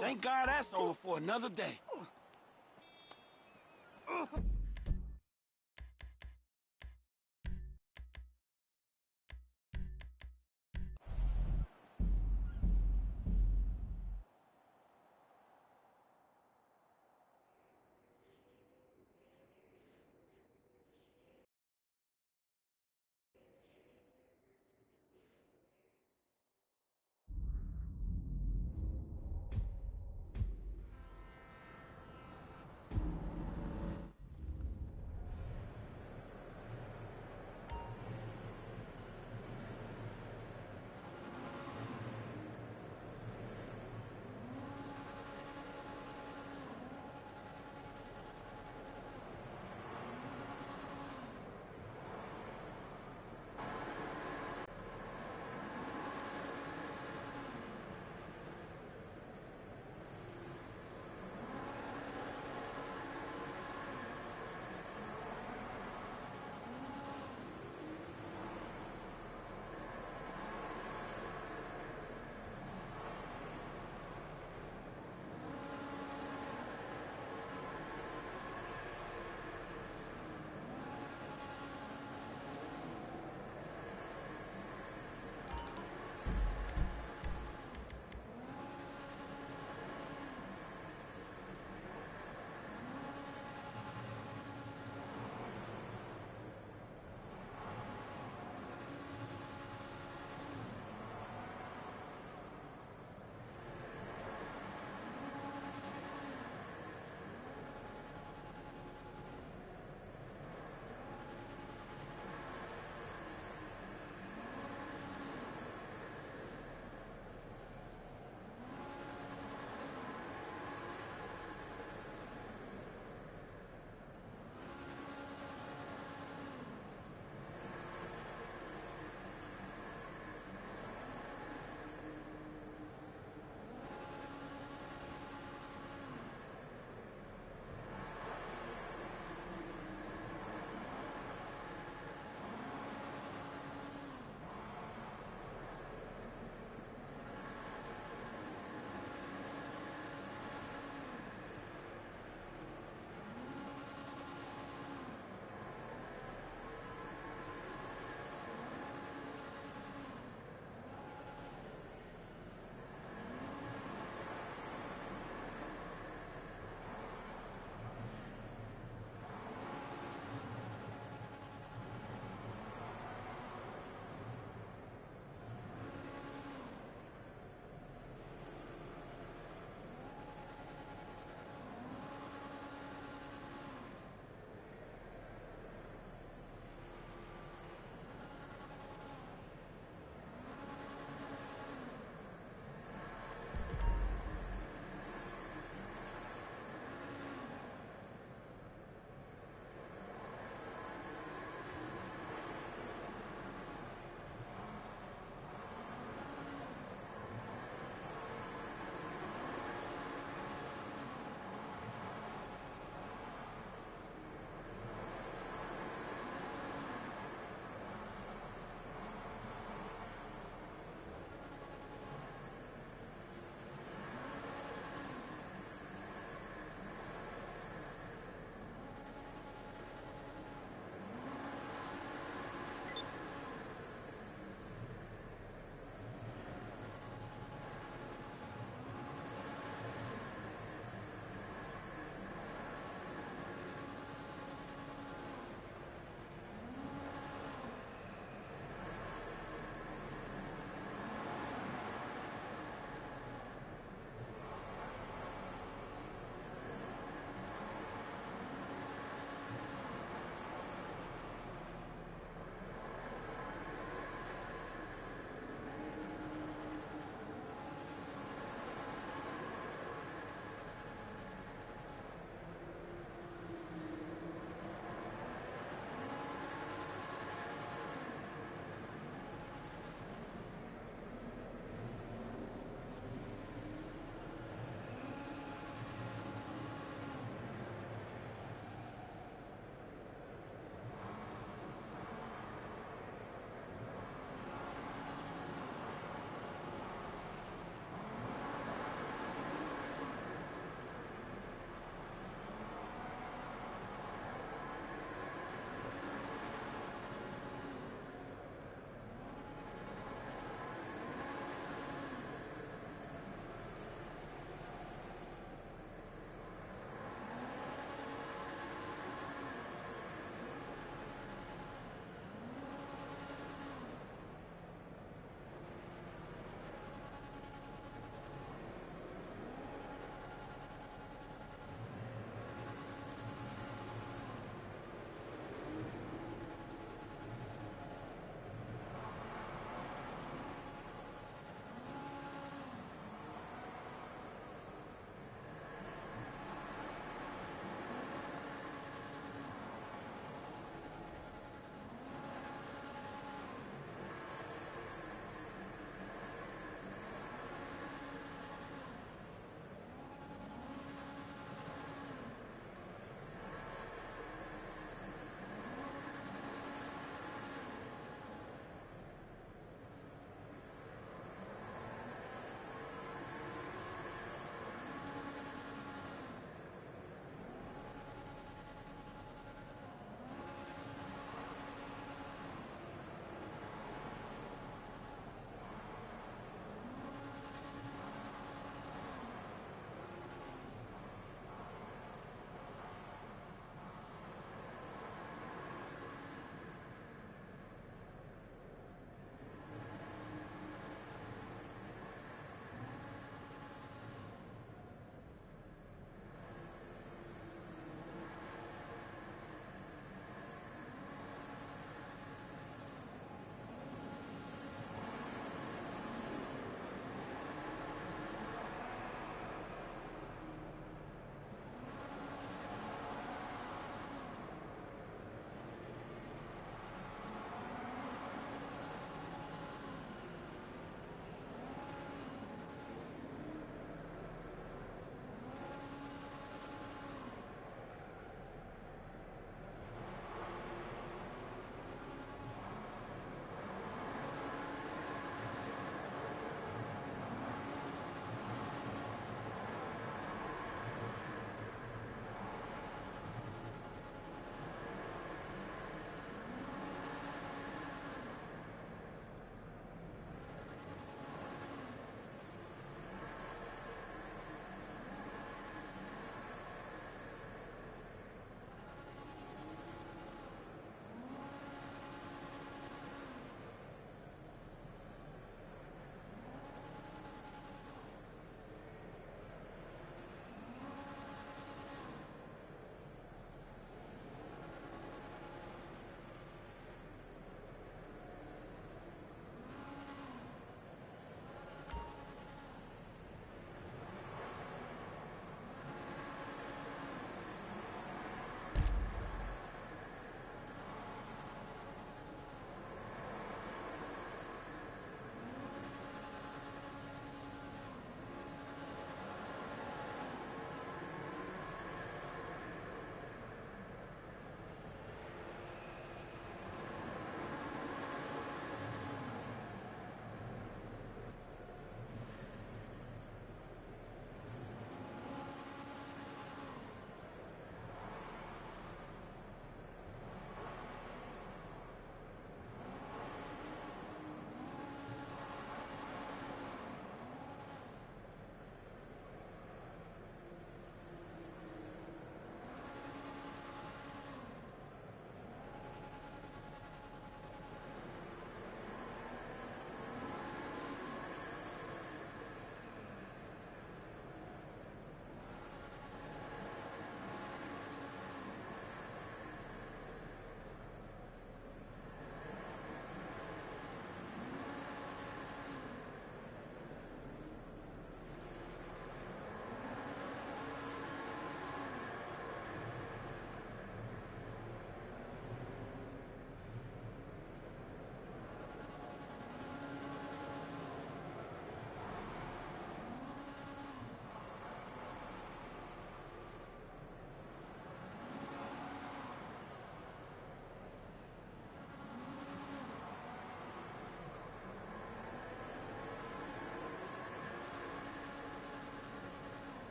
Thank God that's over for another day.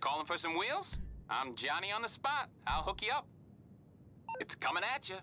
Calling for some wheels? I'm Johnny on the spot. I'll hook you up. It's coming at you.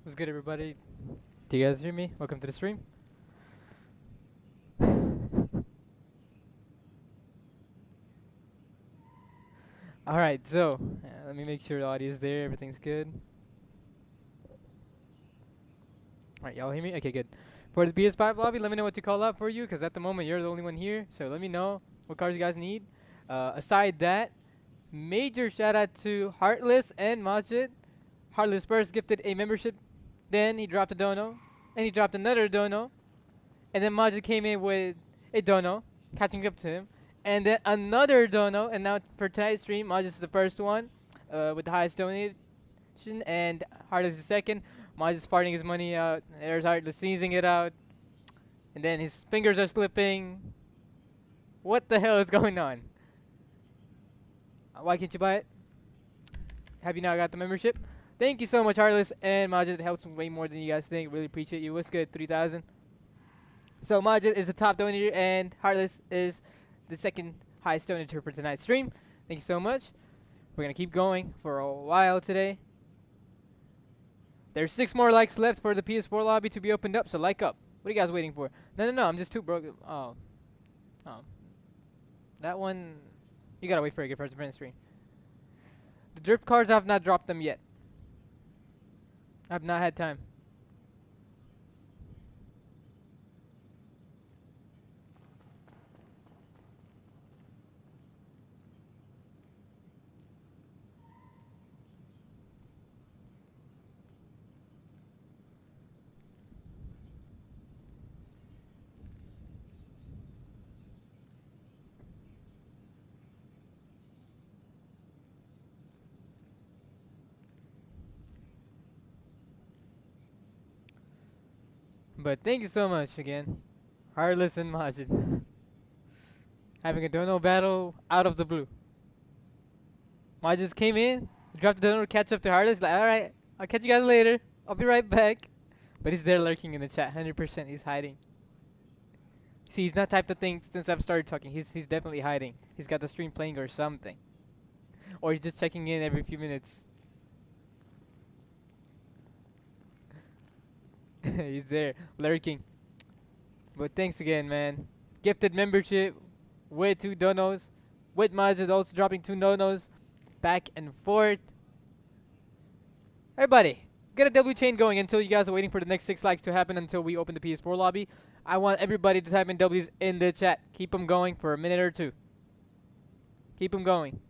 What's good, everybody? Do you guys hear me? Welcome to the stream. Alright, so let me make sure the audio is there. Everything's good. Alright, y'all hear me? Okay, good. For the PS5 lobby, let me know what to call out for you, because at the moment you're the only one here. So let me know what cars you guys need. Aside that, major shout out to Heartless and Majid. Heartless first gifted a membership, then he dropped a dono, and he dropped another dono, and then Majid came in with a dono, catching up to him, and then another dono, and now for tonight's stream, Majid is the first one with the highest donation, and Heartless is second. Majid's farting his money out, there's Heartless sneezing it out, and then his fingers are slipping. What the hell is going on? Why can't you buy it? Have you now got the membership? Thank you so much, Heartless and Majid. It helps way more than you guys think. Really appreciate you. What's good, 3,000? So Majid is the top donator, and Heartless is the second highest donator for tonight's stream. Thank you so much. We're going to keep going for a while today. There's 6 more likes left for the PS4 lobby to be opened up, so like up. What are you guys waiting for? No, I'm just too broke. Oh. That one, you got to wait for it to get first print screen. The drift cards, I have not dropped them yet. I've not had time. But thank you so much again. Heartless and Majid. Having a dono battle out of the blue. Majid just came in, dropped the dono to catch up to Heartless. Like, alright, I'll catch you guys later. I'll be right back. But he's there lurking in the chat. 100% he's hiding. See, he's not type to think since I've started talking. He's definitely hiding. He's got the stream playing or something. Or he's just checking in every few minutes. He's there, lurking. But thanks again, man. Gifted membership with 2 donos. With Majid also dropping 2 donos. Back and forth. Everybody, get a W chain going until you guys are waiting for the next 6 likes to happen until we open the PS4 lobby. I want everybody to type in W's in the chat. Keep them going for a minute or 2. Keep them going.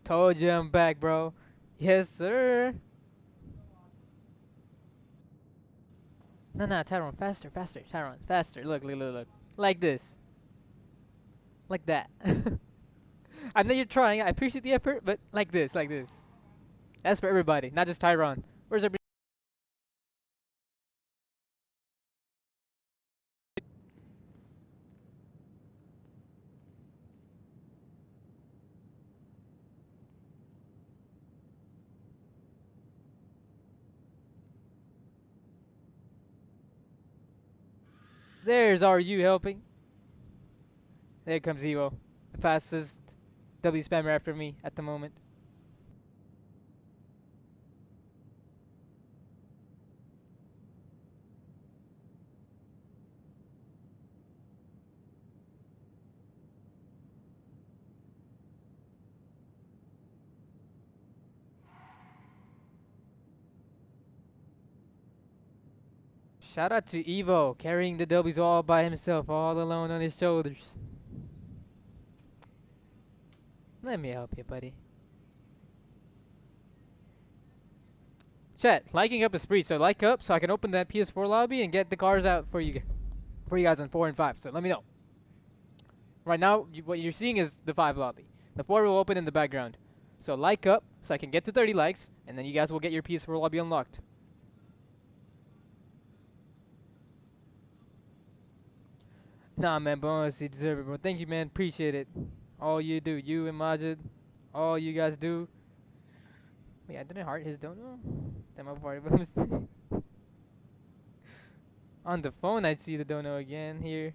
Told you I'm back, bro. Yes, sir. No, Tyrone, faster, Tyrone, faster. Look. Like this. Like that. I know you're trying. I appreciate the effort, but like this. That's for everybody, not just Tyrone. Where's everybody? There's RU helping. There comes Evo, the fastest W spammer after me at the moment. Shout out to Evo, carrying the W's all by himself, all alone on his shoulders. Let me help you, buddy. Chat, liking up is free, so like up so I can open that PS4 lobby and get the cars out for you guys on 4 and 5. So let me know. Right now, what you're seeing is the 5 lobby. The 4 will open in the background. So like up so I can get to 30 likes, and then you guys will get your PS4 lobby unlocked. Nah, man, bonus, you deserve it, bro. Thank you, man. Appreciate it. All you do, you and Majid, all you guys do. Wait, I didn't heart his dono? Damn, I'm part of it. On the phone, I see the dono again here.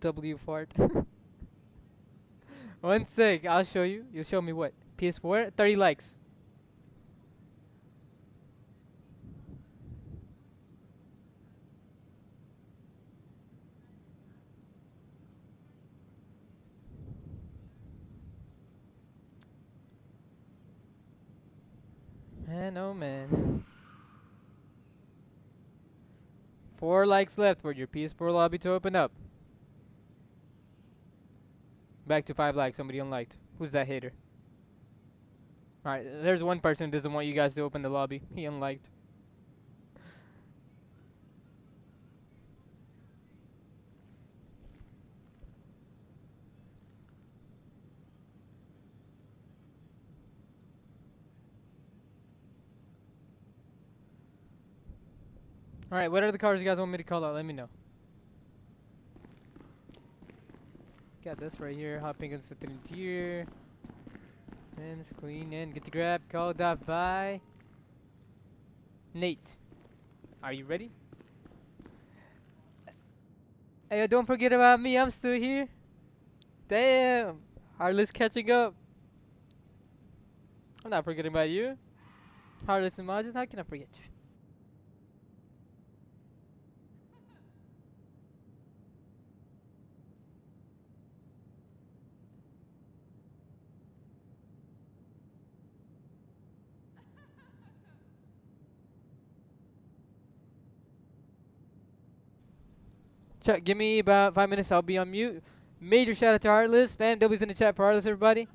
W fart. One sec, I'll show you. You'll show me what? PS4? 30 likes. Man, oh man. 4 likes left for your PS4 lobby to open up. Back to 5 likes, somebody unliked. Who's that hater? Alright, there's one person who doesn't want you guys to open the lobby. He unliked. Alright, what are the cars you guys want me to call out? Let me know. Got this right here. Hopping against the tier. And it's clean and get the grab. Called out by Nate. Are you ready? Hey, don't forget about me. I'm still here. Damn. Heartless catching up. I'm not forgetting about you. Heartless and Majid, how can I forget you? Chat, give me about 5 minutes. I'll be on mute. Major shout out to Heartless. Man, W's in the chat for Heartless, everybody.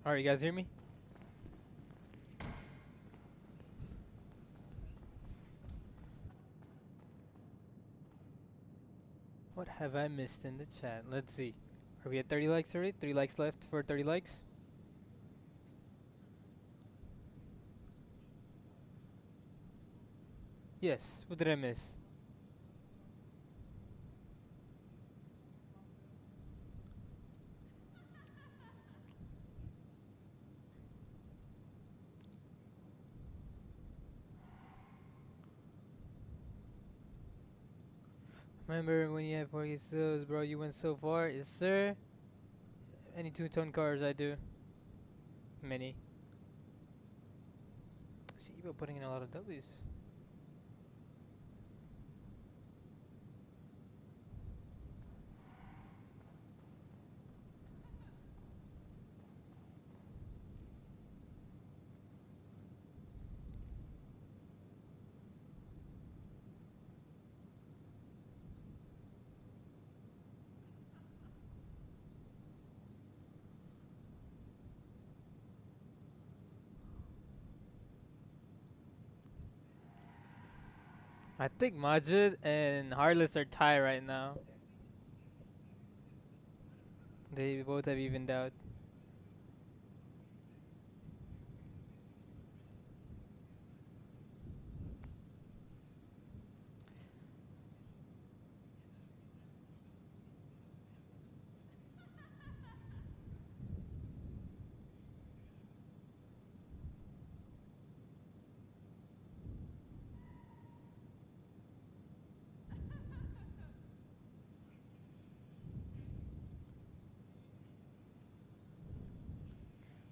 Alright, you guys hear me? What have I missed in the chat? Let's see. Are we at 30 likes already? 3 likes left for 30 likes? Yes. What did I miss? Remember when you had 40 subs, bro? You went so far. Yes, sir. Any two-tone cars I do. Many. See, you've been putting in a lot of W's. I think Majid and Heartless are tied right now. They both have evened out.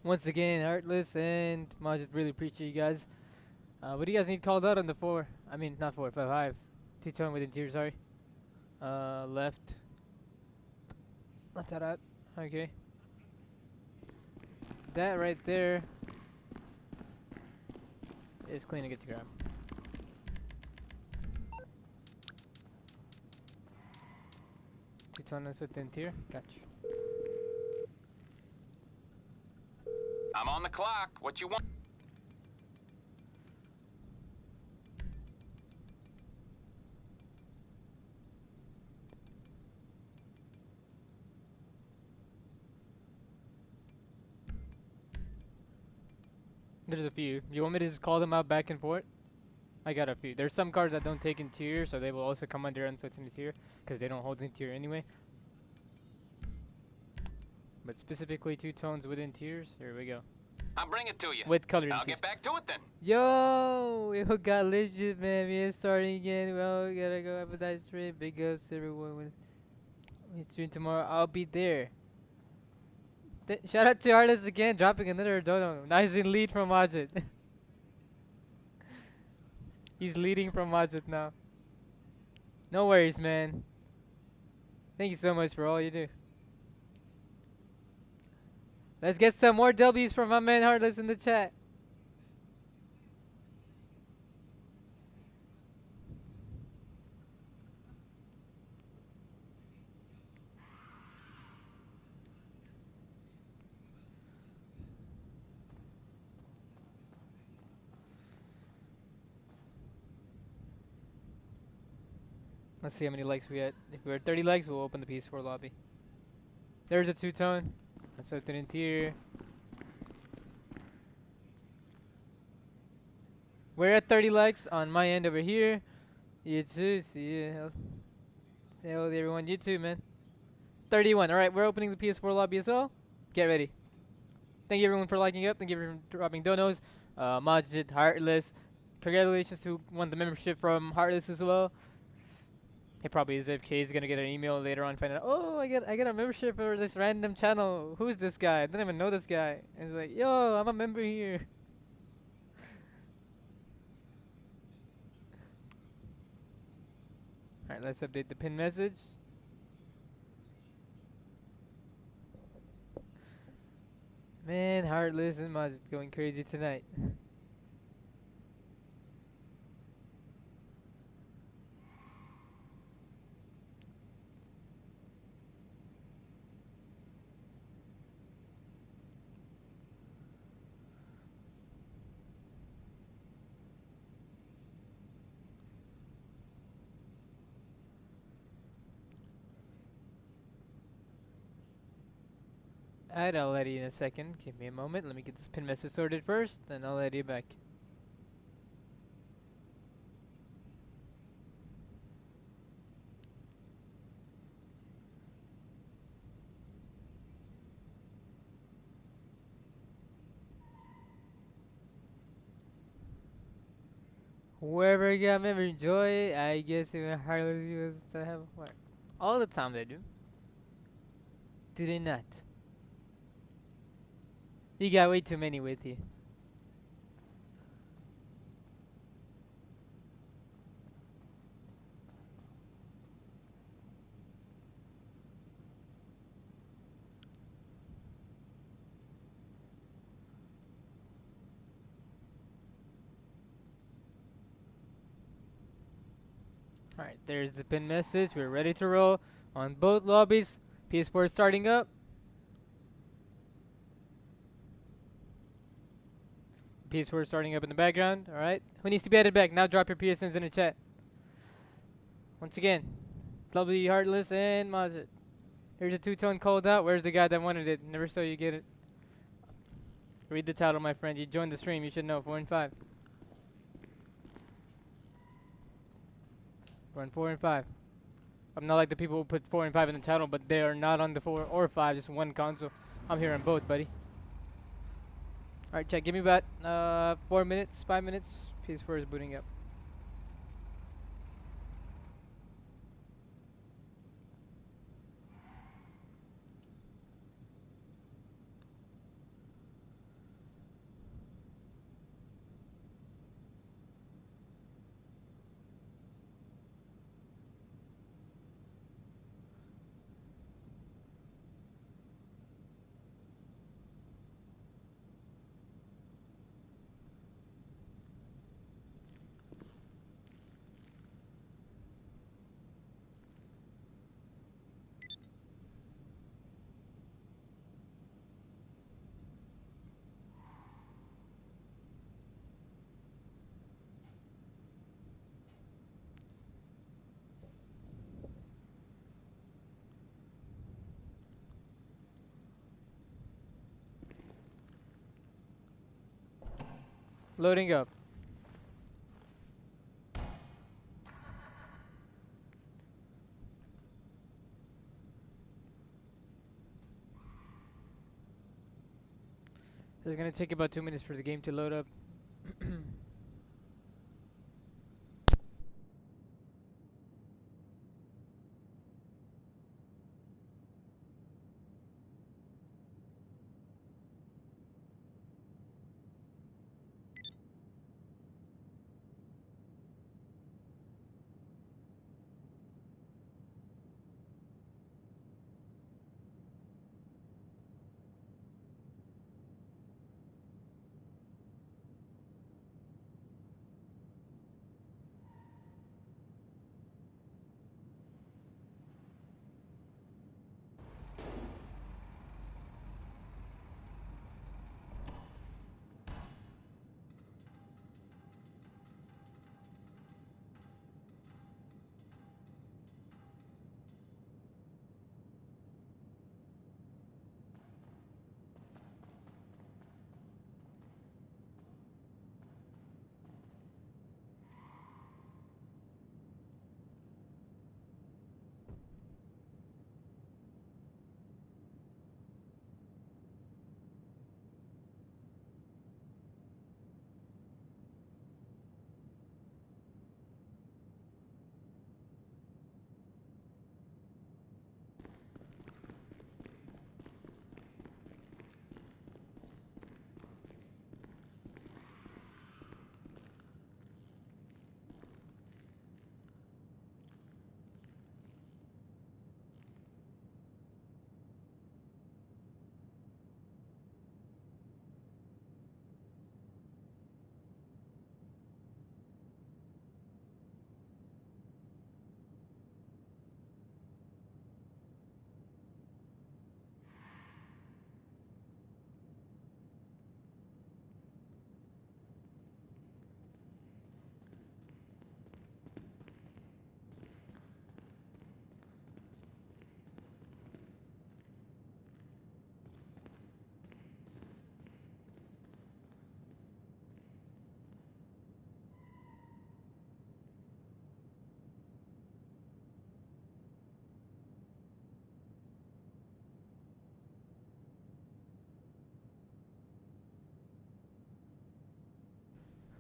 Once again, Heartless and Majid, really appreciate you guys. What do you guys need called out on the 4? I mean, not 4, 5, 5. Two-tone with interior, sorry. Left. Left that out. Okay. That right there is clean to get to grab. Two-tone with interior. Gotcha. I'm on the clock. What you want? There's a few. You want me to just call them out back and forth? I got a few. There's some cars that don't take interior, so they will also come under uncertain interior because they don't hold interior anyway. But specifically two tones with interiors. Here we go. I'll bring it to you. With color I'll interiors. get back to it then. Yo, we got legit, man. We are starting again. Well, we gotta go have a nice stream. Big ups, everyone. We stream tomorrow. I'll be there. Shout out to Artist again, dropping another dono. Nice in lead from Majid. He's leading from Majid now. No worries, man. Thank you so much for all you do. Let's get some more W's from my man Heartless in the chat. Let's see how many likes we get. If we're at 30 likes, we'll open the Ps4 lobby. There's a two-tone. That's with an interior. We're at 30 likes on my end over here. You too. See you. Say hello to everyone. You too, man. 31. Alright, we're opening the Ps4 lobby as well. Get ready. Thank you everyone for liking up. Thank you for dropping donos. Majid, Heartless. Congratulations to won the membership from Heartless as well. He probably is if Kay's gonna get an email later on find out, oh, I got a membership for this random channel. Who's this guy? I didn't even know this guy. And he's like, yo, I'm a member here. Alright, let's update the pin message. Man, Heartless and Majid going crazy tonight. Alright, I'll let you in a second. Give me a moment. Let me get this pin message sorted first, then I'll let you back. Whoever got member enjoy, I guess it hardly used to have what? All the time they do. Do they not? You got way too many with you. Alright, there's the pin message. We're ready to roll on both lobbies. PS4 is starting up. PS4 is starting up in the background. Alright. Who needs to be added back? Now drop your PSNs in the chat. Once again, W Heartless and Mazit. Here's a two-tone called out. Where's the guy that wanted it? Never saw you get it. Read the title, my friend. You joined the stream. You should know. 4 and 5. We're on 4 and 5. I'm not like the people who put 4 and 5 in the title, but they are not on the 4 or 5, just one console. I'm here on both, buddy. Alright, chat, give me about 4 minutes, 5 minutes. PS4 is booting up. Loading up. It's gonna take about 2 minutes for the game to load up.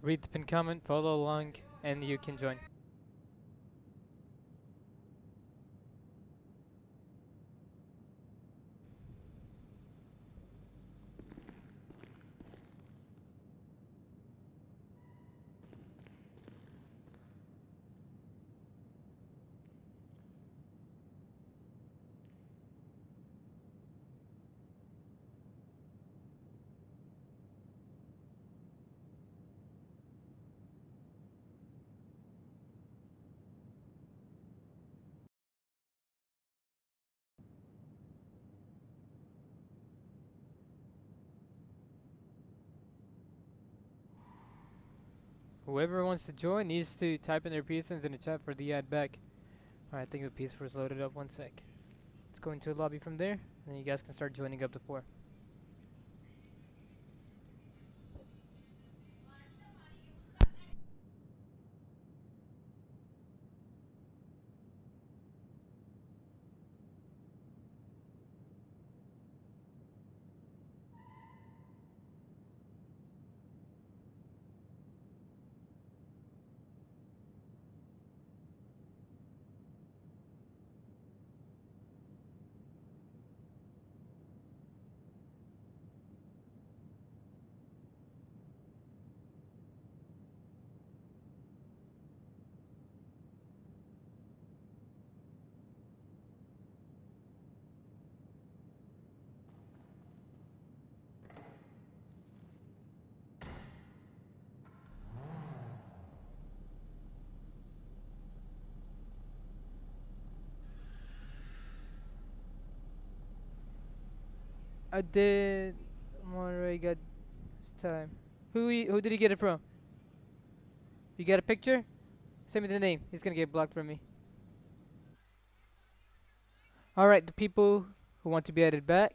read the pinned comment, follow along, and you can join. Whoever wants to join needs to type in their PSNs in the chat for the ad back. Alright, I think the Ps4 is loaded up. 1 sec. Let's go into a lobby from there, and then you guys can start joining up the 4. I did. Monterey got this time. Who did he get it from? You got a picture? Send me the name. He's gonna get blocked from me. Alright, the people who want to be added back.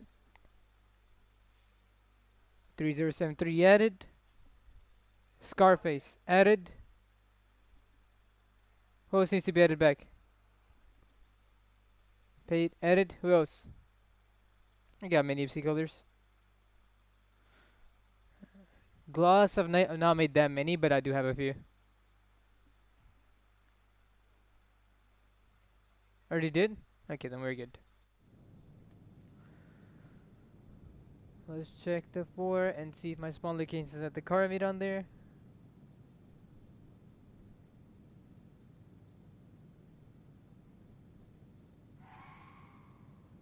3073 added. Scarface added. Who else needs to be added back? Paid added. Who else? I got many FC colors. Gloss, I've not made that many, but I do have a few. Already did? Okay, then we're good. Let's check the 4 and see if my spawn location is at the car I made on there.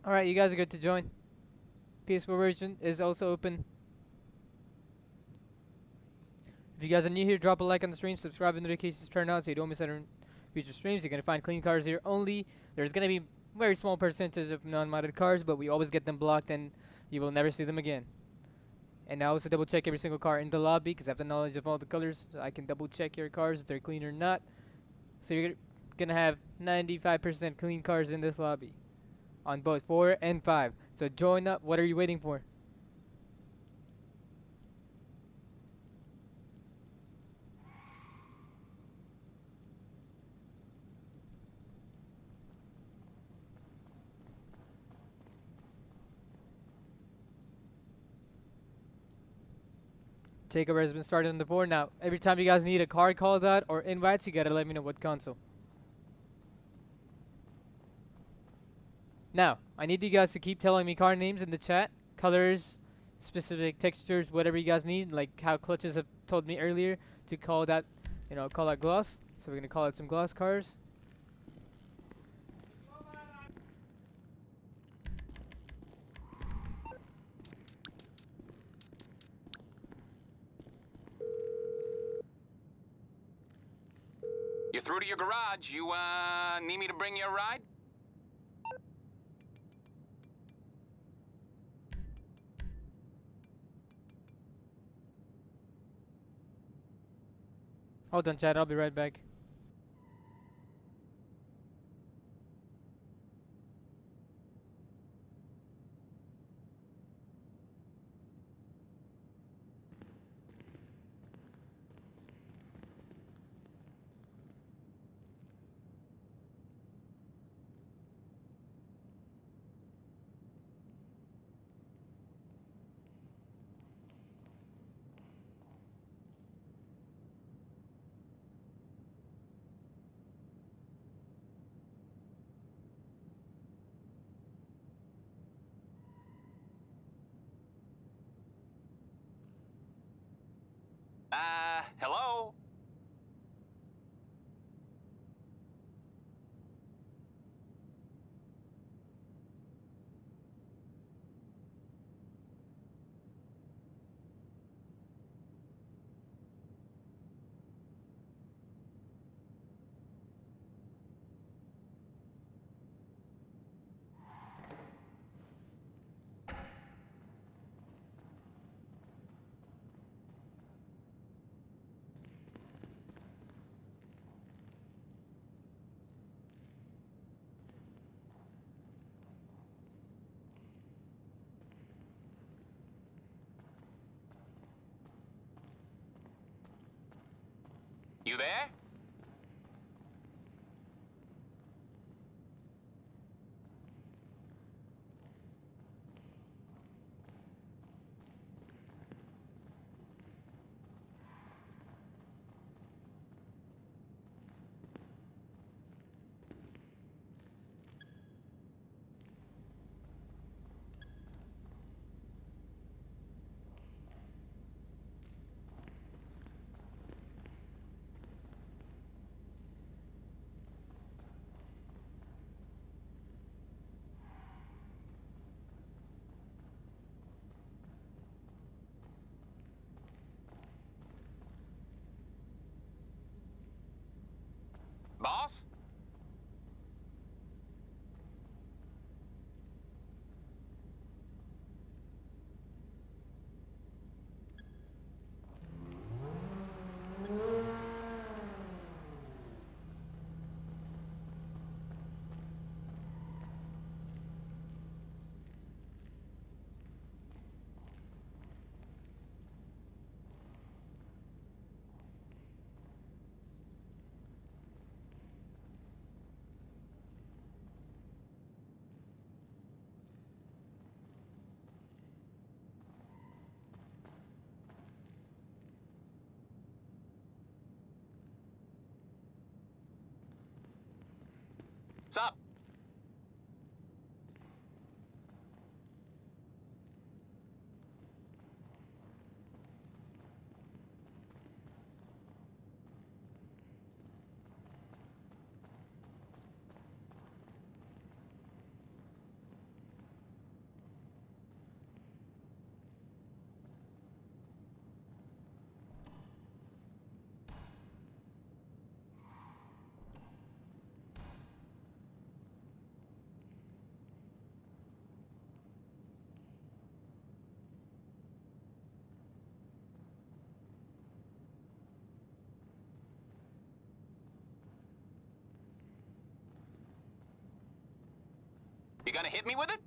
Alright, you guys are good to join. PS4 version is also open. If you guys are new here, drop a like on the stream, subscribe and notifications turn on so you don't miss out on future streams. You're gonna find clean cars here only. There's gonna be very small percentage of non-modded cars, but we always get them blocked and you will never see them again. And I also double check every single car in the lobby because I have the knowledge of all the colors, so I can double check your cars if they're clean or not. So you're gonna have 95% clean cars in this lobby on both 4 and 5. So join up. What are you waiting for? Takeover has been started on the 4 now. Every time you guys need a car called out or invites, you gotta let me know what console. Now, I need you guys to keep telling me car names in the chat, colors, specific textures, whatever you guys need, like how Clutches have told me earlier to call that, call that gloss. So we're gonna call it some gloss cars. You're through to your garage. You, need me to bring you a ride? Hold on, chat. I'll be right back. Hello? You there? Boss? What's up? You gonna hit me with it?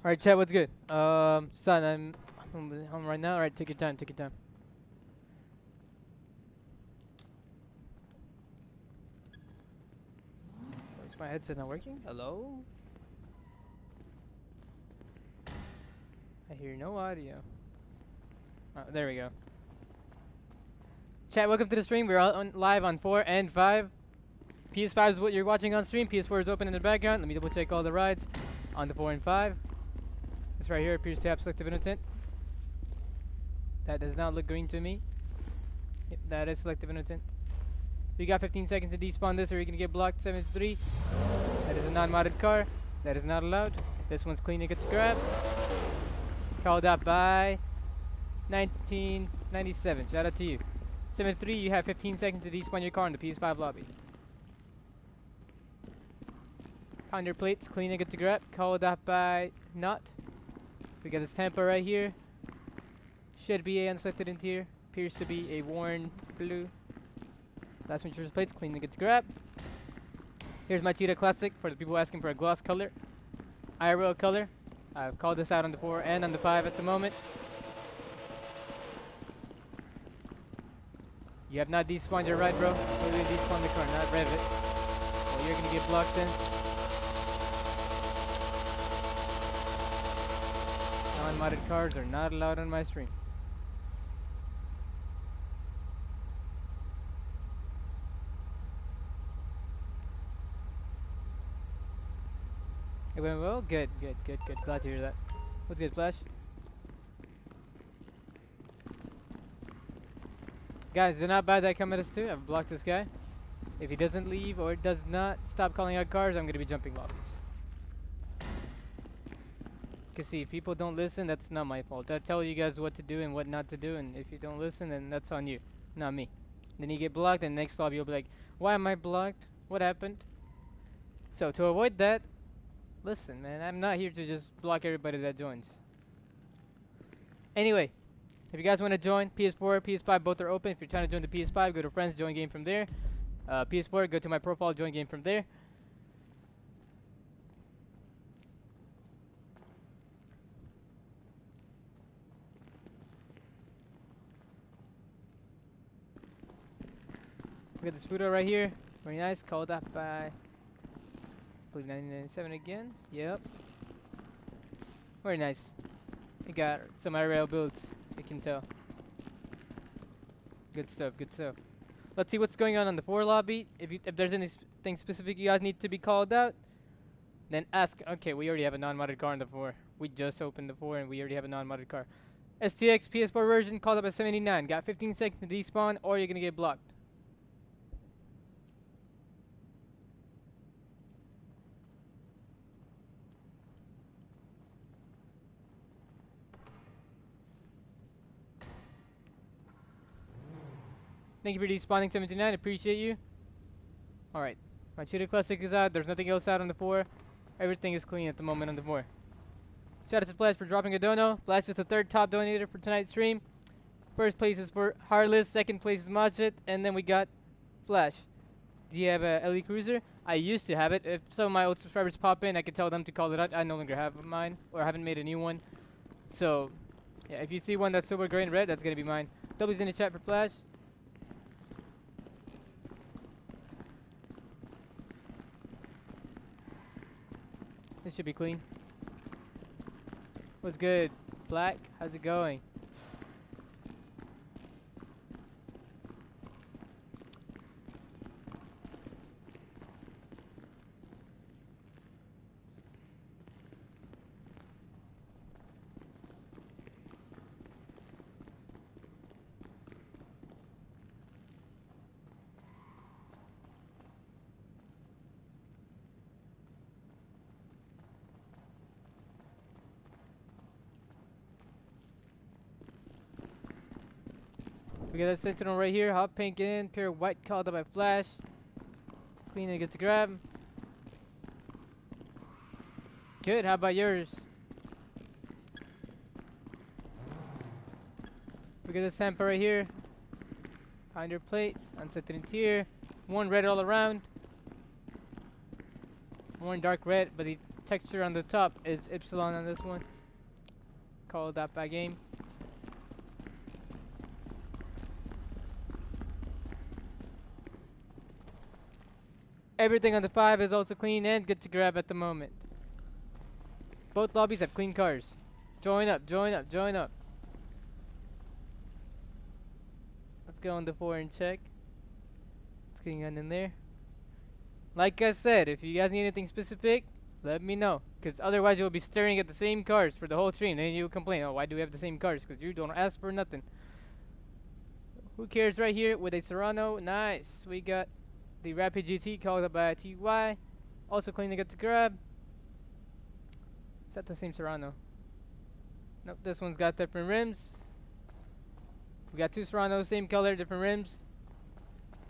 Alright, chat, what's good? Son, I'm home right now. Alright, take your time, take your time. Is my headset not working? Hello? I hear no audio. Oh, there we go. Chat, welcome to the stream. We're live on 4 and 5. PS5 is what you're watching on stream. PS4 is open in the background. Let me double check all the rides on the 4 and 5. This right here appears to have selective intent. That does not look green to me. Yep, that is selective intent. You got 15 seconds to despawn this or you're going to get blocked. 73. That is a non-modded car. That is not allowed. This one's clean and good to grab. Called out by 1997. Shout out to you. 73, you have 15 seconds to despawn your car in the PS5 lobby. Pound your plates, clean and good to grab. Called out by not. We got this Tampa right here. Should be a unselected interior. Appears to be a worn blue. Last one, insurance plates, clean and good to grab. Here's my Cheetah Classic for the people asking for a gloss color. IRL color. I've called this out on the 4 and on the 5 at the moment. You have not despawned your ride, bro. Literally despawn the car, not rev it. Well, you're gonna get blocked in. Non-modded cars are not allowed on my stream. It went well? Good. Glad to hear that. What's good, Flash? Guys, do not buy that comment us too. I've blocked this guy. If he doesn't leave or does not stop calling out cars, I'm going to be jumping lobbies. Because see, if people don't listen, that's not my fault. I tell you guys what to do and what not to do, and if you don't listen, then that's on you, not me. Then you get blocked, and next lobby you'll be like, why am I blocked? What happened? So, to avoid that, listen, man, I'm not here to just block everybody that joins. Anyway, if you guys want to join, PS4, PS5, both are open. If you're trying to join the PS5, go to friends, join game from there. PS4, go to my profile, join game from there. We got this photo right here. Very nice. Called up by, I believe, 1997 again. Yep. Very nice. We got some IRL builds, you can tell. Good stuff, good stuff. Let's see what's going on the 4 lobby. If there's anything specific you guys need to be called out, then ask. Okay, we already have a non-modded car on the 4. We just opened the 4 and we already have a non-modded car. STX PS4 version, called up at 79. Got 15 seconds to despawn or you're gonna get blocked. Thank you for despawning 79, appreciate you. Alright, my Cheetah Classic is out, there's nothing else out on the 4. Everything is clean at the moment on the 4. Shout out to Flash for dropping a dono. Flash is the 3rd top donator for tonight's stream. First place is for Harless, second place is Majid, and then we got Flash. Do you have a LE Cruiser? I used to have it. If some of my old subscribers pop in, I can tell them to call it out. I no longer have mine, or I haven't made a new one. So, yeah, if you see one that's silver, gray, and red, that's gonna be mine. W's in the chat for Flash. This should be clean. What's good, Black? How's it going? We got that Sentinel right here, hot pink in, pure white called up by Flash. Clean and good to grab. Good, how about yours? We got the Sampa right here. Find your plates, unset interior. One red all around. One dark red, but the texture on the top is Epsilon on this one. Called up by game. Everything on the 5 is also clean and good to grab at the moment. Both lobbies have clean cars. Join up, join up, join up. Let's go on the 4 and check. What's going on in there? Like I said, if you guys need anything specific, let me know. Because otherwise you'll be staring at the same cars for the whole stream. Then you'll complain, oh, why do we have the same cars? Because you don't ask for nothing. Who cares right here with a Serrano? Nice. We got the Rapid GT called up by TY. Also clean to get to grab. Is that the same Serrano? Nope, this one's got different rims. We got 2 Serranos, same color, different rims.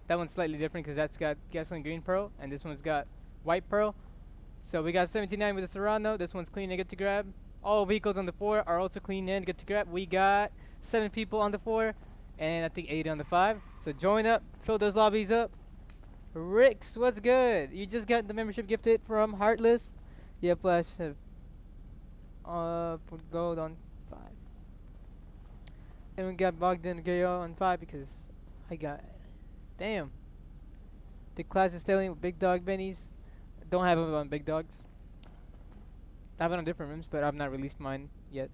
That one's slightly different because that's got gasoline green pearl, and this one's got white pearl. So we got 79 with the Serrano. This one's clean and get to grab. All vehicles on the 4 are also clean and get to grab. We got 7 people on the 4, and I think 8 on the 5. So join up, fill those lobbies up. Ricks, what's good? You just got the membership gifted from Heartless. Yeah, Flash. Put gold on 5. And we got Bogdan Gayo on 5 because I got. Damn. The class is stealing with Big Dog Bennies. Don't have them on Big Dogs. I have it on different rims, but I've not released mine yet.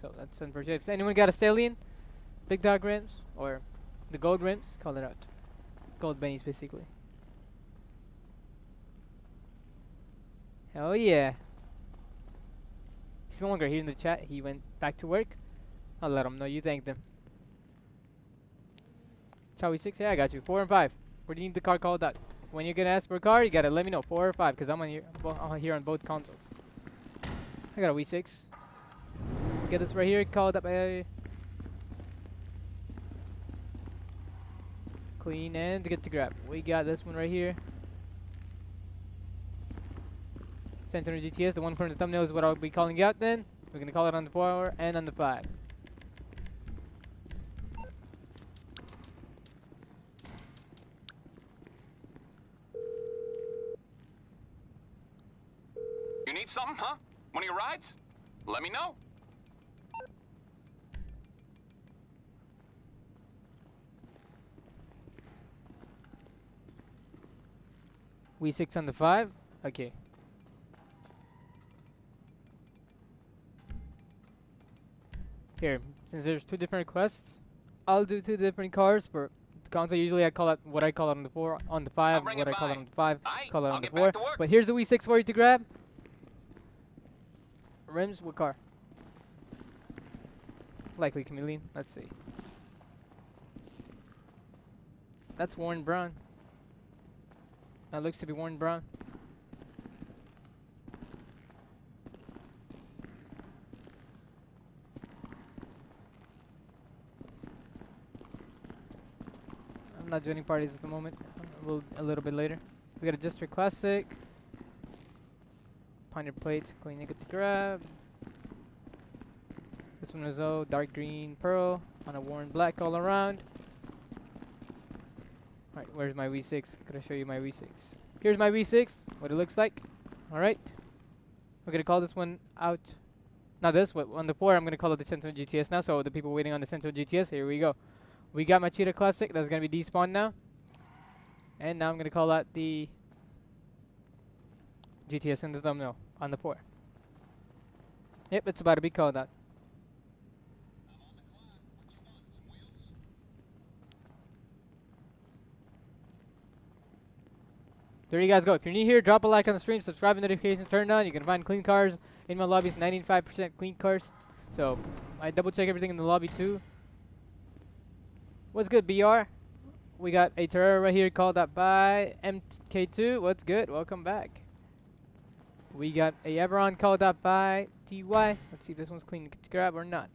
So that's unfortunate. If anyone got a Stallion? Big Dog rims? Or the gold rims? Call it out. Gold Bennies, basically. Hell yeah. He's no longer here in the chat. He went back to work. I'll let him know you thanked him. Chowie 6? Yeah, I got you. 4 and 5. Where do you need the car called out? When you're gonna ask for a car, you gotta let me know. 4 or 5, because I'm on here on both consoles. I got a W6. Get this right here, called up by clean and to get to grab. We got this one right here. Sentinel GTS, the one from the thumbnail is what I'll be calling out then. We're gonna call it on the 4 and on the 5. You need something, huh? One of your rides? Let me know. W6 on the 5? Okay. Here, since there's 2 different requests, I'll do 2 different cars for the console. Usually I call it what I call it on the 4, on the 5, what I call it on the 5, call it on the 4. But here's the W6 for you to grab. Rims, what car? Likely Chameleon. Let's see. That's Warren Brown. That looks to be Warren Brown. I'm not joining parties at the moment. A little bit later. We got a Jester Classic. Pioneer plates, clean and good to grab. This one is dark green pearl on a worn black all around. Alright, where's my V6? Gonna show you my V6. Here's my V6, what it looks like. Alright. We're gonna call this one out. Not this, but on the 4 I'm gonna call it the Sentinel GTS now, so the people waiting on the Sentinel GTS, here we go. We got my Cheetah Classic, that's gonna be despawned now. And now I'm gonna call out the GTS in the thumbnail on the 4. Yep, it's about to be called out. There you guys go. If you're new here, drop a like on the stream, subscribe and notifications turned on. You can find clean cars in my lobbies, 95% clean cars. So I double check everything in the lobby too. What's good, BR? We got a Terror right here called out by MK2. What's good? Welcome back. We got a Everon called out by TY. Let's see if this one's clean to get to grab or not.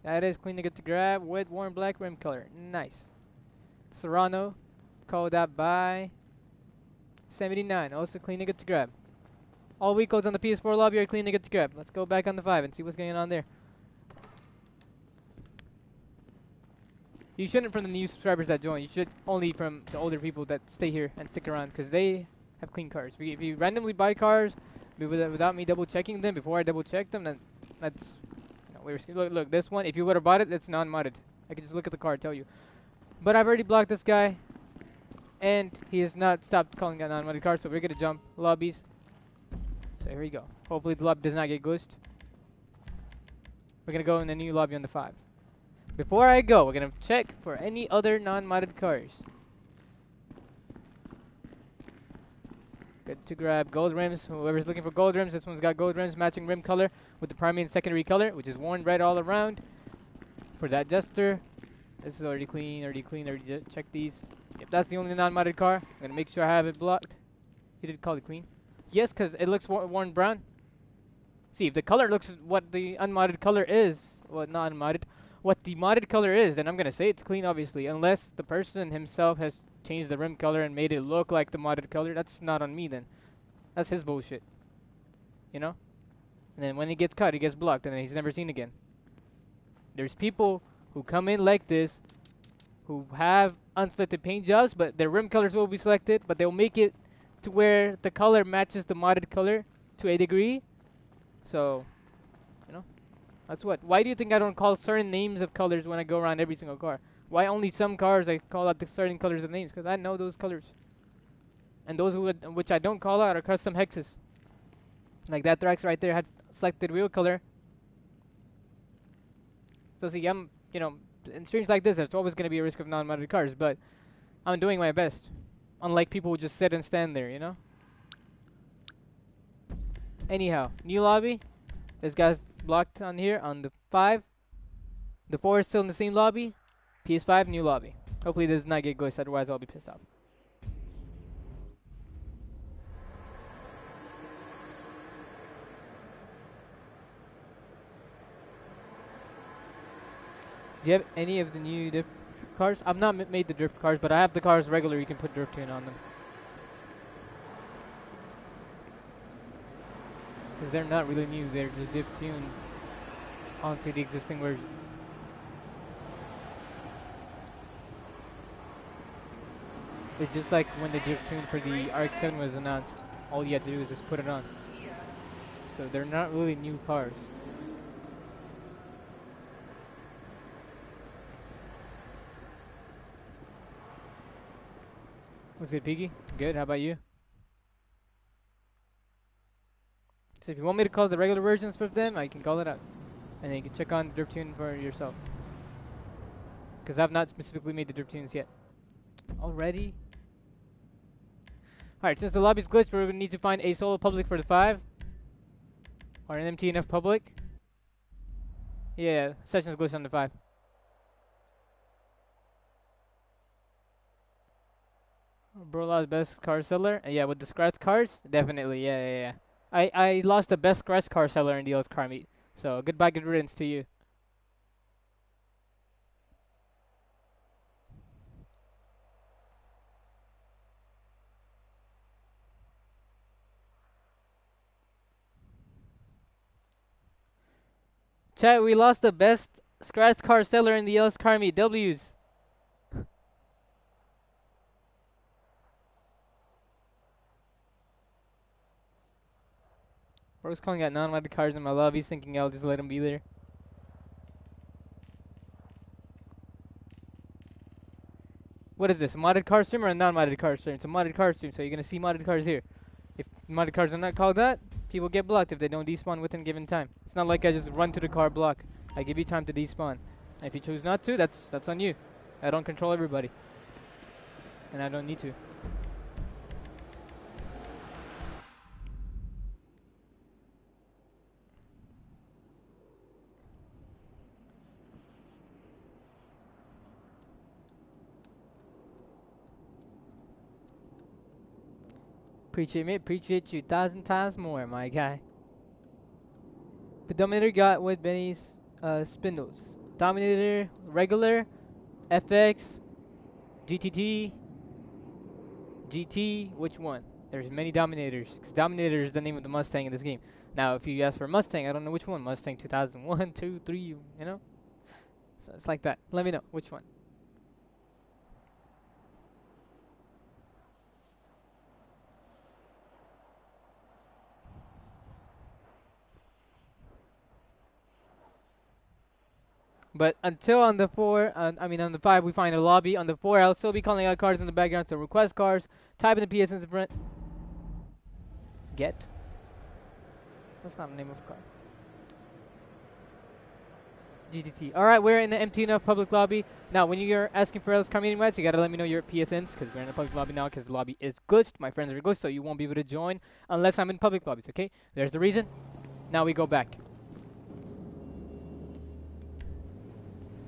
That is clean to get to grab with warm black rim color. Nice. Serrano called out by 79. Also clean to get to grab. All week codes on the PS4 lobby are clean to get to grab. Let's go back on the 5 and see what's going on there. You shouldn't from the new subscribers that join. You should only from the older people that stay here and stick around because they have clean cars. If you randomly buy cars without me double checking them before I double check them, then that's weird. Look, this one, if you would have bought it, it's non-modded. I can just look at the car and tell you. But I've already blocked this guy, and he has not stopped calling out non-modded cars, so we're gonna jump lobbies. So here we go. Hopefully the lobby does not get glitched. we're gonna go in the new lobby on the 5. Before I go, we're gonna check for any other non-modded cars. Good to grab gold rims. Whoever's looking for gold rims, this one's got gold rims matching rim color with the primary and secondary color, which is worn red all around. For that Jester, this is already clean, already checked these. Yep, that's the only non-modded car. I'm gonna make sure I have it blocked. He did call it clean. Yes, because it looks worn brown. See, if the color looks what the unmodded color is, well, not unmodded, what the modded color is, then I'm gonna say it's clean, obviously, unless the person himself has changed the rim color and made it look like the modded color. That's not on me then. That's his bullshit. You know? And then when he gets caught, he gets blocked, and then he's never seen again. There's people who come in like this, who have unselected paint jobs, but their rim colors will be selected, but they'll make it to where the color matches the modded color to a degree. So, you know, that's what. Why do you think I don't call certain names of colors when I go around every single car? Why only some cars I call out the certain colors of names? Because I know those colors. And those which I don't call out are custom hexes. Like that Thrax right there had selected wheel color. So see, I'm, you know, in streams like this, there's always going to be a risk of non-modded cars, but I'm doing my best. Unlike people who just sit and stand there, you know? Anyhow, new lobby. This guy's blocked on here on the 5. The 4 is still in the same lobby. PS5, new lobby. Hopefully this does not get glitched, otherwise I'll be pissed off. Do you have any of the new drift cars? I've not made the drift cars, but I have the cars regular. You can put drift tune on them. Because they're not really new, they're just drift tunes onto the existing versions. It's just like when the drift tune for the RX-7 was announced. All you had to do is just put it on. So they're not really new cars. What's good, Peaky? Good, how about you? So if you want me to call the regular versions for them, I can call it out. And then you can check on the drift tune for yourself. Because I've not specifically made the drift tunes yet. Already? Alright, since the lobby's glitched, we're going to need to find a solo public for the 5. Or an MTNF public. Yeah, session's glitched on the 5. Brola's best car seller? Yeah, with the scratch cars? Definitely, yeah. I lost the best scratch car seller in the LS car meet. So, goodbye, good riddance to you. Chat, we lost the best scratch car seller in the LS car meet. W's. Bro's calling out non-modded cars in my lobby, thinking I'll just let him be there. What is this, a modded car stream or a non-modded car stream? It's a modded car stream, so you're going to see modded cars here. If modded cars are not called that, people get blocked if they don't despawn within given time. It's not like I just run to the car block. I give you time to despawn. And if you choose not to, that's on you. I don't control everybody. And I don't need to. Appreciate me, appreciate you 1,000 times more, my guy. The Dominator got with Benny's spindles. Dominator, regular, FX, GTT, GT, which one? There's many Dominators, because Dominator is the name of the Mustang in this game. Now, if you ask for Mustang, I don't know which one. Mustang 2001, 2, 3, you know? So it's like that. Let me know which one. But until on the 4, on the 5, we find a lobby. On the 4, I'll still be calling out cars in the background. So request cars, type in the PSNs in front. Get? That's not the name of a car. GTT. Alright, we're in the empty enough public lobby. Now, when you're asking for else community invites, you gotta let me know your PSNs, because we're in the public lobby now, because the lobby is glitched. My friends are glitched, so you won't be able to join unless I'm in public lobbies, okay? There's the reason. Now we go back.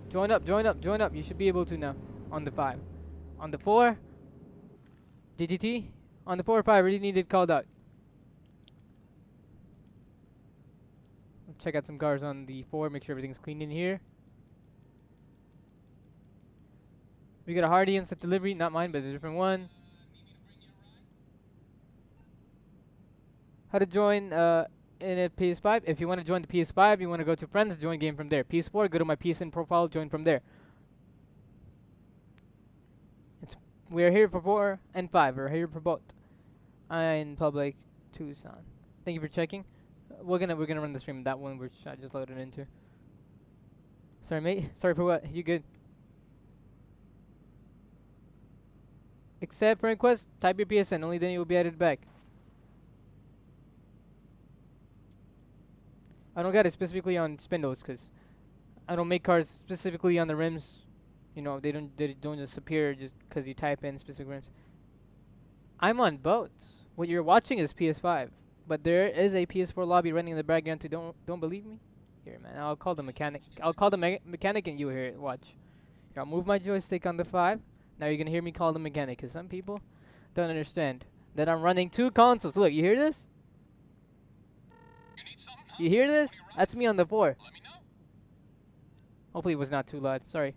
Join up, join up, join up. You should be able to now. On the 5. On the 4. GTT. On the 4 or 5, really needed called out. Check out some cars on the 4, make sure everything's clean in here. We got a Hardy instant delivery, not mine, but a different one. How to join in a PS5? If you want to join the PS5, you want to go to friends, join game from there. PS4, go to my PSN profile, join from there. We're here for 4 and 5. We're here for both. In public Tucson. Thank you for checking. We're gonna run the stream that one which I just loaded into. Sorry mate. Sorry for what? You good? Accept friend request. Type your PSN. Only then you will be added back. I don't got it specifically on spindles because I don't make cars specifically on the rims. You know they don't just appear just because you type in specific rims. I'm on both. What you're watching is PS5. But there is a PS4 lobby running in the background too. Don't believe me? Here, man. I'll call the mechanic. I'll call the mechanic and you hear it. Watch. Here, I'll move my joystick on the 5. Now you're gonna hear me call the mechanic, cause some people don't understand that I'm running 2 consoles. Look, you hear this? You hear this? That's me on the 4. Hopefully it was not too loud. Sorry.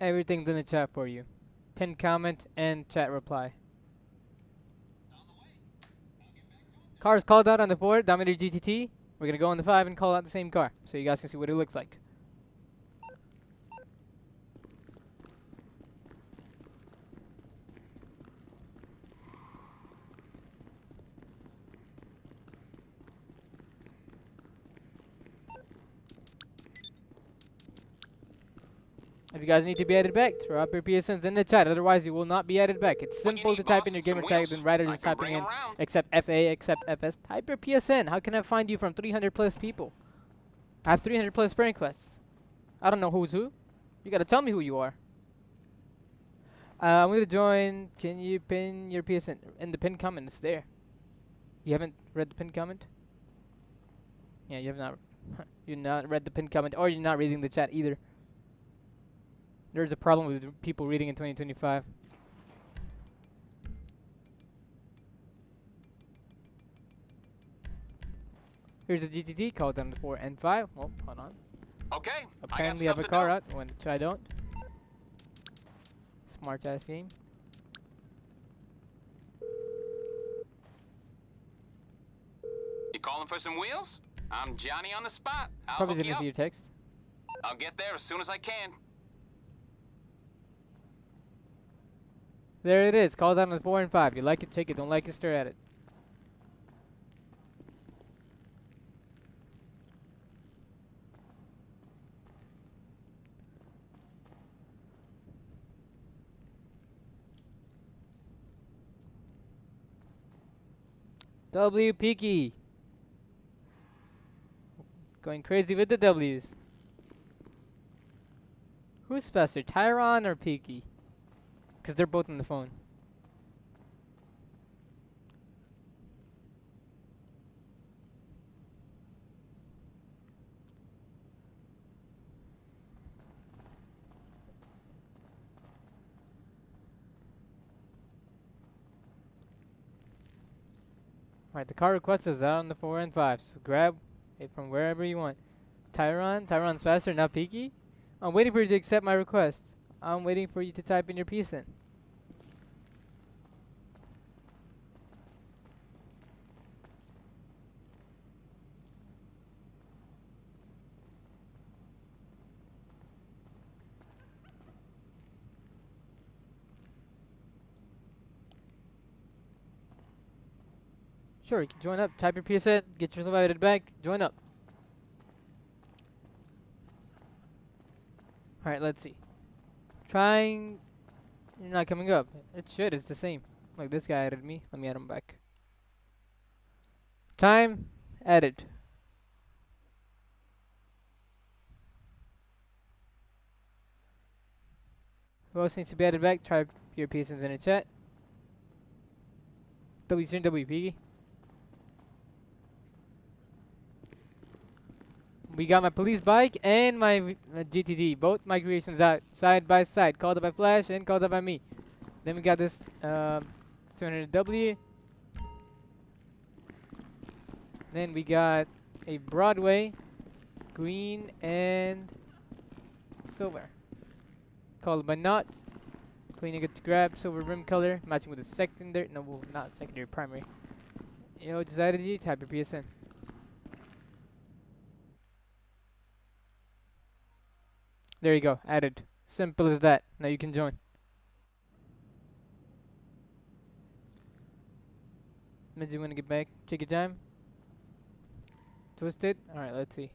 Everything's in the chat for you. Pin comment and chat reply. Cars called out on the 4, Dominator GTT. We're gonna go on the 5 and call out the same car, so you guys can see what it looks like. If you guys need to be added back, throw up your PSNs in the chat. Otherwise, you will not be added back. It's simple to type in your gamer tag, then rather just typing in except FA, except FS. Type your PSN. How can I find you from 300 plus people? I have 300 plus friend requests. I don't know who's who. You gotta tell me who you are. I'm gonna join. Can you pin your PSN in the pin comment? It's there. You haven't read the pin comment? Yeah, you have not. You've not read the pin comment, or you're not reading the chat either. There's a problem with people reading in 2025. Here's the GTT, called down to 4 and 5. Well, hold on. Okay. Apparently I have a car out, when I don't. Smart ass game. You calling for some wheels? I'm Johnny on the spot. I'll Probably hook you didn't see up. your text. I'll get there as soon as I can. There it is, called down to 4 and 5. You like it, take it. Don't like it, stare at it. W Peaky. Going crazy with the W's. Who's faster, Tyron or Peaky? Because they're both on the phone. Alright, the car request is out on the 4 and 5, so grab it from wherever you want. Tyron's faster, not Peaky? I'm waiting for you to accept my request. I'm waiting for you to type in your PSN. Sure, you can join up, type your PSN, get yourself added back, join up. Alright, let's see. Trying... You're not coming up. It should, it's the same. Like this guy added me. Let me add him back. time. Added. Who else needs to be added back? Type your PSNs in the chat. WC and WP. We got my police bike and my GTD. Both my creations out side by side. Called up by Flash and called up by me. Then we got this 200W. Then we got a Broadway, green and silver. Called by Knot. Clean and good to grab. Silver rim color. Matching with the secondary. No, well, not secondary, primary. Decided you type your PSN. There you go. Added. Simple as that. Now you can join. Means you want to get back. Take your time. Twist it. Alright, let's see.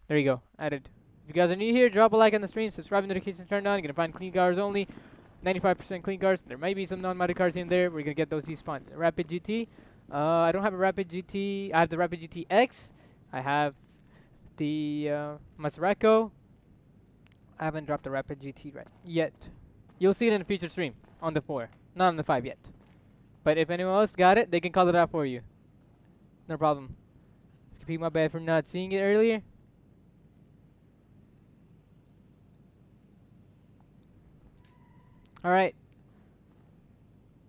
There you go. Added. If you guys are new here, drop a like on the stream. Subscribe, notifications turned on. You're going to find clean cars only. 95% clean cars. There might be some non-modded cars in there. We're going to get those despawned. Rapid GT. I don't have a Rapid GT. I have the Rapid GT X. I have the Maserati. I haven't dropped the Rapid GT right yet. You'll see it in a future stream on the 4. Not on the 5 yet. But if anyone else got it, they can call it out for you. No problem. It's be my bad for not seeing it earlier. Alright.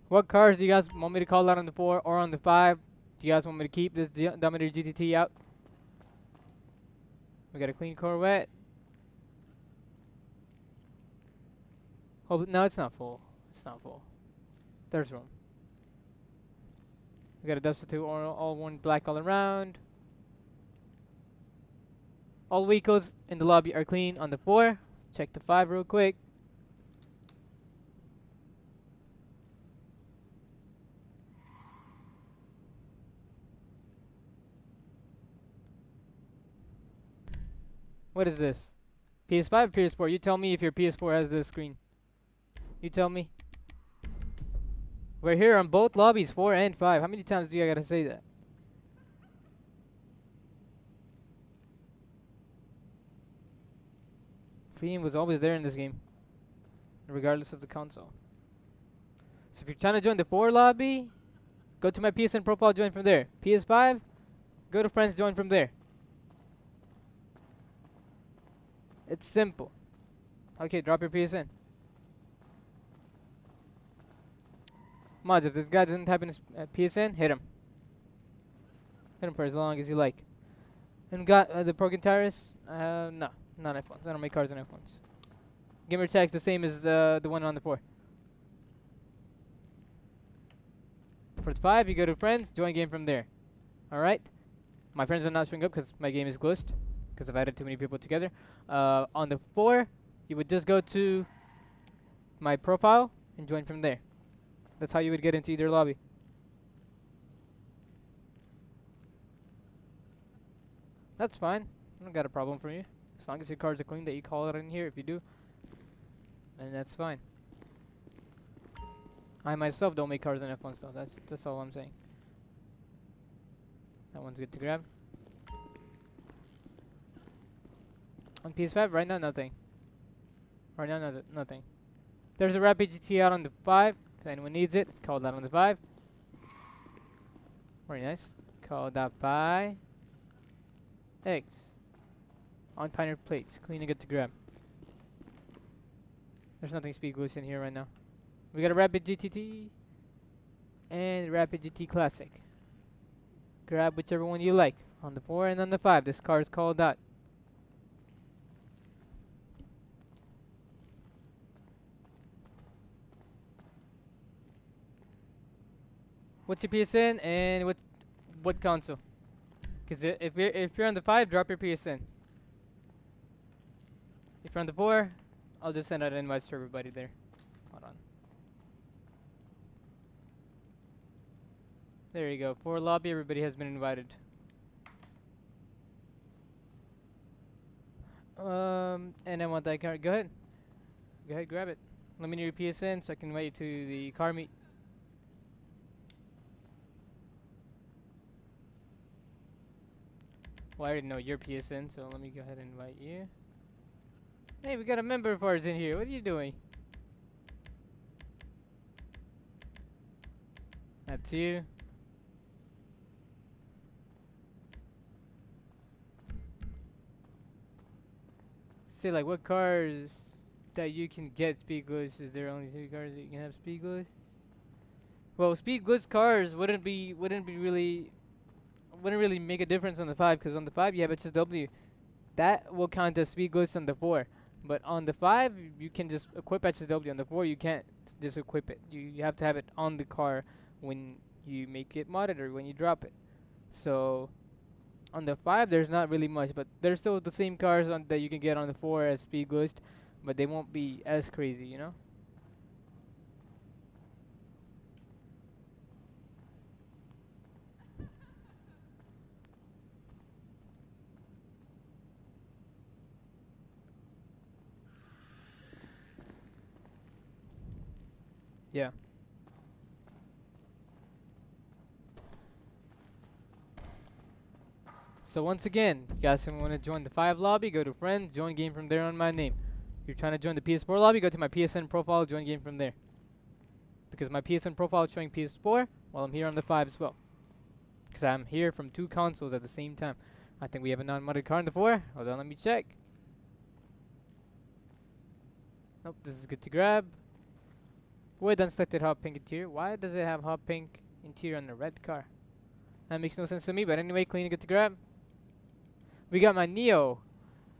What cars do you guys want me to call out on the 4 or on the 5? Do you guys want me to keep this Dominator GTT out? We got a clean Corvette. Oh, no, it's not full. It's not full. There's room. We got a substitute all one black all around. All vehicles in the lobby are clean on the 4. Check the 5 real quick. What is this? PS5 or PS4? You tell me if your PS4 has this screen. You tell me. We're here on both lobbies, 4 and 5. How many times do I gotta say that? Theme was always there in this game, regardless of the console. So if you're trying to join the 4 lobby, go to my PSN profile, join from there. PS5, go to friends, join from there. It's simple. Okay, drop your PSN. Mods, if this guy doesn't type in his PSN, hit him. Hit him for as long as you like. And got the Pro Guitarist? No, not iPhones. I don't make cars on iPhones. Gamer tag's the same as the one on the 4. For the 5, you go to friends, join game from there. Alright? My friends are not showing up because my game is glitched, because I've added too many people together. On the 4, you would just go to my profile and join from there. That's how you would get into either lobby. That's fine. I don't got a problem for you. As long as your cards are clean that you call it in here. If you do, then that's fine. I myself don't make cards on F1 stuff. That's all I'm saying. That one's good to grab. On PS5, right now, nothing. Right now, nothing. There's a Rapid GT out on the 5. If anyone needs it, it's called out on the 5. Very nice. Called out by Eggs. On Pioneer plates. Clean and good to grab. There's nothing speed loose in here right now. We got a Rapid GTT and Rapid GT Classic. Grab whichever one you like. On the 4 and on the 5. This car is called out. What's your PSN and what console? Because if you're on the 5, drop your PSN. If you're on the 4, I'll just send out invites to everybody there. Hold on. There you go. 4 lobby, everybody has been invited. And I want that card. Go ahead. Go ahead, grab it. Let me know your PSN so I can invite you to the car meet. Well, I already know you're PSN, so let me go ahead and invite you. Hey, we got a member of ours in here. What are you doing? That's you. Say, like, what cars that you can get speed glitch? Is there only 2 cars that you can have speed glitch? Well, speed glitch cars wouldn't really make a difference on the 5, because on the 5 you have HSW. That will count as speed glitch on the 4. But on the 5 you can just equip HSW. On the 4 you can't just equip it. You have to have it on the car when you make it modded or when you drop it. So on the 5 there's not really much, but there's still the same cars that you can get on the 4 as speed glitched, but they won't be as crazy, you know? Yeah. So once again, you guys want to join the 5 lobby, go to friends, join game from there on my name. If you're trying to join the PS4 lobby, go to my PSN profile, join game from there. Because my PSN profile is showing PS4, while I'm here on the 5 as well. Because I'm here from 2 consoles at the same time. I think we have a non-modded car on the 4. Hold on, let me check. Nope, this is good to grab. With unselected hot pink interior. Why does it have hot pink interior on the red car? That makes no sense to me, but anyway, clean and good to grab. We got my Neo,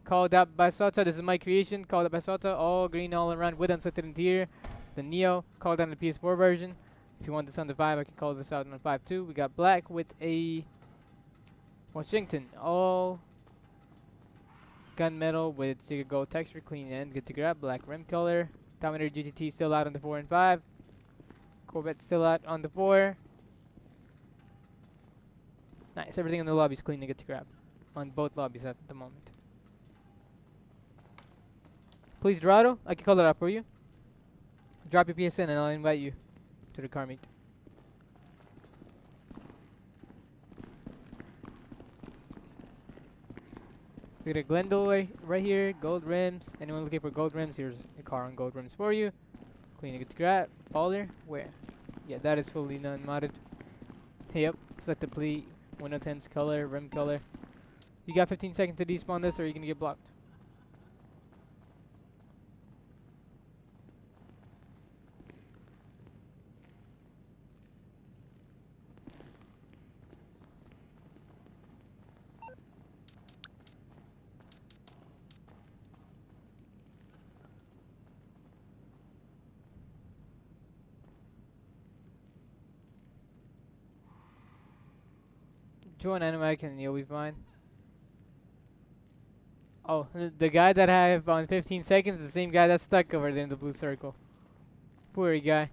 called out by Sota. This is my creation, called out by Sota. All green all around with unselected interior. The Neo, called out on the PS4 version. If you want this on the 5, I can call this out on the 5 too. We got black with a Washington, all gunmetal with Sega Gold texture, clean and good to grab. Black rim color. Dominator GTT still out on the 4 and 5. Corvette still out on the 4. Nice, everything in the lobby is clean and good to grab. On both lobbies at the moment. Please, Dorado, I can call it out for you. Drop your PSN and I'll invite you to the car meet. We got a Glendale right here, gold rims. Anyone looking for gold rims? Here's a car on gold rims for you. Clean and good to grab. Baller, where? Yeah, that is fully non-modded. Yep, select the plea, window tints, color, rim color. You got 15 seconds to despawn this or you're gonna get blocked. Join Animac and you'll be fine. Oh, the guy that I have on 15 seconds is the same guy that's stuck over there in the blue circle. Poor guy.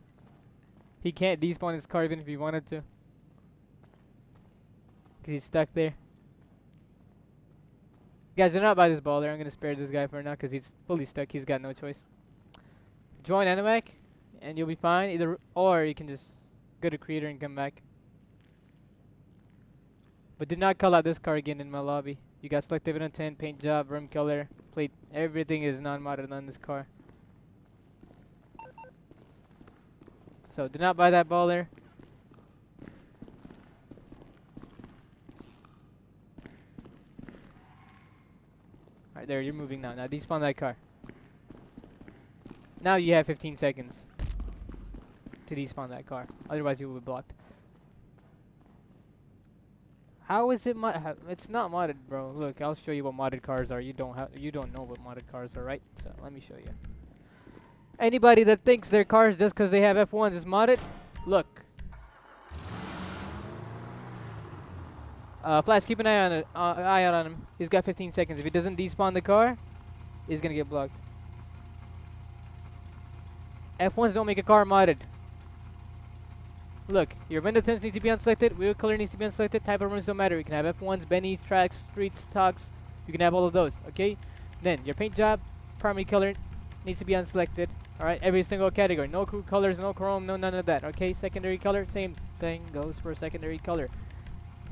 He can't despawn his car even if he wanted to. Because he's stuck there. Guys, do not buy this baller. I'm going to spare this guy for now because he's fully stuck. He's got no choice. Join Animac and you'll be fine. Either or you can just go to creator and come back. But do not call out this car again in my lobby. You got selective intent, paint job, rim color, plate. Everything is non-modded on this car. So do not buy that baller. Alright, there, you're moving now. Now despawn that car. Now you have 15 seconds to despawn that car. Otherwise you will be blocked. How is it mod? It's not modded, bro. Look, I'll show you what modded cars are. You don't know what modded cars are, right? So let me show you. Anybody that thinks their cars just because they have F1s is modded, look. Flash, keep an eye on it. Eye out on him. He's got 15 seconds. If he doesn't despawn the car, he's gonna get blocked. F1s don't make a car modded. Look, your window tints need to be unselected, wheel color needs to be unselected, type of rims don't matter. You can have F1s, Bennies, tracks, streets, stocks. You can have all of those, okay? Then, your paint job, primary color needs to be unselected. Alright, every single category. No crew colors, no chrome, no none of that, okay? Secondary color, same thing goes for secondary color.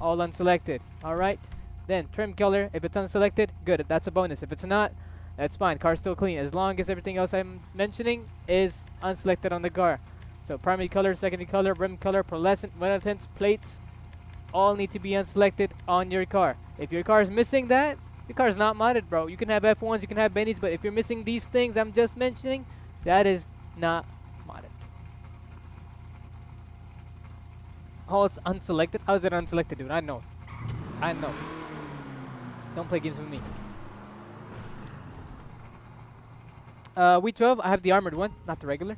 All unselected, alright? Then trim color, if it's unselected, good, that's a bonus. If it's not, that's fine, car's still clean, as long as everything else I'm mentioning is unselected on the car. So primary color, secondary color, rim color, pearlescent, window tints, plates, all need to be unselected on your car. If your car is missing that, your car's not modded, bro. You can have F1s, you can have Bennies, but if you're missing these things I'm just mentioning, that is not modded. Oh, it's unselected? How is it unselected, dude? I know. I know. Don't play games with me. W12, I have the armored one, not the regular.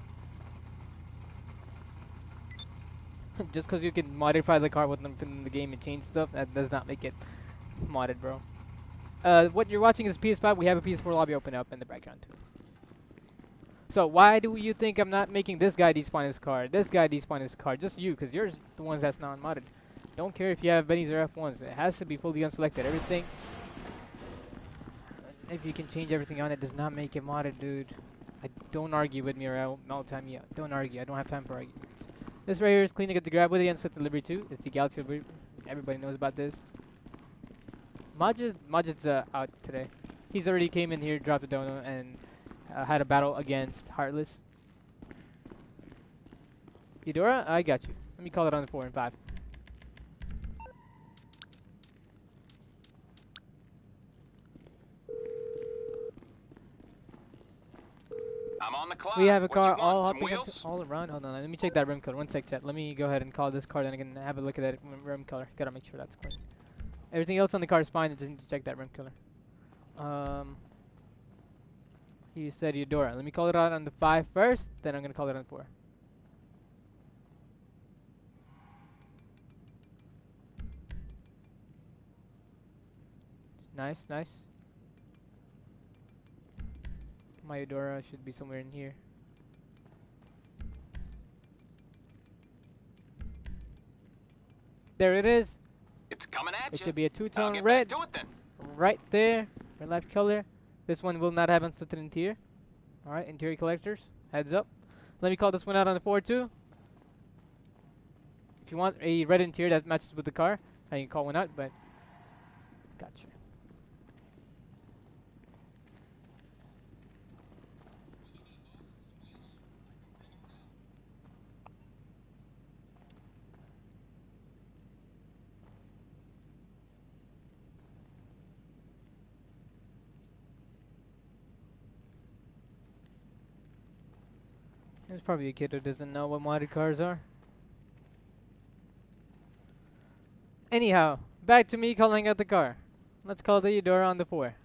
Just because you can modify the car within the game and change stuff, that does not make it modded, bro. What you're watching is PS5. We have a PS4 lobby open up in the background too. So why do you think I'm not making this guy despawn his car, this guy despawn his car? Just you, because you're the ones that's not modded. Don't care if you have Bennies or F1s. It has to be fully unselected. Everything. If you can change everything on it, does not make it modded, dude. Don't argue with me or I'll time you out. Don't argue. I don't have time for arguments. This right here is cleaning up the grab with the unset delivery too. It's the Galaxy delivery. Everybody knows about this. Majid's out today. He's already came in here, dropped a dono, and had a battle against Heartless. Eudora, I got you. Let me call it on the 4 and 5. I'm on the clock. We have a What you car want, all some hopping wheels? all around. Hold on, let me check that rim color. One sec, chat. Let me go ahead and call this car, then I can have a look at that rim color. Gotta make sure that's clean. Everything else on the car is fine. I just need to check that rim color. You said Eudora. Let me call it out on the 5 first, then I'm gonna call it on 4. Nice, nice. My Eudora should be somewhere in here. There it is. It's coming at It you. should be a I'll two-tone get red back to it then. right there. Red life color. This one will not have unslitted interior. Alright, interior collectors. Heads up. Let me call this one out on the 4 too. If you want a red interior that matches with the car, I can call one out, but gotcha. There's probably a kid who doesn't know what modded cars are. Anyhow, back to me calling out the car. Let's call the Eudora on the 4.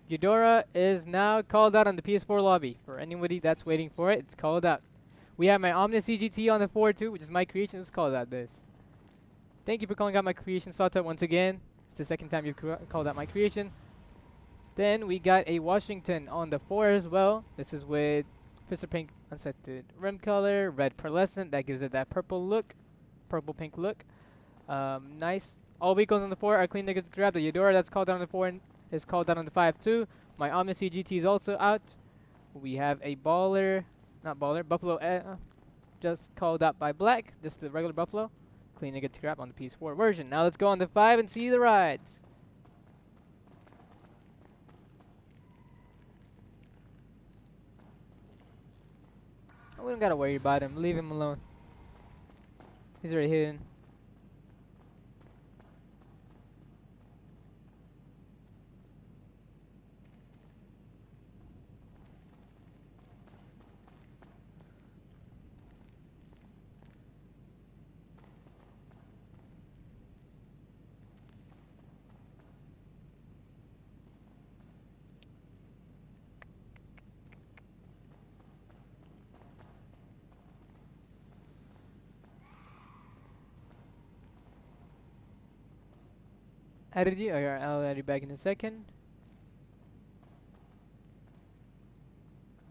Eudora is now called out on the PS4 lobby. For anybody that's waiting for it, it's called out. We have my Omnis CGT on the 4 too, which is my creation. Let's call out this. Thank you for calling out my creation, Sata, once again. It's the second time you've called out my creation. Then we got a Washington on the 4 as well. This is with Crystal Pink unsetted rim color, red pearlescent. That gives it that purple look, purple pink look. Nice. All vehicles on the 4 are clean to grab. The Eudora that's called out on the 4 is called out on the 5 too. My Omnis CGT is also out. We have a Baller, not Baller, Buffalo, just called out by Black, just the regular Buffalo. Clean to get to grab on the PS4 version. Now let's go on the 5 and see the rides. We don't gotta worry about him. Leave him alone. He's already hidden. Added you? Alright, I'll add you back in a second.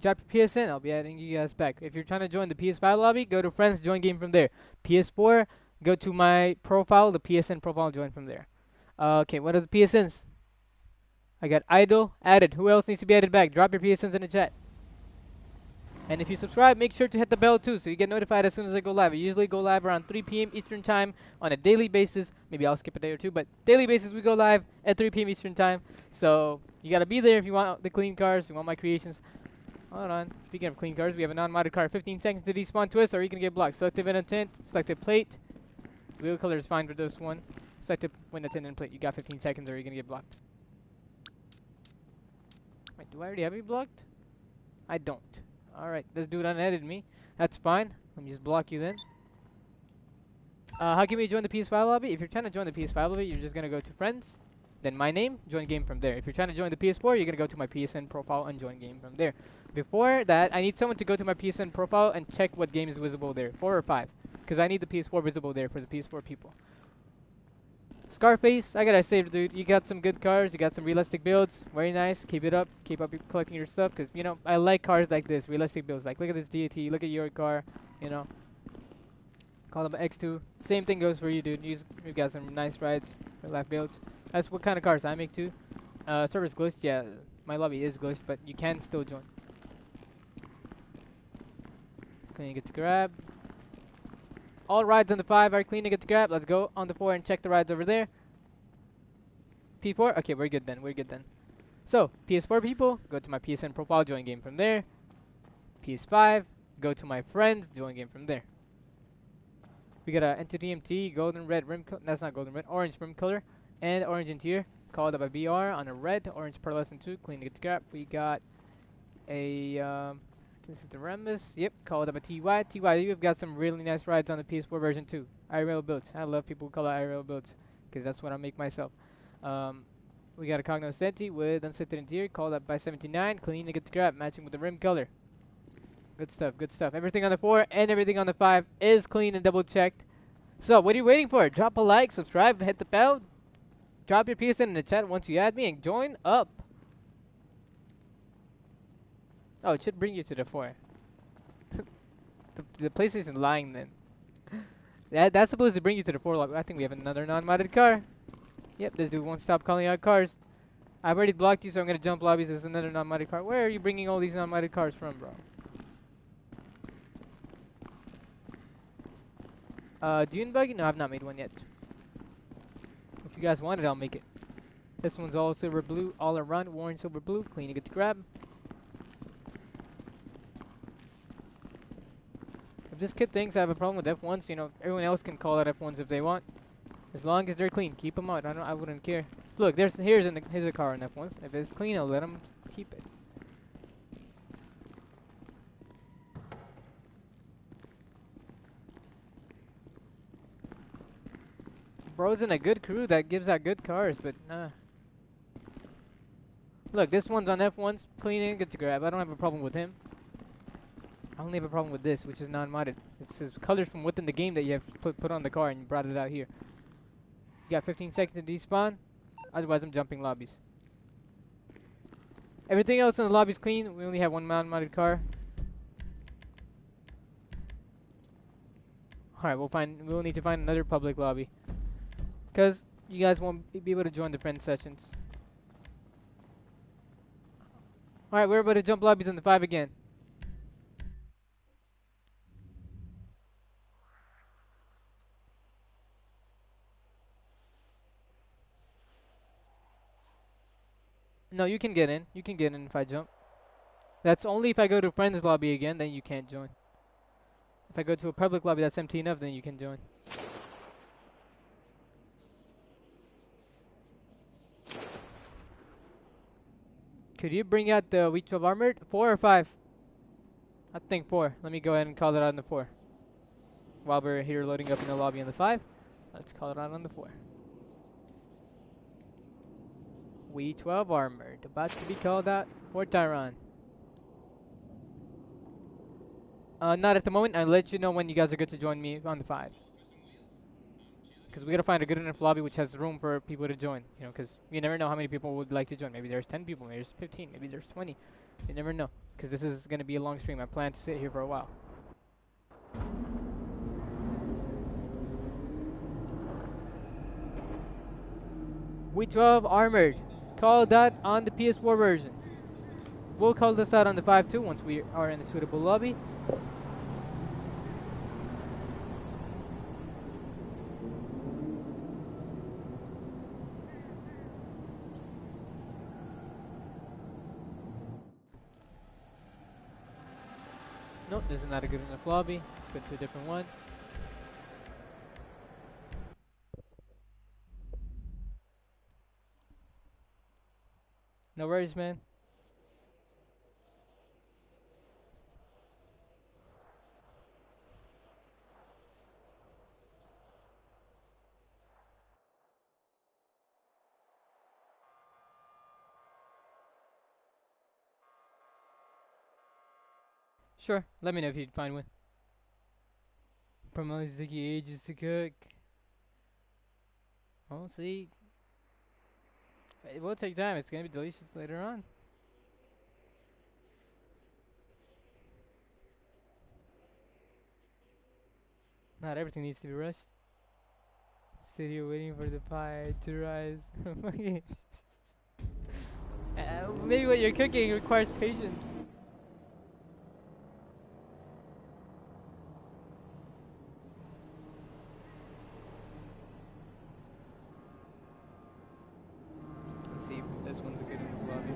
Drop your PSN, I'll be adding you guys back. If you're trying to join the PS5 lobby, go to friends, join game from there. PS4, go to my profile, the PSN profile, join from there. Okay, what are the PSNs? I got Idol, added. Who else needs to be added back? Drop your PSNs in the chat. And if you subscribe, make sure to hit the bell too so you get notified as soon as I go live. I usually go live around 3 p.m. Eastern Time on a daily basis. Maybe I'll skip a day or two, but daily basis we go live at 3 p.m. Eastern Time. So you gotta be there if you want the clean cars, you want my creations. Hold on. Speaking of clean cars, we have a non-modded car. 15 seconds to despawn twist or you can get blocked. Selective window tint, selective plate. Wheel color is fine for this one. Selective window tint and plate. You got 15 seconds or you're gonna get blocked. Wait, do I already have you blocked? I don't. Alright, this dude unedited me. That's fine. Let me just block you then. How can we join the PS5 lobby? If you're trying to join the PS5 lobby, you're just gonna go to friends, then my name, join game from there. If you're trying to join the PS4, you're gonna go to my PSN profile and join game from there. Before that, I need someone to go to my PSN profile and check what game is visible there, 4 or 5, because I need the PS4 visible there for the PS4 people. Scarface, I gotta say, dude, you got some good cars, you got some realistic builds, very nice, keep it up, keep up collecting your stuff, because, you know, I like cars like this, realistic builds, like, look at this DAT, look at your car, you know, call them X2, same thing goes for you, dude, you've got some nice rides, real life builds, that's what kind of cars I make too. Server's glitched, yeah, my lobby is glitched, but you can still join. Can you get to grab? All rides on the 5 are clean to get to grab. Let's go on the 4 and check the rides over there. P4? Okay, we're good then. We're good then. So, PS4 people, go to my PSN profile, join game from there. PS5, go to my friends, join game from there. We got a entity MT, golden red rim color. That's not golden red, orange rim color. And orange interior, called up by BR on a red, orange pearlescent 2, clean to get to grab. We got a this is the Remus. Yep, called up a TY. TY, you've got some really nice rides on the PS4 version too. IRL builds. I love people who call it IRL builds because that's what I make myself. We got a Cognoscenti with unscented interior, called up by 79. Clean to get the grab, matching with the rim color. Good stuff, good stuff. Everything on the 4 and everything on the 5 is clean and double checked. So, what are you waiting for? Drop a like, subscribe, hit the bell. Drop your PSN in the chat once you add me and join up. Oh, it should bring you to the 4. the PlayStation's lying then. That's supposed to bring you to the 4 lobby. I think we have another non-modded car. Yep, this dude won't stop calling out cars. I've already blocked you, so I'm gonna jump lobbies. There's another non-modded car. Where are you bringing all these non-modded cars from, bro? Dune buggy? No, I've not made one yet. If you guys want it, I'll make it. This one's all silver blue, all around, worn silver blue. Clean to get to grab. If this kid thinks I have a problem with F1s, you know, everyone else can call out F1s if they want. As long as they're clean, keep them out. I wouldn't care. Look, here's a car on F1s. If it's clean, I'll let them keep it. Bro's in a good crew that gives out good cars, but nah. Look, this one's on F1s, clean and good to grab. I don't have a problem with him. I only have a problem with this, which is non-modded. It says colors from within the game that you have put on the car and you brought it out here. You got 15 seconds to despawn, otherwise I'm jumping lobbies. Everything else in the lobby is clean. We only have one non-modded car. Alright, we'll need to find another public lobby. Because you guys won't be able to join the friend sessions. Alright, we're about to jump lobbies on the 5 again. No, you can get in. You can get in if I jump. That's only if I go to friends lobby again, then you can't join. If I go to a public lobby that's empty enough, then you can join. Could you bring out the 𝐕12 armored? 4 or 5? I think 4. Let me go ahead and call it out on the 4. While we're here loading up in the lobby on the 5, let's call it out on the 4. 𝐕12 armored, about to be called out for Tyron. Not at the moment. I'll let you know when you guys are good to join me on the 5. Because we gotta find a good enough lobby which has room for people to join. You know, because you never know how many people would like to join. Maybe there's 10 people, maybe there's 15, maybe there's 20. You never know. Because this is gonna be a long stream. I plan to sit here for a while. 𝐕12 armored. Call that on the PS4 version. We'll call this out on the 5-2 once we are in a suitable lobby. Nope, this is not a good enough lobby. Let's go to a different one. No worries, man. Sure, let me know if you'd find one. Promotes the ages to cook. Oh, see. It will take time. It's gonna be delicious later on. Not everything needs to be rushed. Studio waiting for the pie to rise. Maybe what you're cooking requires patience. Let's see if this one's a good enough lobby.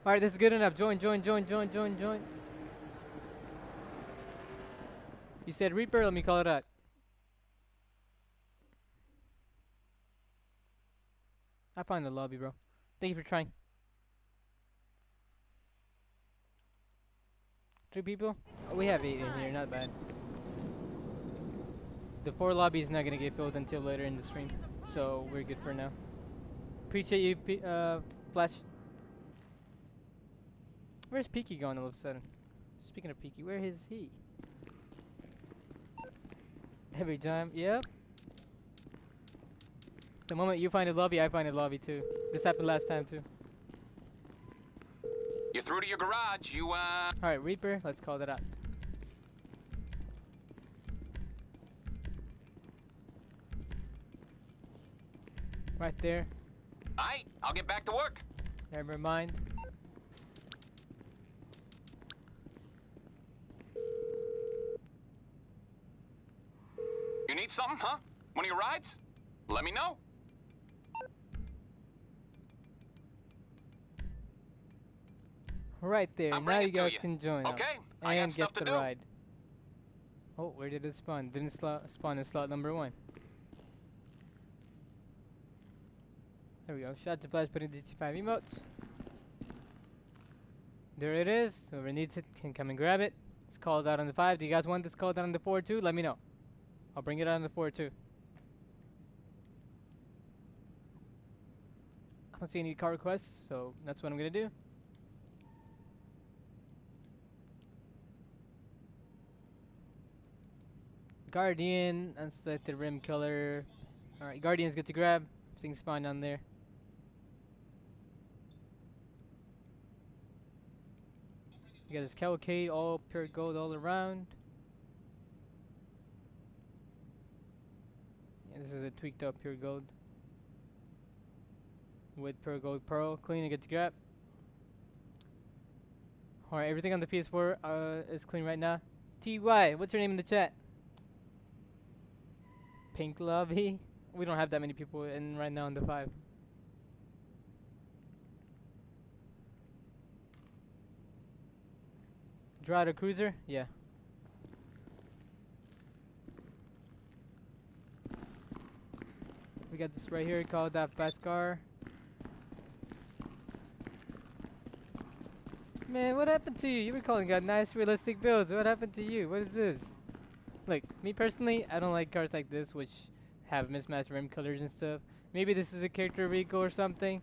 Alright, this is good enough. Join. You said Reaper, let me call it out. I found the lobby, bro. Thank you for trying. 3 people? Oh, we have 8 in here, not bad. The 4 lobby is not gonna get filled until later in the stream, so we're good for now. Appreciate you, Flash. Where's Peaky going all of a sudden? Speaking of Peaky, where is he? Every time, yep. The moment you find a lobby, I find a lobby too. This happened last time too. You're through to your garage. Alright, Reaper, let's call that out. Right there. Aight, I'll get back to work. Never mind. You need something, huh? One of your rides? Let me know. Right there. Now you guys can join up Okay, I got and stuff get to the do. ride. Oh, where did it spawn? Didn't spawn in slot number 1. There we go. Shout to Flash putting the GT5 emotes. There it is. Whoever needs it can come and grab it. It's called out on the 5. Do you guys want this called out on the 4 too? Let me know. I'll bring it out on the 4 too. I don't see any car requests, so that's what I'm gonna do. Guardian, unselected rim color. Alright, Guardian's good to grab. Everything's fine on there. You got this 𝐀𝐿, all pure gold all around. Yeah, this is a tweaked up pure gold. With pure gold pearl. Clean and good to grab. Alright, everything on the PS4 is clean right now. TY, what's your name in the chat? Pink lobby. We don't have that many people in right now on the 5. Drive a cruiser? Yeah. We got this right here called that fast car. Man, what happened to you? You were calling out nice realistic builds. What happened to you? What is this? Look, me personally, I don't like cars like this which have mismatched rim colors and stuff. Maybe this is a character vehicle or something.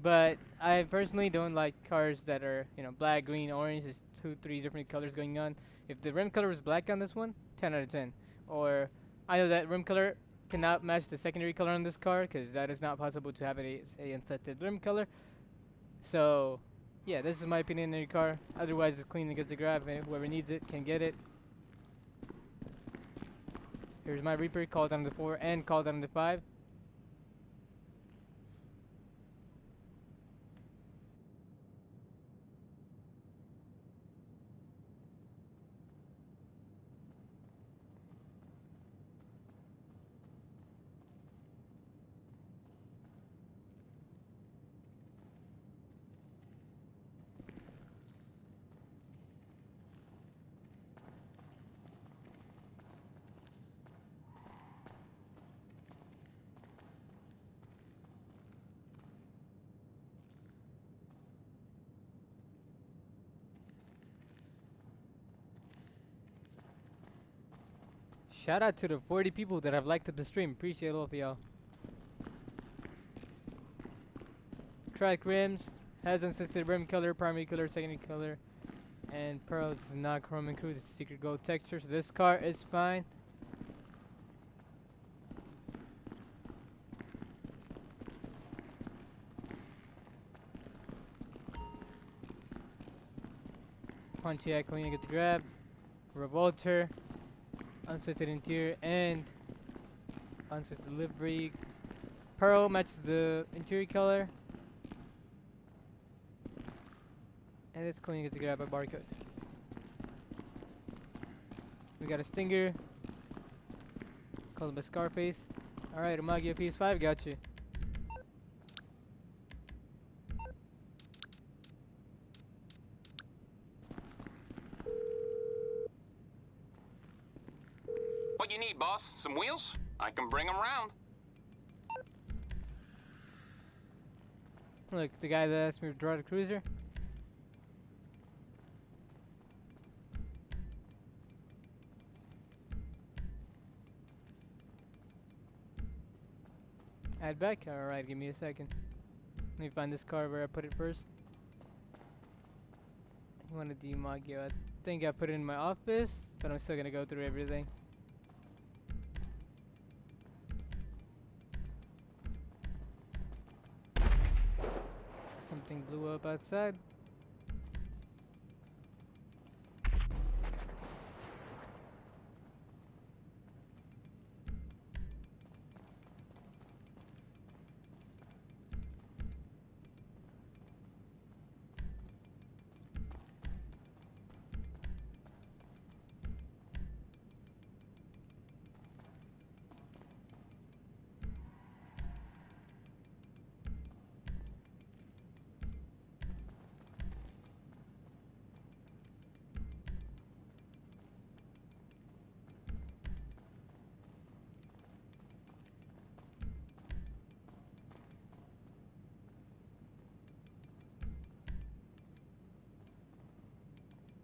But I personally don't like cars that are, you know, black, green, orange. There's 2-3 different colors going on. If the rim color was black on this one, 10 out of 10. Or I know that rim color cannot match the secondary color on this car because that is not possible to have a unselected rim color. So, yeah, this is my opinion on your car. Otherwise, it's clean and good to grab, and whoever needs it can get it. Here's my Reaper, called on the 4 and called on the 5. Shout out to the 40 people that have liked up the stream. Appreciate all of y'all. Track rims, has unsisted rim color, primary color, secondary color, and pearls is not chrome and crew. This is secret gold texture, so this car is fine. Pontiac clean, get to grab. Revolter, unsisted interior, and unsisted livery. Pearl matches the interior color. And it's clean, get to grab a barcode. We got a Stinger. Call him a Scarface. Alright, 𝐁𝐞𝐿 Ps5, got you. What you need, boss? Some wheels? I can bring them round. Look, the guy that asked me to draw the cruiser. Add back? Alright, give me a second. Let me find this car where I put it first. I wanted the 𝐁𝐞𝐿. I think I put it in my office, but I'm still gonna go through everything. Something blew up outside.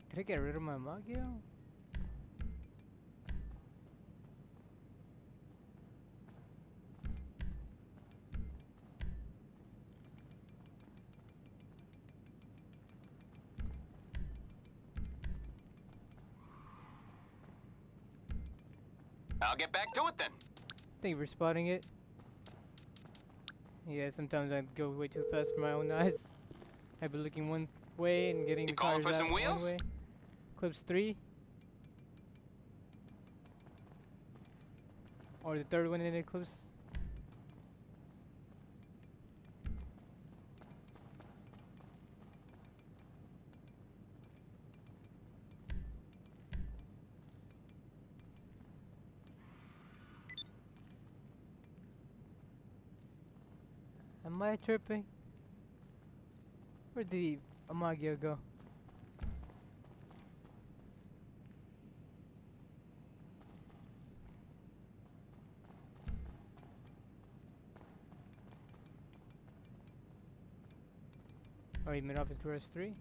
Did I get rid of my 𝐁𝐞𝐿? I'll get back to it then. Thank you for spotting it. Yeah, sometimes I go way too fast for my own eyes. I've been looking one way and getting You the calling cars for out some wheels? one way. Clips 3. Or the third one in Eclipse. Am I tripping? Where did the 𝐁𝐞𝐿 go? Oh, you made off his Garage 3?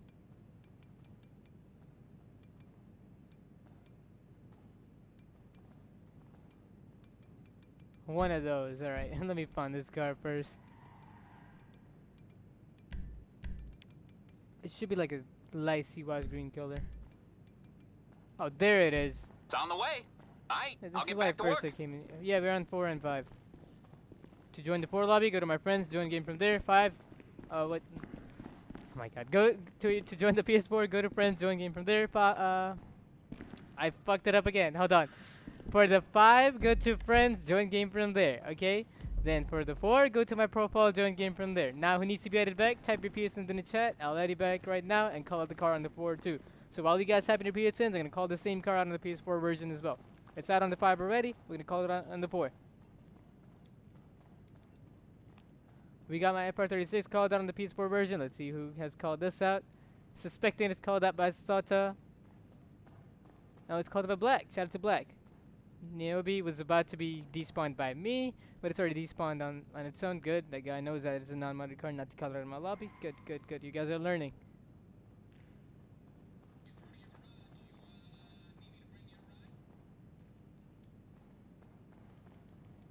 One of those, alright. Let me find this car first. It should be like a light sea wise green color. Oh, there it is. It's on the way. Aight, Yeah, I'll this is get why back to first work. I came in. Yeah, we're on 4 and 5. To join the 4 lobby, go to my friends, join game from there. 5. What? Oh my god. Go to join the PS4, go to friends, join game from there. I fucked it up again. Hold on. For the 5, go to friends, join game from there, okay? Then for the 4, go to my profile, join game from there. Now who needs to be added back? Type your PSNs in the chat. I'll add you back right now and call out the car on the 4 too. So while you guys type in your PSNs, I'm gonna call the same car out on the PS4 version as well. It's out on the 5 already. We're gonna call it on the 4. We got my FR36 called out on the PS4 version. Let's see who has called this out. Suspecting it's called out by Sota. No, it's called out by Black. Shout out to Black. Niobe was about to be despawned by me, but it's already despawned on its own. Good. That guy knows that it's a non-modded card, not to color in my lobby. Good, good, good. You guys are learning.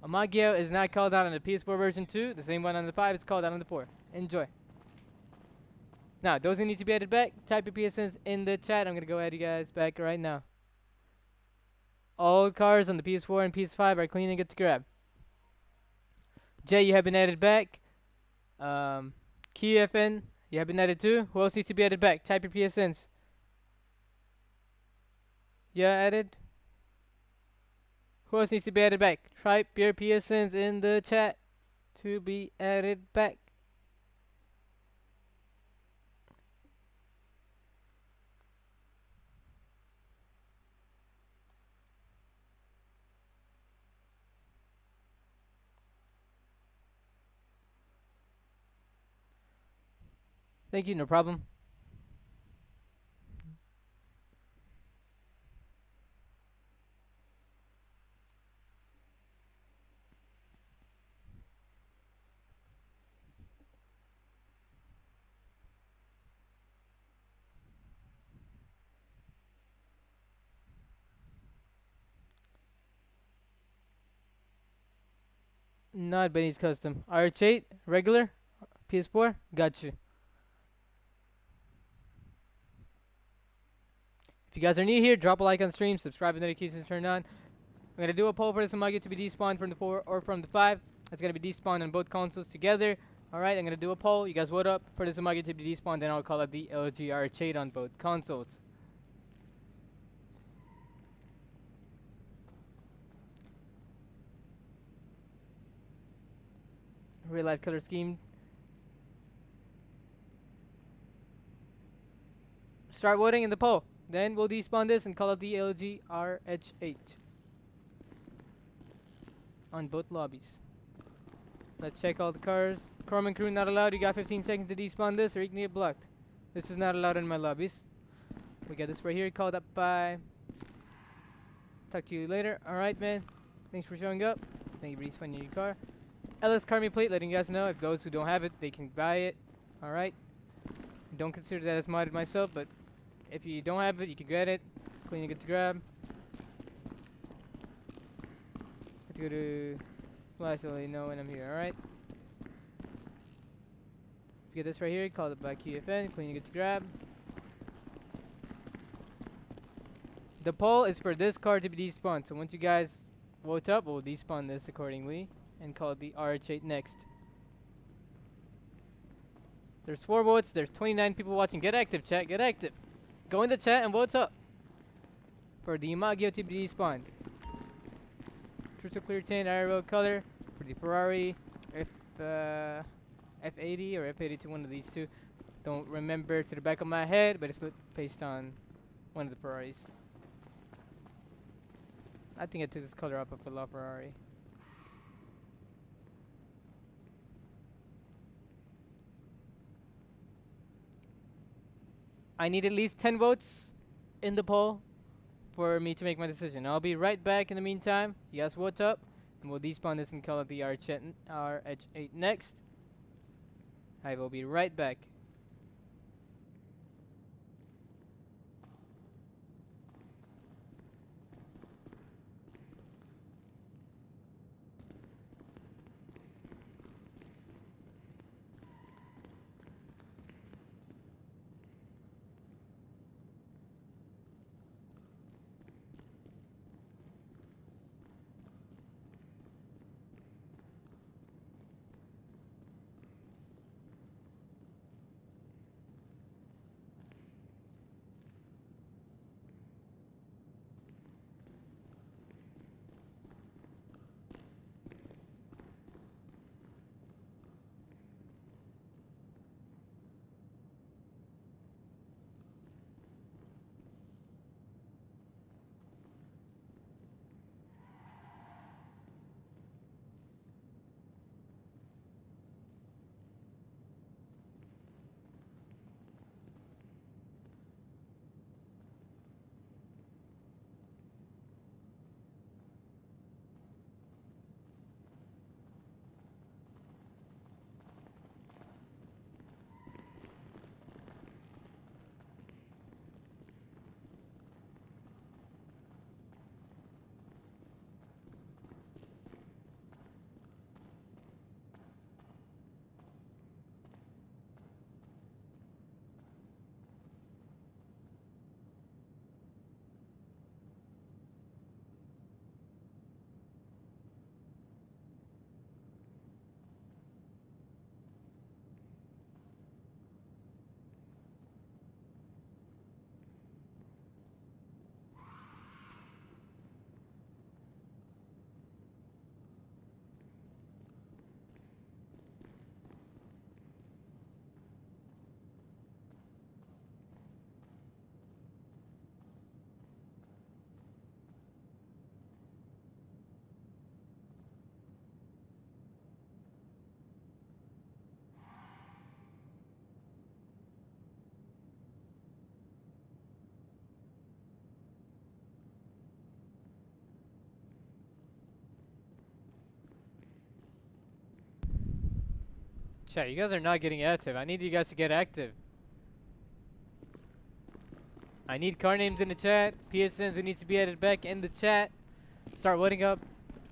Amagio is not called out on the PS4 version 2. The same one on the 5 is called out on the 4. Enjoy. Now, those who need to be added back, type your PSNs in the chat. I'm going to go add you guys back right now. All cars on the PS4 and PS5 are clean and good to grab. Jay, you have been added back. QFN, you have been added too. Who else needs to be added back? Type your PSNs. Yeah, added. Who else needs to be added back? Type your PSNs in the chat to be added back. Thank you, no problem. Not Benny's custom. RH8, regular, PS4, got you. If you guys are new here, drop a like on stream, subscribe with notifications turned on. I'm going to do a poll for this Amagi to be despawned from the 4 or from the 5. It's going to be despawned on both consoles together. Alright, I'm going to do a poll. You guys vote up for this Amagi to be despawned, and I'll call it the LG RH8 on both consoles. Real life color scheme. Start voting in the poll. Then we'll despawn this and call it the LG RH8 on both lobbies. Let's check all the cars. Chrome and crew not allowed. You got 15 seconds to despawn this or you can get blocked. This is not allowed in my lobbies. We got this right here called up by... Talk to you later. Alright, man. Thanks for showing up. Thank you for respawning your car. LS Carmi plate, letting you guys know if those who don't have it, they can buy it. Alright. Don't consider that as modded myself, but if you don't have it, you can get it. Clean and good to grab. Let's go to flash so you know when I'm here, alright? Get this right here, call it by QFN, clean and good to grab. The poll is for this card to be despawned, so once you guys vote up, we'll despawn this accordingly and call it the RH8 next. There's 4 votes, there's 29 people watching. Get active, chat, get active. Go in the chat and vote up for the Amagio to be despawned. Crystal clear tint, IRL color for the Ferrari F80 or F82, one of these two. Don't remember to the back of my head, but it's based on one of the Ferraris. I think I took this color up of a LaFerrari. I need at least 10 votes in the poll for me to make my decision. I'll be right back in the meantime. You guys vote up, and we'll despawn this and call it the RH8 next. I will be right back. Chat, you guys are not getting active. I need you guys to get active. I need car names in the chat. PSNs who need to be added back in the chat. Start voting up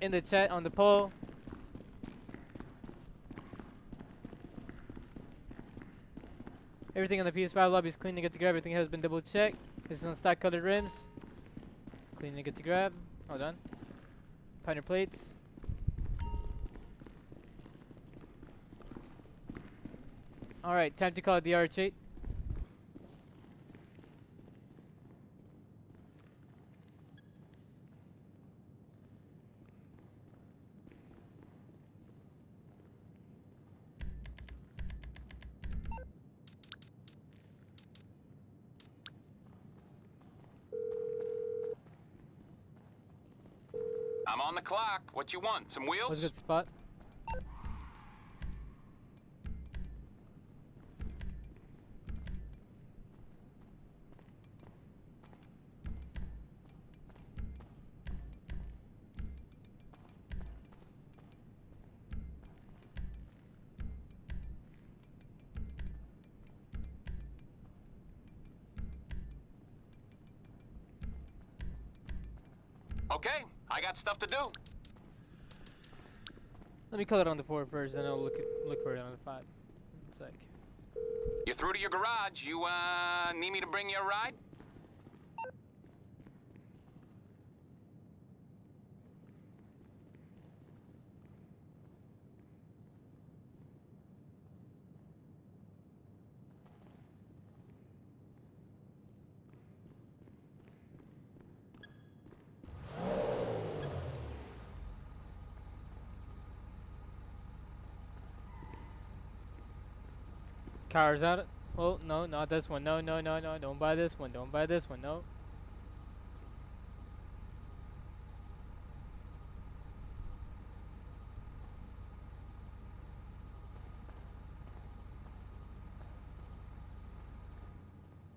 in the chat on the poll. Everything on the PS5 lobby is clean and good to grab. Everything has been double checked. This is on stock colored rims. Clean and good to grab. Hold on. Pioneer plates. Alright, time to call it the RH8. I'm on the clock. What you want? Some wheels? What's a good spot? Okay, I got stuff to do. Let me call it on the 4 first, then I'll look for it on the 5. It's like You're through to your garage. You, need me to bring you a ride? Carz out. Oh no, not this one. No, no, no, no. Don't buy this one. Don't buy this one. No.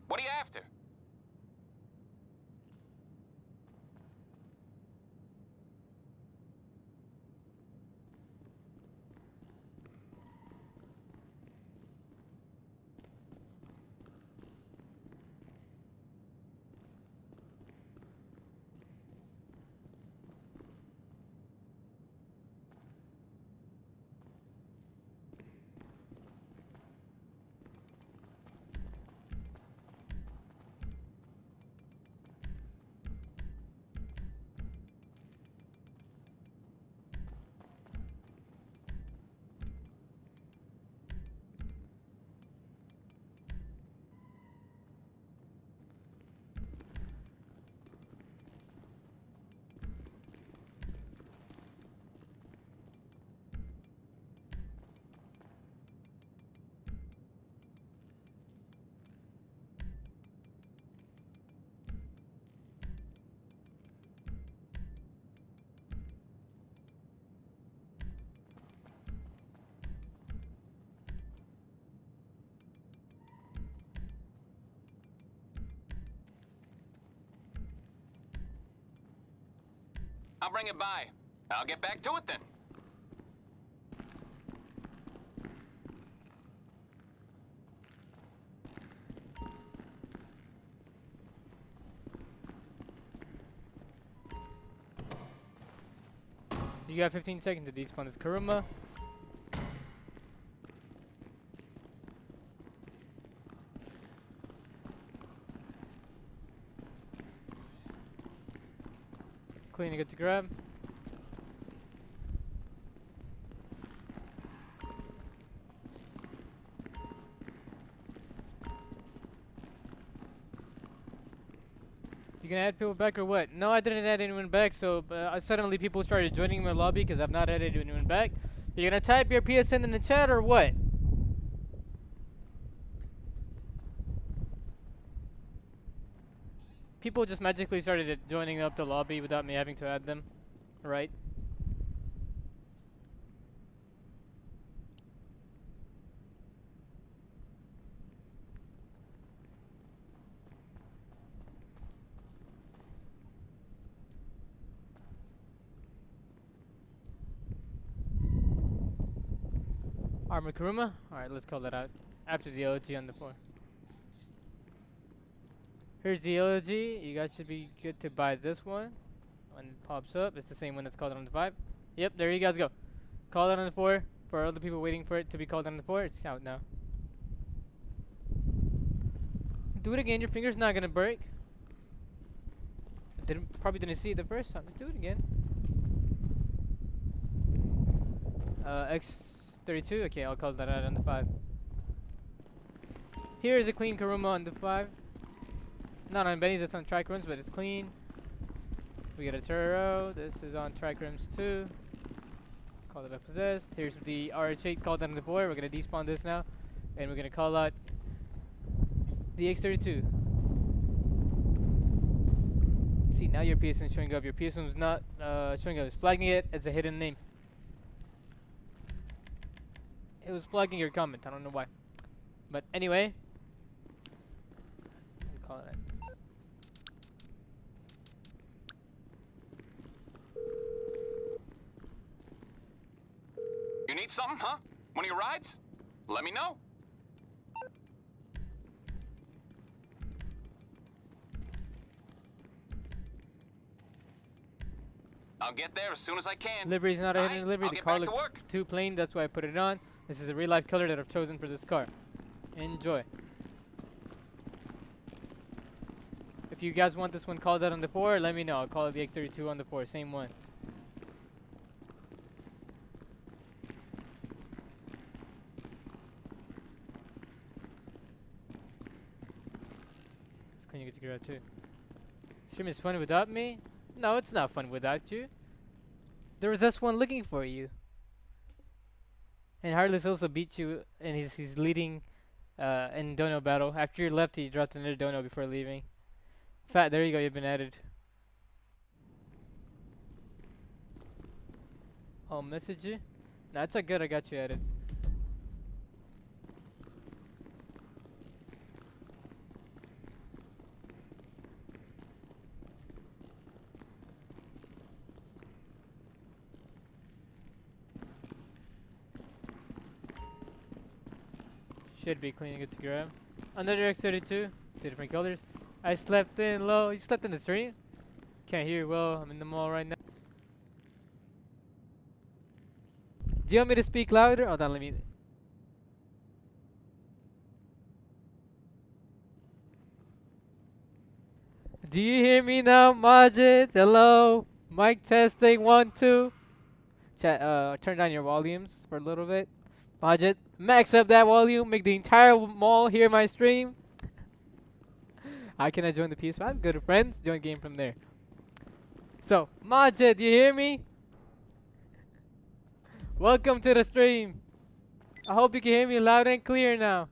What are you after? I'll bring it by. I'll get back to it then. You got 15 seconds to despawn this Kuruma. Clean and good to grab. You gonna add people back or what? No, I didn't add anyone back, so suddenly people started joining my lobby because I've not added anyone back. You gonna type your PSN in the chat or what? People just magically started joining up the lobby without me having to add them, right? Armor Kuruma. Alright, let's call that out. After the OG on the 4. Here's the OG. You guys should be good to buy this one. When it pops up, it's the same one that's called out on the 5. Yep, there you guys go. Call out on the 4. For all the people waiting for it to be called out on the 4, it's out now. Do it again, your finger's not gonna break. Probably didn't see it the first time. Let's do it again. X32, okay, I'll call that out on the 5. Here is a clean Kuruma on the 5. Not on Benny's, it's on track runs, but it's clean. We get a Turo, this is on track rims too. Call it up possessed. Here's the RH8 called out on the 4. We're gonna despawn this now. And we're gonna call out the X32. See, now your PSN is showing up. Your PSN is not showing up. It's flagging it as a hidden name. It was flagging your comment. I don't know why. But anyway. We'll call it. You need something, huh? One of your rides? Let me know. I'll get there as soon as I can. Livery is not a hidden livery. I'll The get car back to looks work. too plain. That's why I put it on. This is a real life color that I've chosen for this car. Enjoy. If you guys want this one called out on the 4, let me know. I'll call it the X32 on the 4. Same one. It's clean, you get to grab too. Stream is fun without me? No, it's not fun without you. There was this one looking for you. And Heartless also beat you, and he's leading in dono battle. After you left, he dropped another dono before leaving. Fat, there you go, you've been added. I'll message you. Nah, it's all good, I got you added. Should be clean and good to grab. Another X32, two different colors. I slept in low. You slept in the stream? Can't hear you well. I'm in the mall right now. Do you want me to speak louder? Hold on, let me. Do you hear me now, Majid? Hello? Mic testing 1, 2. Chat, turn down your volumes for a little bit. Majid, max up that volume, make the entire mall hear my stream. How can I join the PS5? Go to friends, join game from there. So, Majid, you hear me? Welcome to the stream. I hope you can hear me loud and clear now.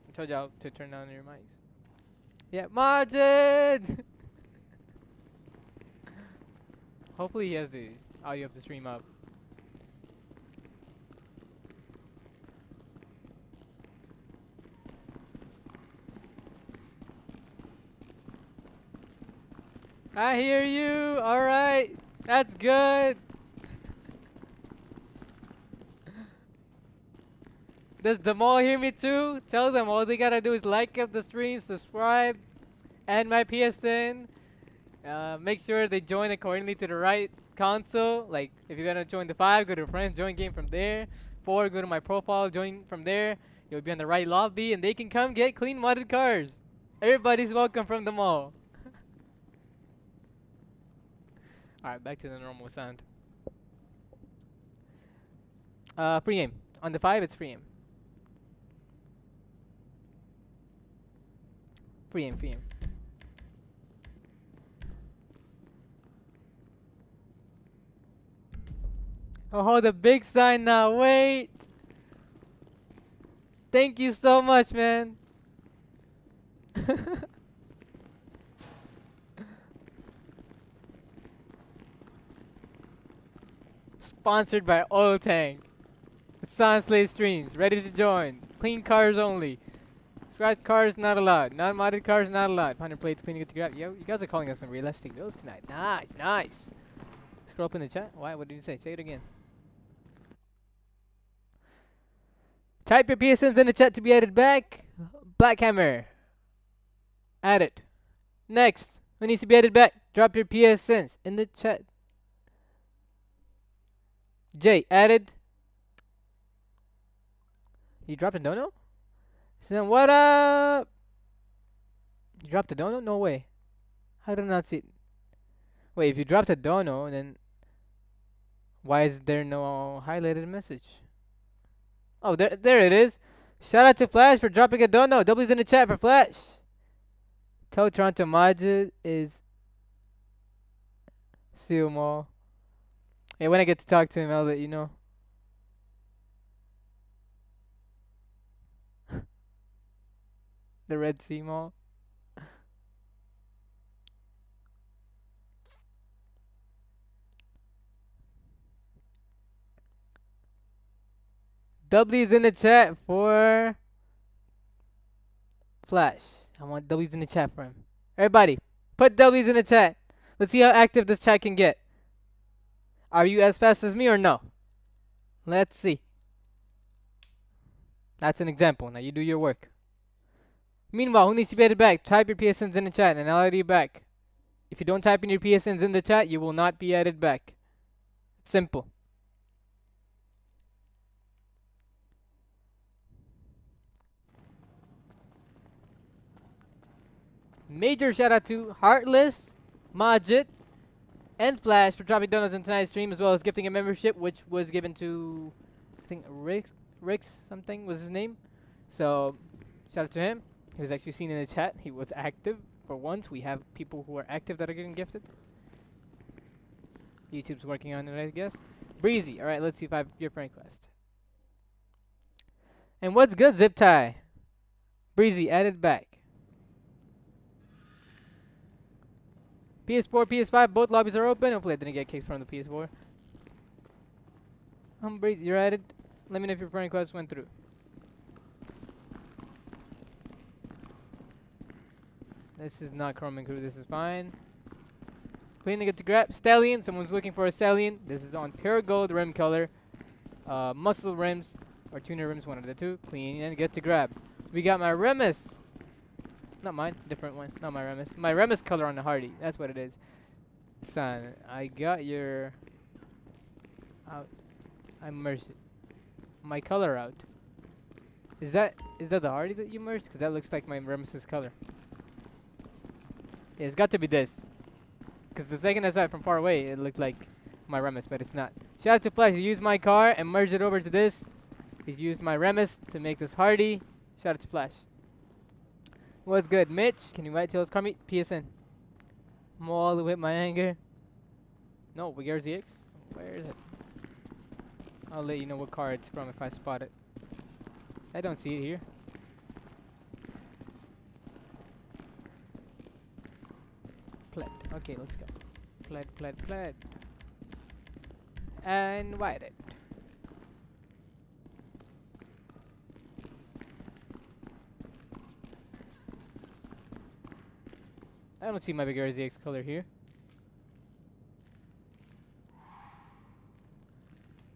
I told y'all to turn down your mics. Yeah, Majid! Hopefully he has the audio of the stream up. I hear you. Alright. That's good. Does the mall hear me too? Tell them all they gotta do is like up the stream, subscribe, add my PSN. Make sure they join accordingly to the right console. Like, if you're gonna join the 5, go to friends, join game from there. 4, go to my profile, join from there. You'll be on the right lobby, and they can come get clean modded cars. Everybody's welcome from the mall. Alright, back to the normal sound. Free aim. On the 5, it's free aim. Free aim, free aim. Oh, the big sign now, wait! Thank you so much, man! Sponsored by Oil Tank. Sans Slave Streams, ready to join. Clean cars only. Scratch cars not allowed. Non-modded cars not allowed. 100 plates cleaning it to grab. Yo, you guys are calling us some realistic builds tonight. Nice, nice. Scroll up in the chat. Why? What did you say? Say it again. Type your PSNs in the chat to be added back. Black Hammer. Add it. Next. Who needs to be added back? Drop your PSNs in the chat. Jay, added. You dropped a dono? So what up? You dropped a dono? No way. How did I not see it? Wait, if you dropped a dono, then why is there no highlighted message? Oh, there it is. Shout out to Flash for dropping a dono. W's in the chat for Flash. Tell Toronto Majid is Sumo. Hey, when I get to talk to him, I'll let you know. The Red Sea Mall. W's in the chat for Flash. I want W's in the chat for him. Everybody, put W's in the chat. Let's see how active this chat can get. Are you as fast as me or no? Let's see. That's an example. Now you do your work. Meanwhile, who needs to be added back? Type your PSNs in the chat and I'll add you back. If you don't type in your PSNs in the chat, you will not be added back. Simple. Major shout out to Heartless, Majid, and Flash for dropping donuts in tonight's stream, as well as gifting a membership, which was given to, I think, Rick something was his name. So, shout out to him. He was actually seen in the chat. He was active. For once, we have people who are active that are getting gifted. YouTube's working on it, I guess. Breezy. Alright, let's see if I have your friend request. And what's good, Zip Tie? Breezy, added back. PS4, PS5, both lobbies are open. Hopefully I didn't get kicked from the PS4. Breezy, you're added. Let me know if your friend request went through. This is not Chrome and Crew, this is fine. Clean and get to grab. Stallion, someone's looking for a Stallion. This is on pure gold rim color. Muscle rims, or tuner rims, one of the two. Clean and get to grab. We got my Remus. Not mine, different one. Not my Remus. My Remus color on the Hardy. That's what it is. Son, I got your out. I merged it. My color out. Is that the Hardy that you merged? Because that looks like my Remus's color. Yeah, it's got to be this. Because the second I saw it from far away, it looked like my Remus, but it's not. Shout out to Flash. He used my car and merged it over to this. He's used my Remus to make this Hardy. Shout out to Flash. What's good, Mitch? Can you write to us? Call me PSN. I'm all with my anger. No, where's the X? Where is it? I'll let you know what car it's from if I spot it. I don't see it here. Pled. Okay, let's go. Pled. And write it. I don't see my big RZX color here.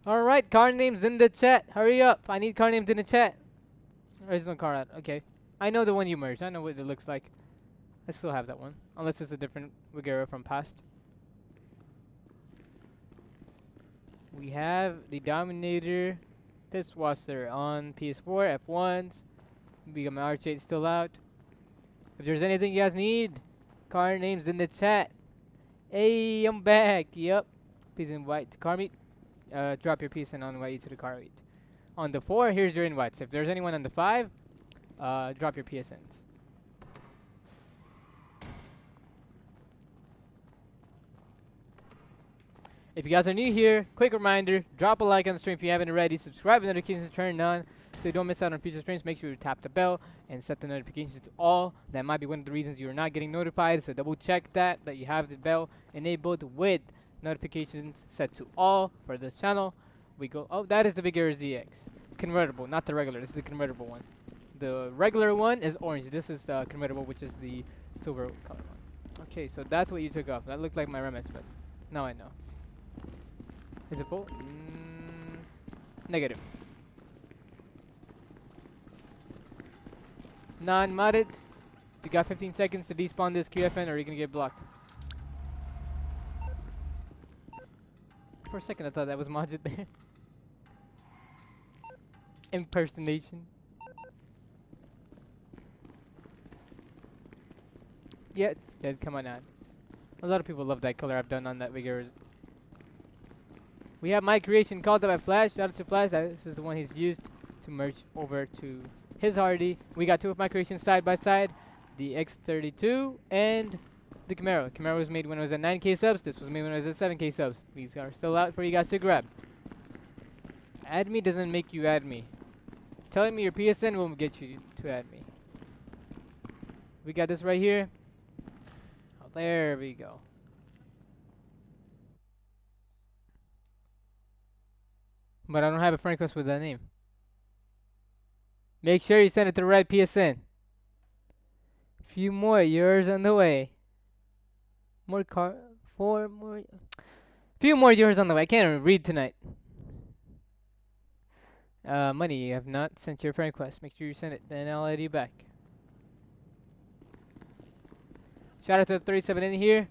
Alright, car names in the chat. Hurry up. I need car names in the chat. Original car out. Okay. I know the one you merged. I know what it looks like. I still have that one. Unless it's a different Wigera from past. We have the Dominator Pisswasser on PS4, F1s. We got my R8 still out. If there's anything you guys need, car names in the chat. Hey, I'm back. Yep. Please invite to car meet. Drop your piece and I'll invite you to the car meet. On the 4, here's your invites. If there's anyone on the 5, drop your PSNs. If you guys are new here, quick reminder, drop a like on the stream if you haven't already. Subscribe and notifications turned on so you don't miss out on future streams. Make sure you tap the bell and set the notifications to all. That might be one of the reasons you're not getting notified, so double check that you have the bell enabled with notifications set to all for this channel. We go, oh, that is the bigger ZX. Convertible, not the regular. This is the convertible one. The regular one is orange. This is convertible, which is the silver color one. Okay, so that's what you took off. That looked like my Remus, but now I know. Is it full? Negative. Non-modded. You got 15 seconds to despawn this QFN or you're gonna get blocked. For a second I thought that was modded there. Impersonation. Yeah, come on now. A lot of people love that color I've done on that vigor. We have my creation called up by Flash. Shout out to Flash. This is the one he's used to merge over to his hardy. We got two of my creations side by side. The X32 and the Camaro. Camaro was made when it was at 9k subs. This was made when it was at 7k subs. These are still out for you guys to grab. Add me doesn't make you add me. Telling me your PSN will get you to add me. We got this right here. Oh, there we go. But I don't have a friend request with that name. Make sure you send it to the right PSN. Few more years on the way. Few more years on the way. I can't even read tonight. Money, you have not sent your friend request. Make sure you send it, then I'll add you back. Shout out to the 37 in here.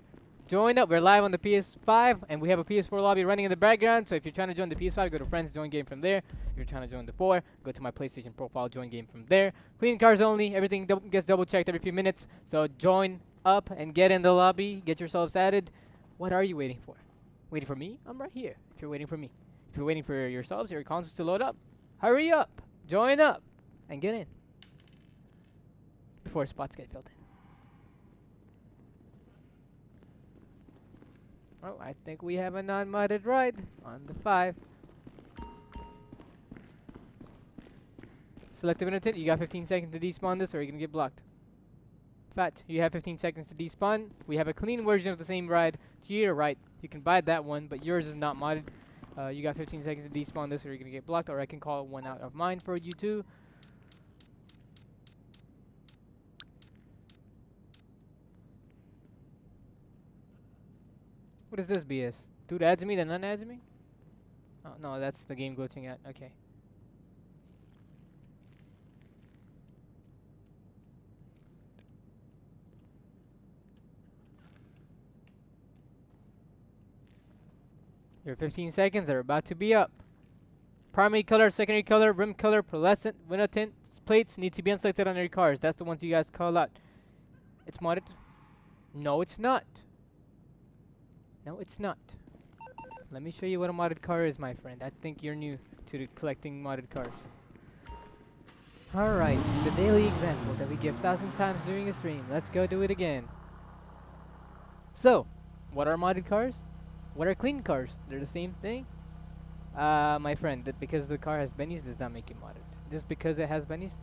Join up. We're live on the PS5, and we have a PS4 lobby running in the background. So if you're trying to join the PS5, go to Friends, join game from there. If you're trying to join the 4, go to my PlayStation profile, join game from there. Clean cars only. Everything gets double checked every few minutes. So join up and get in the lobby. Get yourselves added. What are you waiting for? Waiting for me? I'm right here. If you're waiting for me. If you're waiting for yourselves, your consoles to load up, hurry up. Join up and get in before spots get filled in. Oh, I think we have a non-modded ride on the 5. Selective intent, you got 15 seconds to despawn this or you're gonna get blocked. Fat, you have 15 seconds to despawn. We have a clean version of the same ride to your right. You can buy that one, but yours is not modded. You got 15 seconds to despawn this or you're gonna get blocked, or I can call one out of mine for you too. What is this BS? Dude adds me, then unadds me? Oh, no, that's the game glitching at. Okay. Your 15 seconds are about to be up. Primary color, secondary color, rim color, pearlescent, window tint, plates need to be unselected on your cars. That's the ones you guys call out. It's modded? No, it's not. No, it's not. Let me show you what a modded car is, my friend. I think you're new to the collecting modded cars. Alright, the daily example that we give 1,000 times during a stream. Let's go do it again. So, what are modded cars? What are clean cars? They're the same thing? My friend, that because the car has bennies does not make it modded. Just because it has bennies,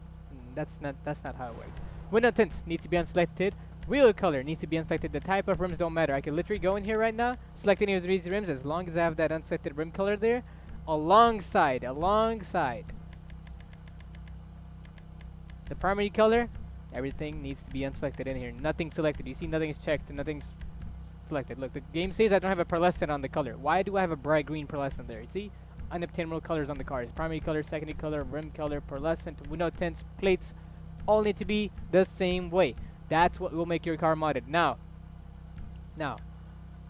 that's not how it works. Window tints need to be unselected. Wheel color needs to be unselected. The type of rims don't matter. I can literally go in here right now, select any of these rims as long as I have that unselected rim color there, alongside the primary color. Everything needs to be unselected in here. Nothing selected. You see, nothing's checked and nothing's selected. Look, the game says I don't have a pearlescent on the color. Why do I have a bright green pearlescent there? You see, unobtainable colors on the cars. Primary color, secondary color, rim color, pearlescent, window tints, plates, all need to be the same way. That's what will make your car modded. Now,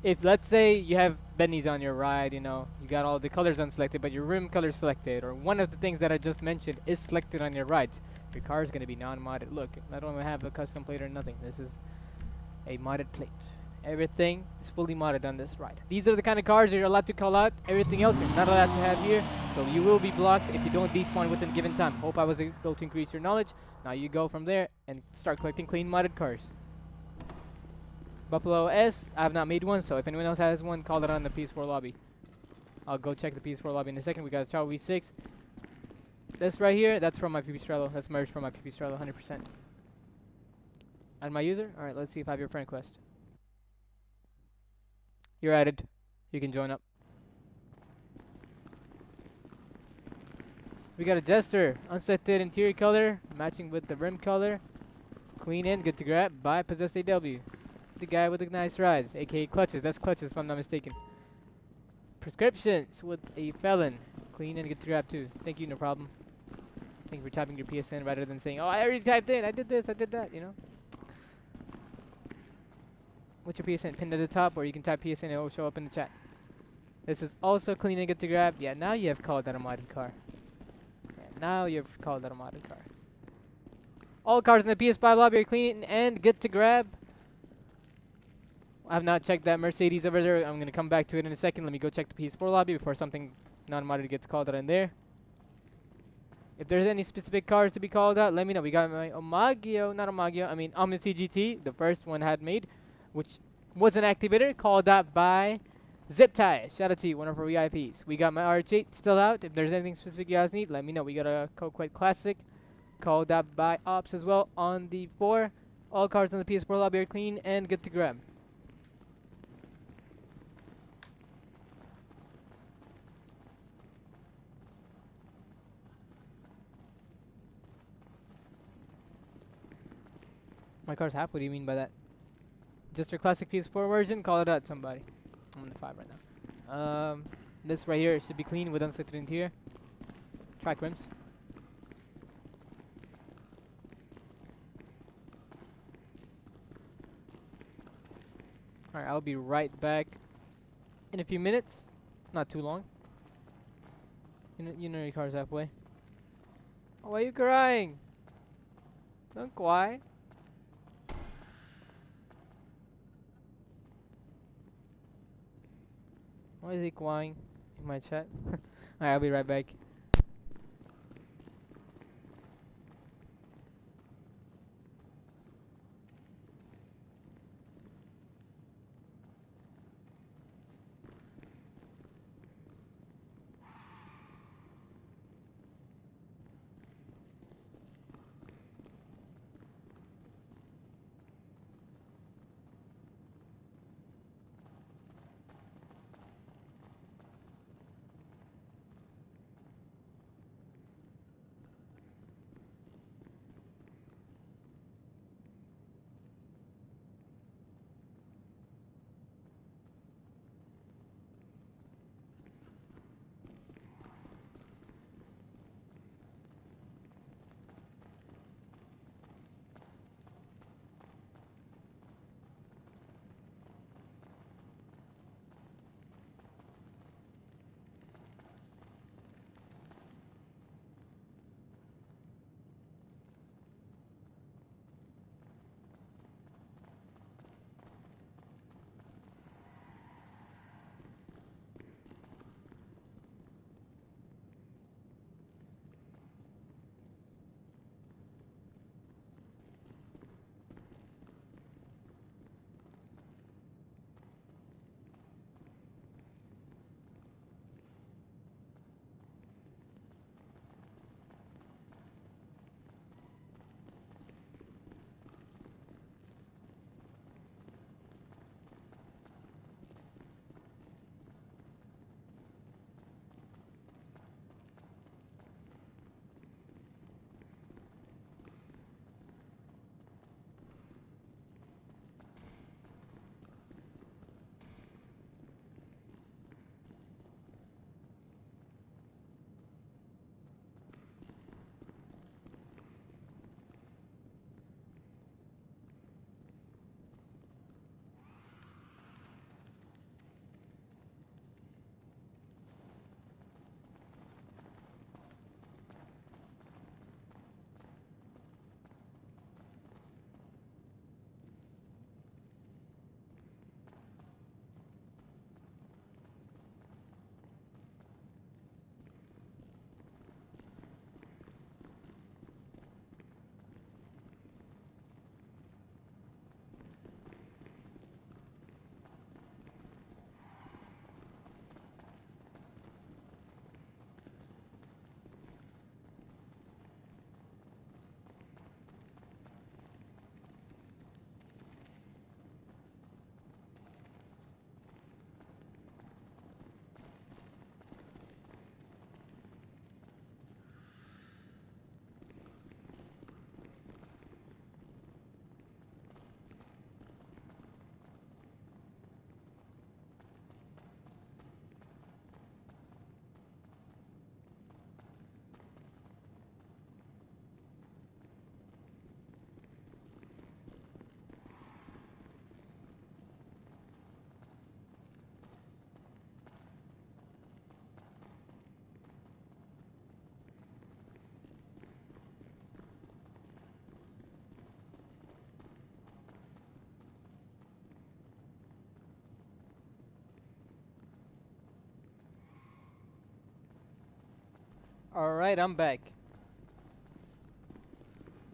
if let's say you have bennies on your ride, you know, you got all the colors unselected, but your rim color selected, or one of the things that I just mentioned is selected on your rides, your car is going to be non-modded. Look, I don't even have a custom plate or nothing. This is a modded plate. Everything is fully modded on this ride. These are the kind of cars you're allowed to call out. Everything else you're not allowed to have here, so you will be blocked if you don't despawn within a given time. Hope I was able to increase your knowledge. Now you go from there and start collecting clean modded cars. Buffalo S, I have not made one, so if anyone else has one, call it on the PS4 lobby. I'll go check the PS4 lobby in a second. We got a Charles V6. This right here, that's from my Pipistrello. That's merged from my Pipistrello, 100%. And my user? Alright, let's see if I have your friend request. You're added. You can join up. We got a Jester, unselected interior color, matching with the rim color. Clean in, good to grab. Buy, possessed AW. The guy with the nice rides, aka clutches. That's clutches if I'm not mistaken. prescriptions with a felon. Clean and get to grab too. Thank you, no problem. Thank you for typing your PSN rather than saying, oh, I already typed in, I did this, I did that, you know? What's your PSN? Pinned at the top, or you can type PSN and it will show up in the chat. This is also clean and get to grab. Yeah, now you have called that a modded car. Yeah, now you've called that a modded car. All cars in the PS5 lobby are clean and good to grab. I have not checked that Mercedes over there. I'm going to come back to it in a second. Let me go check the PS4 lobby before something non-modded gets called out in there. If there's any specific cars to be called out, let me know. We got my Omni GT, the first one had made, which was an activator called out by ZipTie. Shout out to you, one of our VIPs. We got my RH8 still out. If there's anything specific you guys need, let me know. We got a Coquette Classic called out by Ops as well on the 4. All cars on the PS4 lobby are clean and good to grab. My car's half? What do you mean by that? Just your classic PS4 version? Call it out, somebody. I'm on the 5 right now. This right here should be clean with unselected interior. Track rims. Alright, I'll be right back in a few minutes. Not too long. You know your car's halfway. Oh, why are you crying? Don't cry. Why is he crying in my chat? Alright, I'll be right back. Alright, I'm back.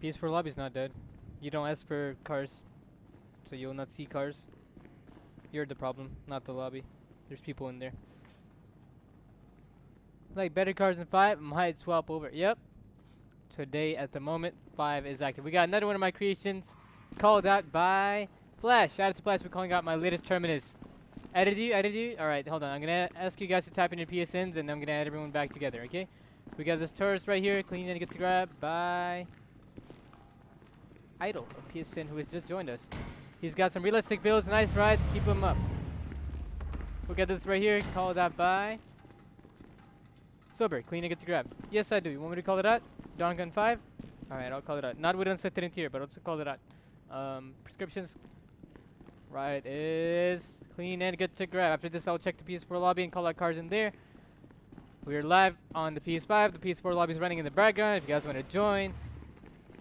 PS4 lobby's not dead. You don't ask for cars, so you'll not see cars. You're the problem, not the lobby. There's people in there. Like better cars than 5, might swap over. Yep. Today, at the moment, 5 is active. We got another one of my creations called out by Flash. Shout out to Flash for calling out my latest terminus. Added you? Added you? Alright, hold on. I'm gonna ask you guys to type in your PSNs and I'm gonna add everyone back together, okay? We got this tourist right here, clean and get to grab by Idol, a PSN who has just joined us. He's got some realistic builds, nice rides, keep him up. We got this right here, called out by Sober, clean and get to grab. Yes, I do. You want me to call it out? Dongun 5? Alright, I'll call it out. Not with unsettled interior, but also call it out. Prescriptions. Right is clean and get to grab. After this, I'll check the PS4 lobby and call out cars in there. We're live on the PS5. The PS4 lobby is running in the background. If you guys want to join,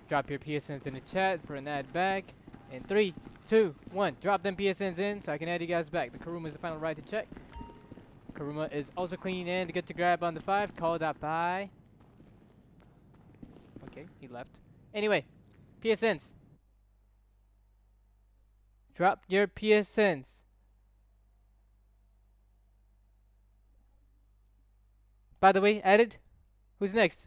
drop your PSNs in the chat for an add back. In 3, 2, 1. Drop them PSNs in so I can add you guys back. The Karuma is the final ride to check. Karuma is also clean and to get to grab on the 5. Called out by... Okay, he left. Anyway, PSNs. Drop your PSNs. By the way, added. Who's next?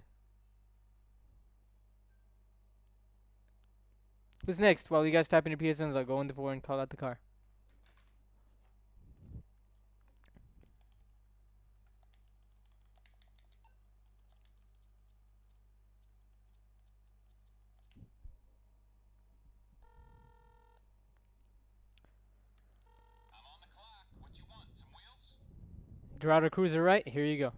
Who's next? While you guys type in your PSNs, I'll go in the 4 and call out the car. I'm on the clock. What you want? Some wheels? Dorado Cruiser, right? Here you go.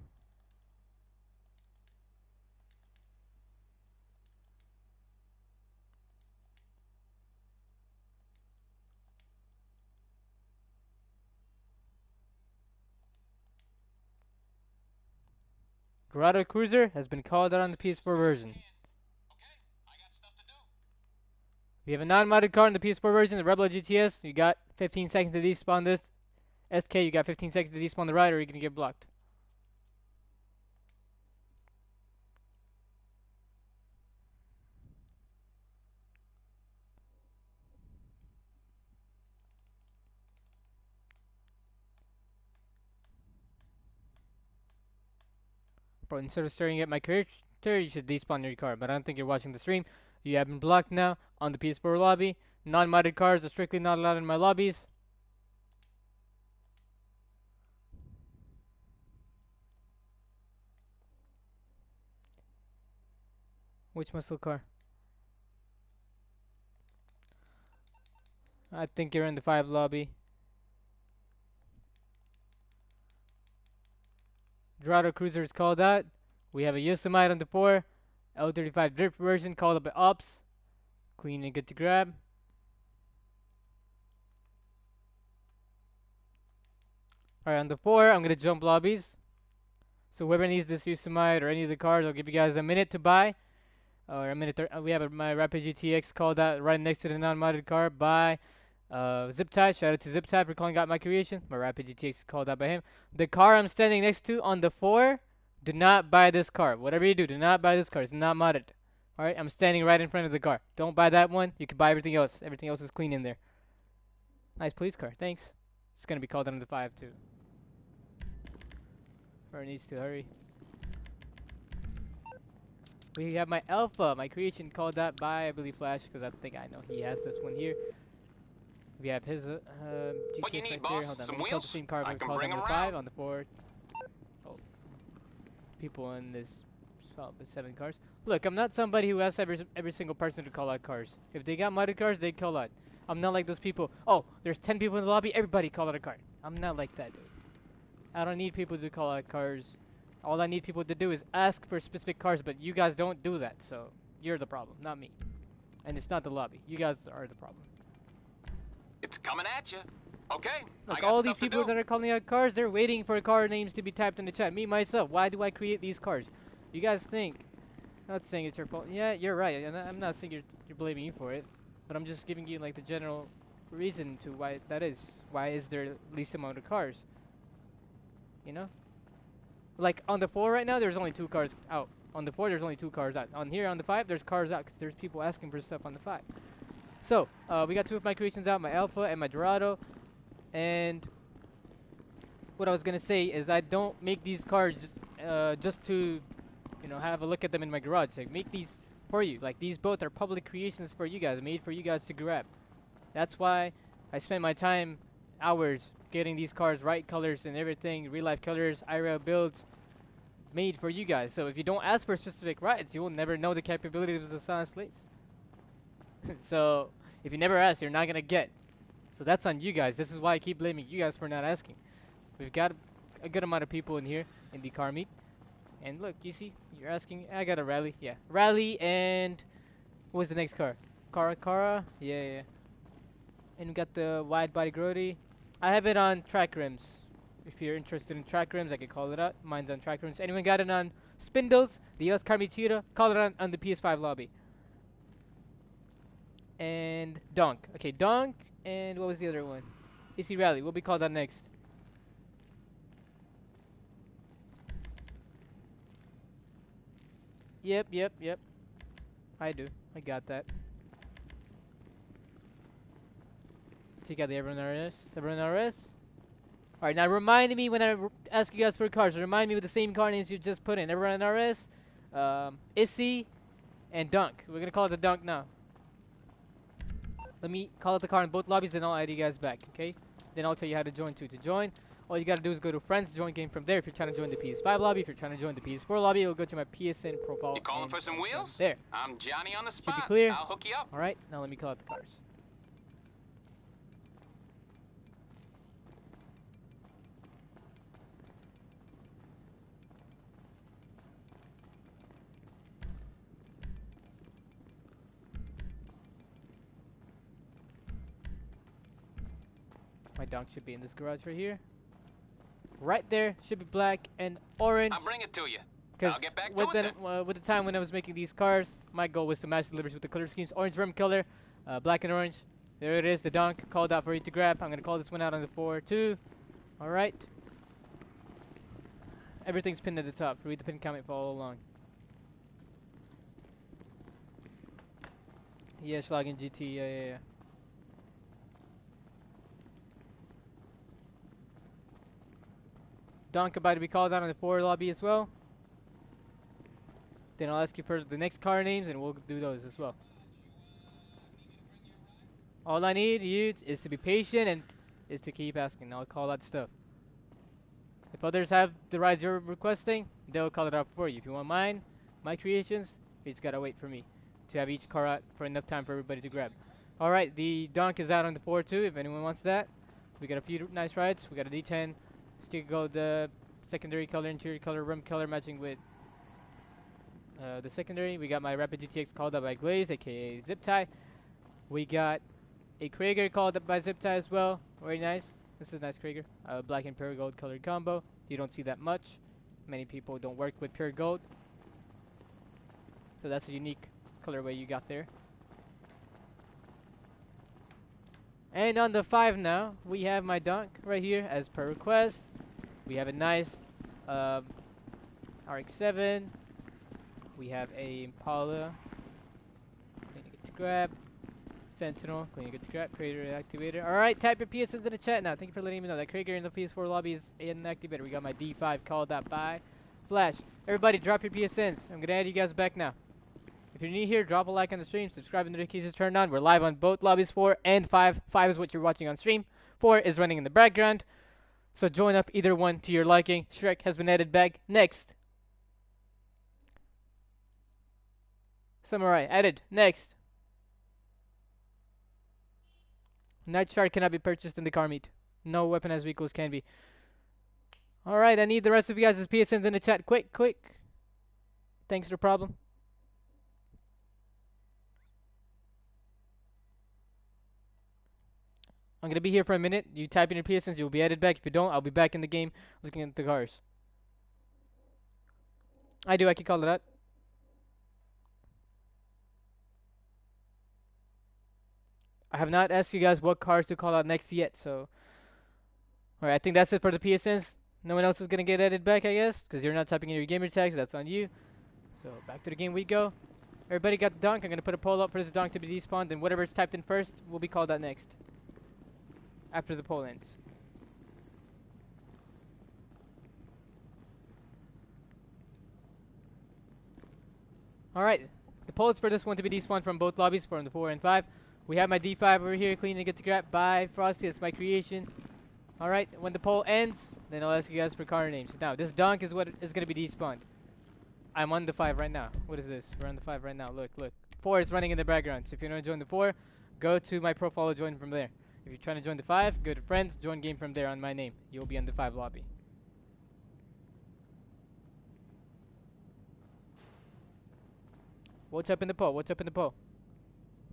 Dorado Cruiser has been called out on the PS4 version. Okay, I got stuff to do. If you have a non-modded car in the PS4 version, the Rebel GTS, you got 15 seconds to despawn this. SK, you got 15 seconds to despawn the ride or you're going to get blocked. Bro, instead of staring at my character, you should despawn your car. But I don't think you're watching the stream. You have been blocked now on the PS4 lobby. Non-modded cars are strictly not allowed in my lobbies. Which muscle car? I think you're in the 5 lobby. Dorado Cruiser is called out. We have a Yosemite on the 4. L35 Drift version called up by Ops. Clean and good to grab. Alright, on the 4, I'm going to jump lobbies. So whoever needs this Yosemite or any of the cars, I'll give you guys a minute to buy. Or a minute. We have my Rapid GTX called out right next to the non-modded car by ZipTie. Shout out to ZipTie for calling out my creation. My Rapid GTX is called out by him. The car I'm standing next to on the 4, do not buy this car. Whatever you do not buy this car. It's not modded. Alright, I'm standing right in front of the car. Don't buy that one. You can buy everything else. Everything else is clean in there. Nice police car. Thanks. It's going to be called out on the 5 too. Or needs to hurry. We have my Alpha, my creation called out by, I believe, Flash, because I think I know he has this one here. We have his GTS What you right need, there. boss? Hold on, Some let me call the wheels? same car. I We can called bring on the 'em 5 around. on the 4. People in this, well, the 7 cars. Look, I'm not somebody who asks every single person to call out cars. If they got modded cars, they call out. I'm not like those people. Oh, there's 10 people in the lobby. Everybody call out a car. I'm not like that, dude. I don't need people to call out cars. All I need people to do is ask for specific cars, but you guys don't do that, so you're the problem, not me. And it's not the lobby. You guys are the problem. It's coming at you. Okay, I Look, got all stuff these people to do. that are calling out cars, they're waiting for car names to be typed in the chat. Me, myself, why do I create these cars? You guys think, I'm not saying it's your fault. Yeah, you're right, and I'm not saying you're blaming me for it. But I'm just giving you, like, the general reason to why that is. Why is there least amount of cars? You know? Like on the 4 right now, there's only 2 cars out. On the 4, there's only 2 cars out. On here, on the 5, there's cars out because there's people asking for stuff on the 5. So, we got 2 of my creations out, my Alpha and my Dorado. And what I was going to say is I don't make these cars just to, you know, have a look at them in my garage. I make these for you. Like, these both are public creations for you guys, made for you guys to grab. That's why I spend my time, hours, getting these cars right colors and everything, real life colors, IRL builds, made for you guys. So if you don't ask for specific rides, you will never know the capabilities of the Ahsan slates. So if you never ask, you're not gonna get. So that's on you guys. This is why I keep blaming you guys for not asking. We've got a good amount of people in here in the car meet. And look, you see, you're asking, I got a rally, yeah. Rally and, what was the next car? Cara, yeah. And we got the wide body grody. I have it on track rims. If you're interested in track rims, I can call it out. Mine's on track rims. Anyone got it on spindles? The US Car Meteora, call it on the PS5 lobby. And Donk. Okay, Donk. And what was the other one? EC Rally. Will be called on next. Yep. I do. I got that. Take out the Everyone RS. Everyone RS. Alright, now remind me when I ask you guys for cars. Remind me with the same car names you just put in. Everyone RS, Issy, and Dunk. We're gonna call it the Dunk now. Let me call it the car in both lobbies, then I'll add you guys back, okay? Then I'll tell you how to join too. To join, all you gotta do is go to friends, join game from there. If you're trying to join the PS5 lobby, if you're trying to join the PS4 lobby, you'll go to my PSN profile. You calling for some wheels? There. I'm Johnny on the spot. Should be clear. I'll hook you up. Alright, now let me call out the cars. My Donk should be in this garage right here. Right there should be black and orange. I'll bring it to you. Because I'll get back with to it with the time when I was making these cars, my goal was to match the livers with the color schemes. Orange rim color, black and orange. There it is, the Donk called out for you to grab. I'm gonna call this one out on the 4-2. All right. Everything's pinned at the top. Read the pin comment, follow along. Yeah, Schlagen GT. Yeah. Donk about to be called out on the 4 lobby as well. Then I'll ask you for the next car names and we'll do those as well. All I need you is to be patient and is to keep asking. I'll call out stuff. If others have the rides you're requesting, they'll call it out for you. If you want mine, my creations, you just gotta wait for me to have each car out for enough time for everybody to grab. Alright, the Donk is out on the 4-2 if anyone wants that. We got a few nice rides. We got a D10. Still go the secondary color, interior color, rim color matching with the secondary. We got my Rapid GTX called up by Glaze, aka Zip Tie. We got a Krager called up by Zip Tie as well. Very nice. This is a nice Krager. Black and pure gold colored combo. You don't see that much. Many people don't work with pure gold. So that's a unique colorway you got there. And on the 5 now, we have my Donk right here as per request. We have a nice RX-7. We have a Impala. Going to get to grab. Sentinel. Going to get to grab. Creator activator. Alright, type your PS into the chat now. Thank you for letting me know that Krager in the PS4 lobby is an activator. We got my D5 called out by Flash. Everybody drop your PSNs. I'm going to add you guys back now. If you're new here, drop a like on the stream, subscribe and notifications turned on. We're live on both lobbies, 4 and 5. 5 is what you're watching on stream. 4 is running in the background. So join up either one to your liking. Shrek has been added back. Next. Samurai, added. Next. Night Shark cannot be purchased in the car meet. No weaponized vehicles can be. Alright, I need the rest of you guys' PSNs in the chat. Quick. Thanks, no problem. I'm going to be here for a minute. You type in your PSNs, you'll be added back. If you don't, I'll be back in the game looking at the cars. I can call it out. I have not asked you guys what cars to call out next yet, so... Alright, I think that's it for the PSNs. No one else is gonna get added back, I guess, because you're not typing in your gamer tags. That's on you. So back to the game we go. Everybody got the dunk. I'm gonna put a poll up for this dunk to be despawned, and whatever's typed in first will be called out next. After the poll ends. Alright, the polls for this one to be despawned from both lobbies, from the 4 and 5. We have my D5 over here, clean and good to grab by Frosty. That's my creation. Alright, when the poll ends, then I'll ask you guys for car names. Now, this dunk is what is going to be despawned. I'm on the 5 right now. What is this? We're on the 5 right now. Look, look. 4 is running in the background. So if you want to join the 4, go to my profile, join from there. If you're trying to join the 5, go to friends, join game from there on my name. You'll be on the 5 lobby. What's up in the poll? What's up in the poll?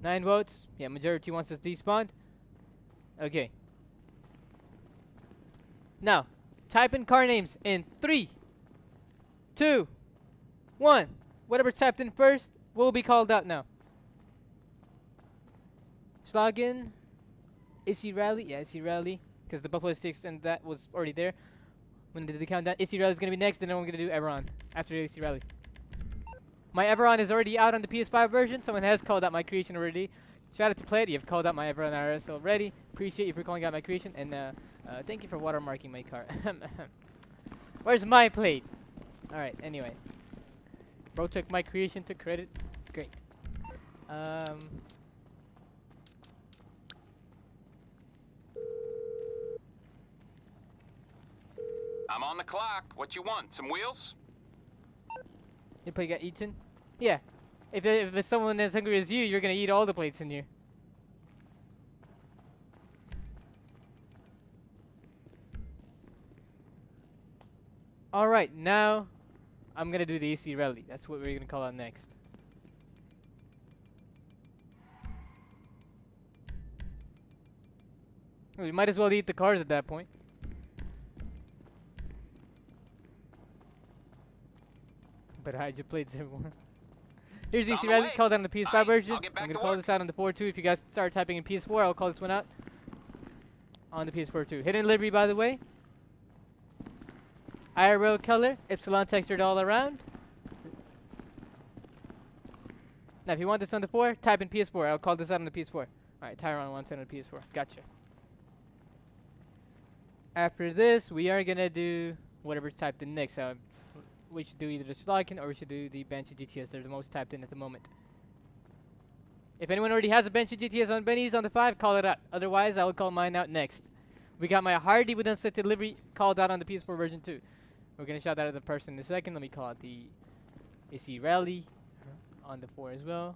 9 votes. Yeah, majority wants us despawned. Okay. Now, type in car names in 3, 2, 1. Whatever's typed in first will be called out now. Slogan. Issy Rally. Yeah, Issy Rally. Because the Buffalo Sticks and that was already there. When they did the countdown, Issy Rally is going to be next, and then I'm going to do Everon after Issy Rally. My Everon is already out on the PS5 version. Someone has called out my creation already. Shout out to Play It. You've called out my Everon RS already. Appreciate you for calling out my creation. And thank you for watermarking my car. Where's my plate? Alright, anyway. Bro took my creation to credit. Great. I'm on the clock. What you want? Some wheels? Your plate got eaten? Yeah. If it's someone as hungry as you, you're gonna eat all the plates in here. Alright, now I'm gonna do the AC Rally. That's what we're gonna call out next. We might as well eat the cars at that point. But hide your plates, everyone. Here's the AC Rally, called out on the PS5 version. I'm gonna call this out on the 4 too. If you guys start typing in PS4, I'll call this one out on the PS4 too. Hidden livery, by the way. IRL color, Epsilon textured all around. Now, if you want this on the 4, type in PS4. I'll call this out on the PS4. Alright, Tyron 110 on the PS4. Gotcha. After this, we are gonna do whatever's typed in next. We should do either the Slogan or we should do the Banshee GTS. They're the most typed in at the moment. If anyone already has a Banshee GTS on Benny's on the 5, call it out. Otherwise, I will call mine out next. We got my Hardy with unset delivery called out on the PS4 version too. We're gonna shout out at the person in a second. Let me call out the AC Rally on the 4 as well.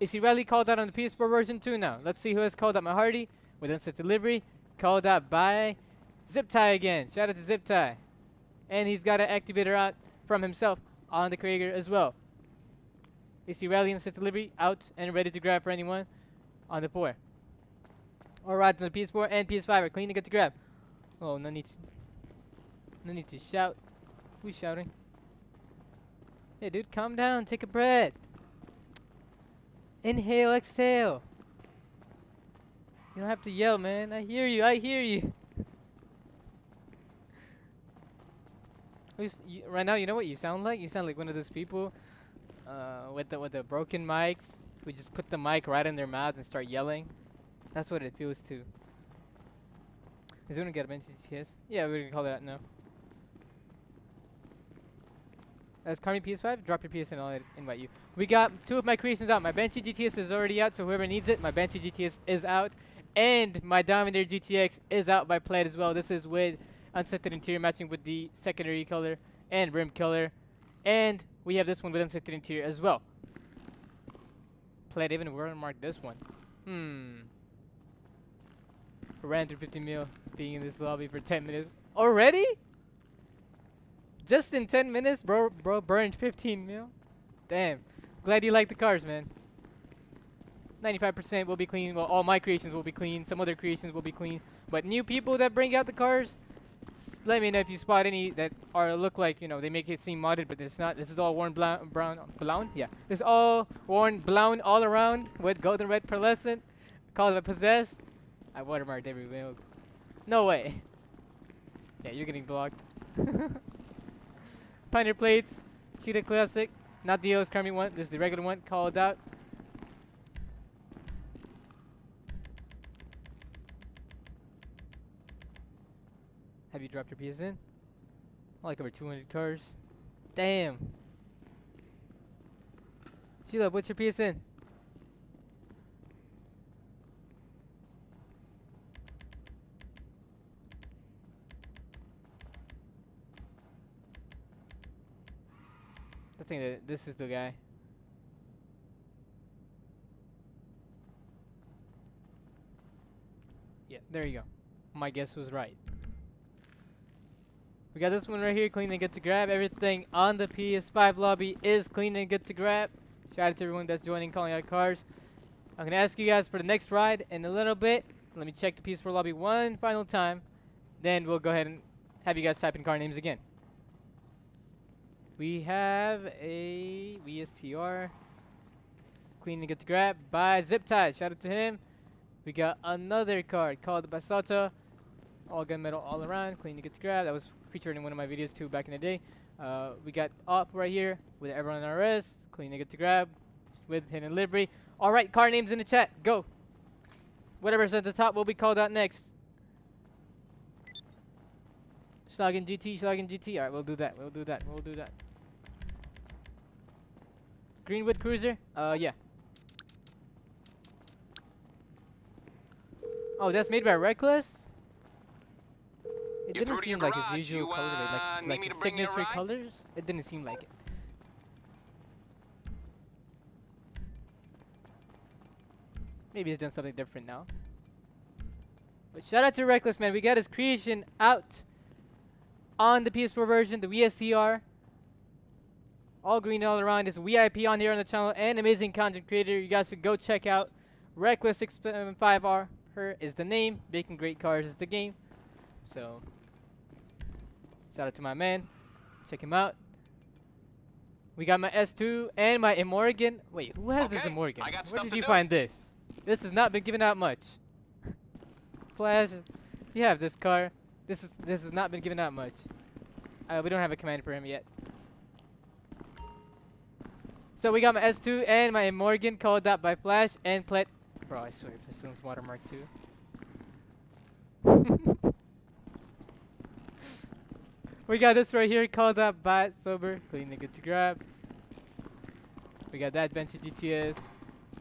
AC Rally called out on the PS4 version 2 now. Let's see who has called out my Hardy with unset delivery. Called out by ZipTie again. Shout out to ZipTie. And he's got an activator out from himself on the Krieger as well. AC Rally unset delivery out and ready to grab for anyone on the 4. Alright, on the PS4 and PS5 are clean and good to grab. Oh, no need to shout. Who's shouting? Hey dude, calm down, take a breath. Inhale, exhale. You don't have to yell, man. I hear you, I hear you. Right now, you know what you sound like? You sound like one of those people with the broken mics who just put the mic right in their mouth and start yelling. That's what it feels to. Is anyone gonna get a bench GTS? Yeah, we're gonna call that now. As Carmi PS5, drop your PS and I'll invite you. We got 2 of my creations out. My Banshee GTS is already out, so whoever needs it, my Banshee GTS is out. And my Dominator GTX is out by Plate as well. This is with unscented interior matching with the secondary color and rim color. And we have this one with unscented interior as well. Plate even watermark this one. Ran through 50 mil being in this lobby for 10 minutes. Already? Just in 10 minutes, bro burned 15 mil. Damn. Glad you like the cars, man. 95% will be clean. Well, all my creations will be clean. Some other creations will be clean. But new people that bring out the cars, let me know if you spot any that are look like, you know, they make it seem modded, but it's not. This is all worn brown. Yeah, this is all worn brown all around with golden red pearlescent. Call it possessed. I watermarked every build. No way. Yeah, you're getting blocked. Pioneer plates, Cheetah Classic, not the OS current one. This is the regular one. Called out. Have you dropped your PS in? Like over 200 cars. Damn. Sheila, what's your PS in? I think that this is the guy. Yeah, there you go. My guess was right. We got this one right here, clean and good to grab. Everything on the PS5 lobby is clean and good to grab. Shout out to everyone that's joining, calling out cars. I'm gonna ask you guys for the next ride in a little bit. Let me check the PS4 lobby one final time. Then we'll go ahead and have you guys type in car names again. We have a VSTR. Clean and good to grab by Ziptie. Shout out to him. We got another card called the Basata. All gunmetal all around. Clean and good to grab. That was featured in one of my videos too back in the day. We got Op right here with everyone on RS. Clean and good to grab with hidden livery. Alright, car names in the chat. Go. Whatever's at the top will be called out next. Slogging GT, Slogging GT. Alright, we'll do that. We'll do that. We'll do that. Greenwood Cruiser? Yeah. Oh, that's made by Reckless? It didn't seem like his usual color, like his signature colors. It didn't seem like it. Maybe he's done something different now. But shout out to Reckless, man. We got his creation out on the PS4 version, the VSTR. All green all around. Is VIP on here on the channel and amazing content creator. You guys should go check out Reckless675R. Her is the name. Making great cars is the game. So, shout out to my man. Check him out. We got my S2 and my Immorgan. Wait, who has this Immorgan? Where did you find this? This has not been given out much. Flash, you have this car. This has not been given out much. We don't have a command for him yet. So we got my S2 and my Immorgan called out by Flash and Plet. Bro, I swear this one's watermark too. We got this right here called out by Sober, clean and good to grab. We got that Benchy GTS.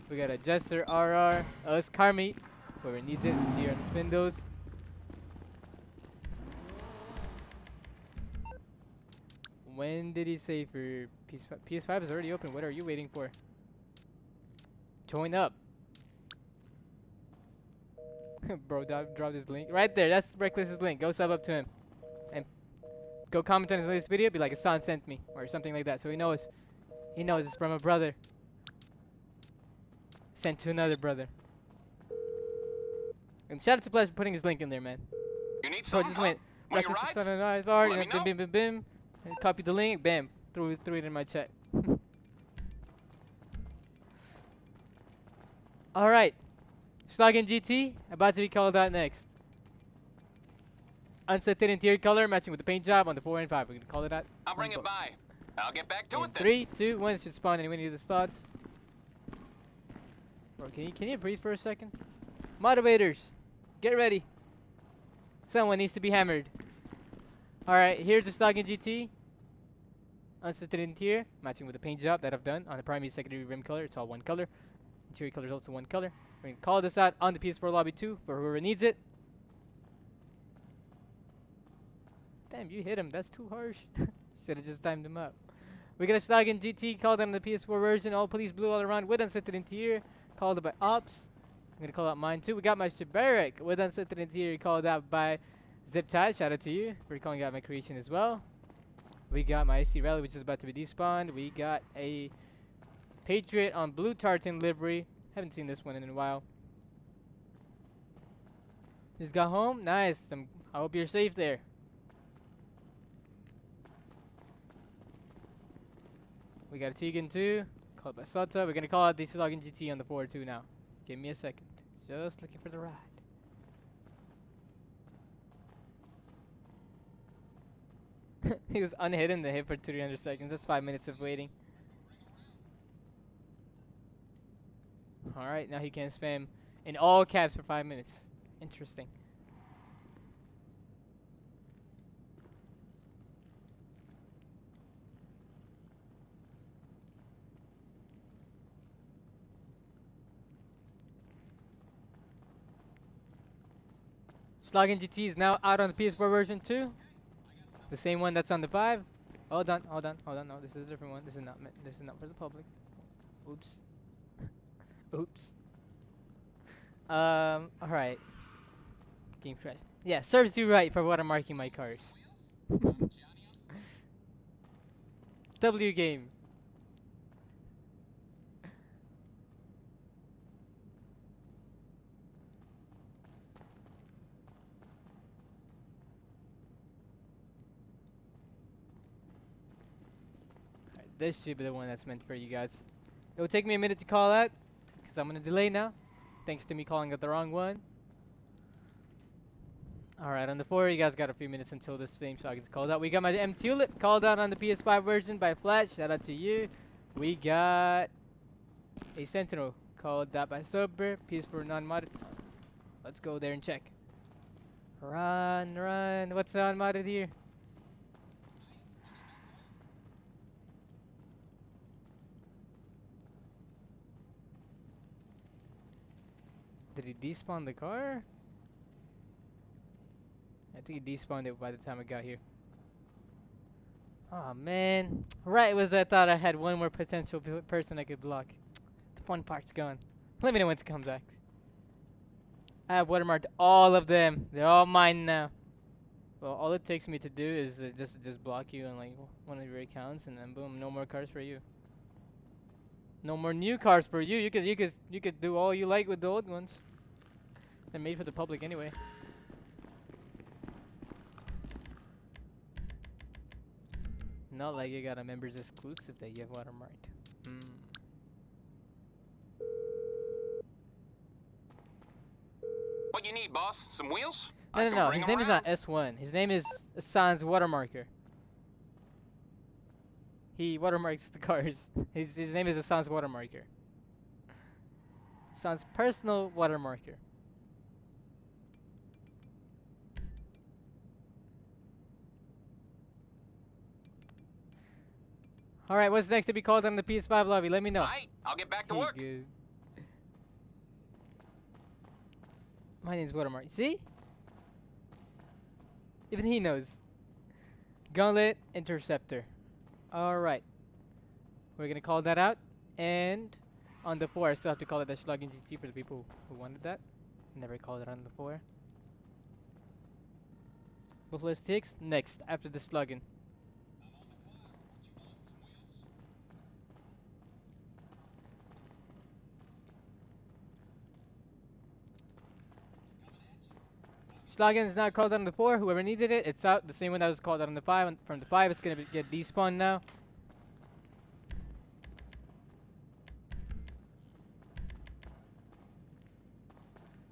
We got a Jester RR, us Carmeet, whoever needs it, it's here on the spindles. When did he say for PS5? PS5 is already open. What are you waiting for? Join up. Bro, drop this link. Right there, that's Reckless's link. Go sub up to him. And go comment on his latest video. Be like, Ahsan sent me. Or something like that. So he knows it's from a brother. Sent to another brother. And shout out to Flash for putting his link in there, man. You need some? So just went. Bim, bim, bim, bim. And copied the link. Bam. Threw it in my chat. Alright. Slogging GT. About to be called out next. Unsetted interior color matching with the paint job on the 4 and 5. We're going to call it out. I'll bring it by. I'll get back to it then. 3, 2, 1. It should spawn in any of the slots. Bro, can you breathe for a second? Moderators, get ready. Someone needs to be hammered. Alright, here's the Slogging GT. Unsetted interior, matching with the paint job that I've done on the primary and secondary rim color. It's all one color. Interior color is also one color. We're going to call this out on the PS4 lobby too for whoever needs it. Damn, you hit him. That's too harsh. Should have just timed him up. We got a Slogging GT called on the PS4 version. All police blue all around with unsetted interior. Called out by Ops. I'm going to call out mine too. We got my Shibaric with unsetted interior called out by Ziptie. Shout out to you for calling out my creation as well. We got my IC Rally, which is about to be despawned. We got a Patriot on blue tartan livery Haven't seen this one in a while. Just got home? Nice. I hope you're safe there. We got a Tegan too. Called by Sota. We're gonna call out the Slogging GT on the 4-2 now. Give me a second. Just looking for the ride. He was unhidden the hit for 300 seconds. That's 5 minutes of waiting. Alright, now he can spam in all caps for 5 minutes. Interesting. Slogging GT is now out on the PS4 version 2. The same one that's on the 5. Hold on. No, this is a different one. This is not for the public. Oops. Oops. Alright. Game crash. Yeah, serves you right for watermarking my cars. W game. Alright, this should be the one that's meant for you guys. It will take me a minute to call out, because I'm gonna delay now. Thanks to me calling out the wrong one. Alright, on the 4, you guys got a few minutes until this same shot gets called out. We got my M Tulip called out on the PS5 version by Flash. Shout out to you. We got a Sentinel called out by Sober. PS4 non-modded. Let's go there and check. Run. What's non-modded here? Did he despawn the car? I think he despawned it by the time I got here. Oh man. Right was I thought I had one more potential person I could block. The fun part's gone. Let me know when it comes back. I have watermarked all of them. They're all mine now. Well, all it takes me to do is just block you on like one of your accounts, and then boom, no more cars for you. No more new cars for you. You could do all you like with the old ones. They're made for the public anyway. Not like you got a members exclusive that you have watermarked. What you need, boss? Some wheels? No. His name is not S1. His name is Ahsan's watermarker. He watermarks the cars. His name is Ahsan's watermarker. Ahsan's personal watermarker. Alright, what's next to be called on the PS5 lobby? Let me know. Alright, I'll get back to work. Good. My name's Watermark. See? Even he knows. Gauntlet Interceptor. Alright. We're gonna call that out. And on the 4, I still have to call it the Slogging GT for the people who wanted that. Never called it on the 4. Buffalo Sticks next after the Slogging. Slogging is not called out on the 4. Whoever needed it, it's out. The same one that was called out on the 5. And from the 5, it's gonna get despawned now.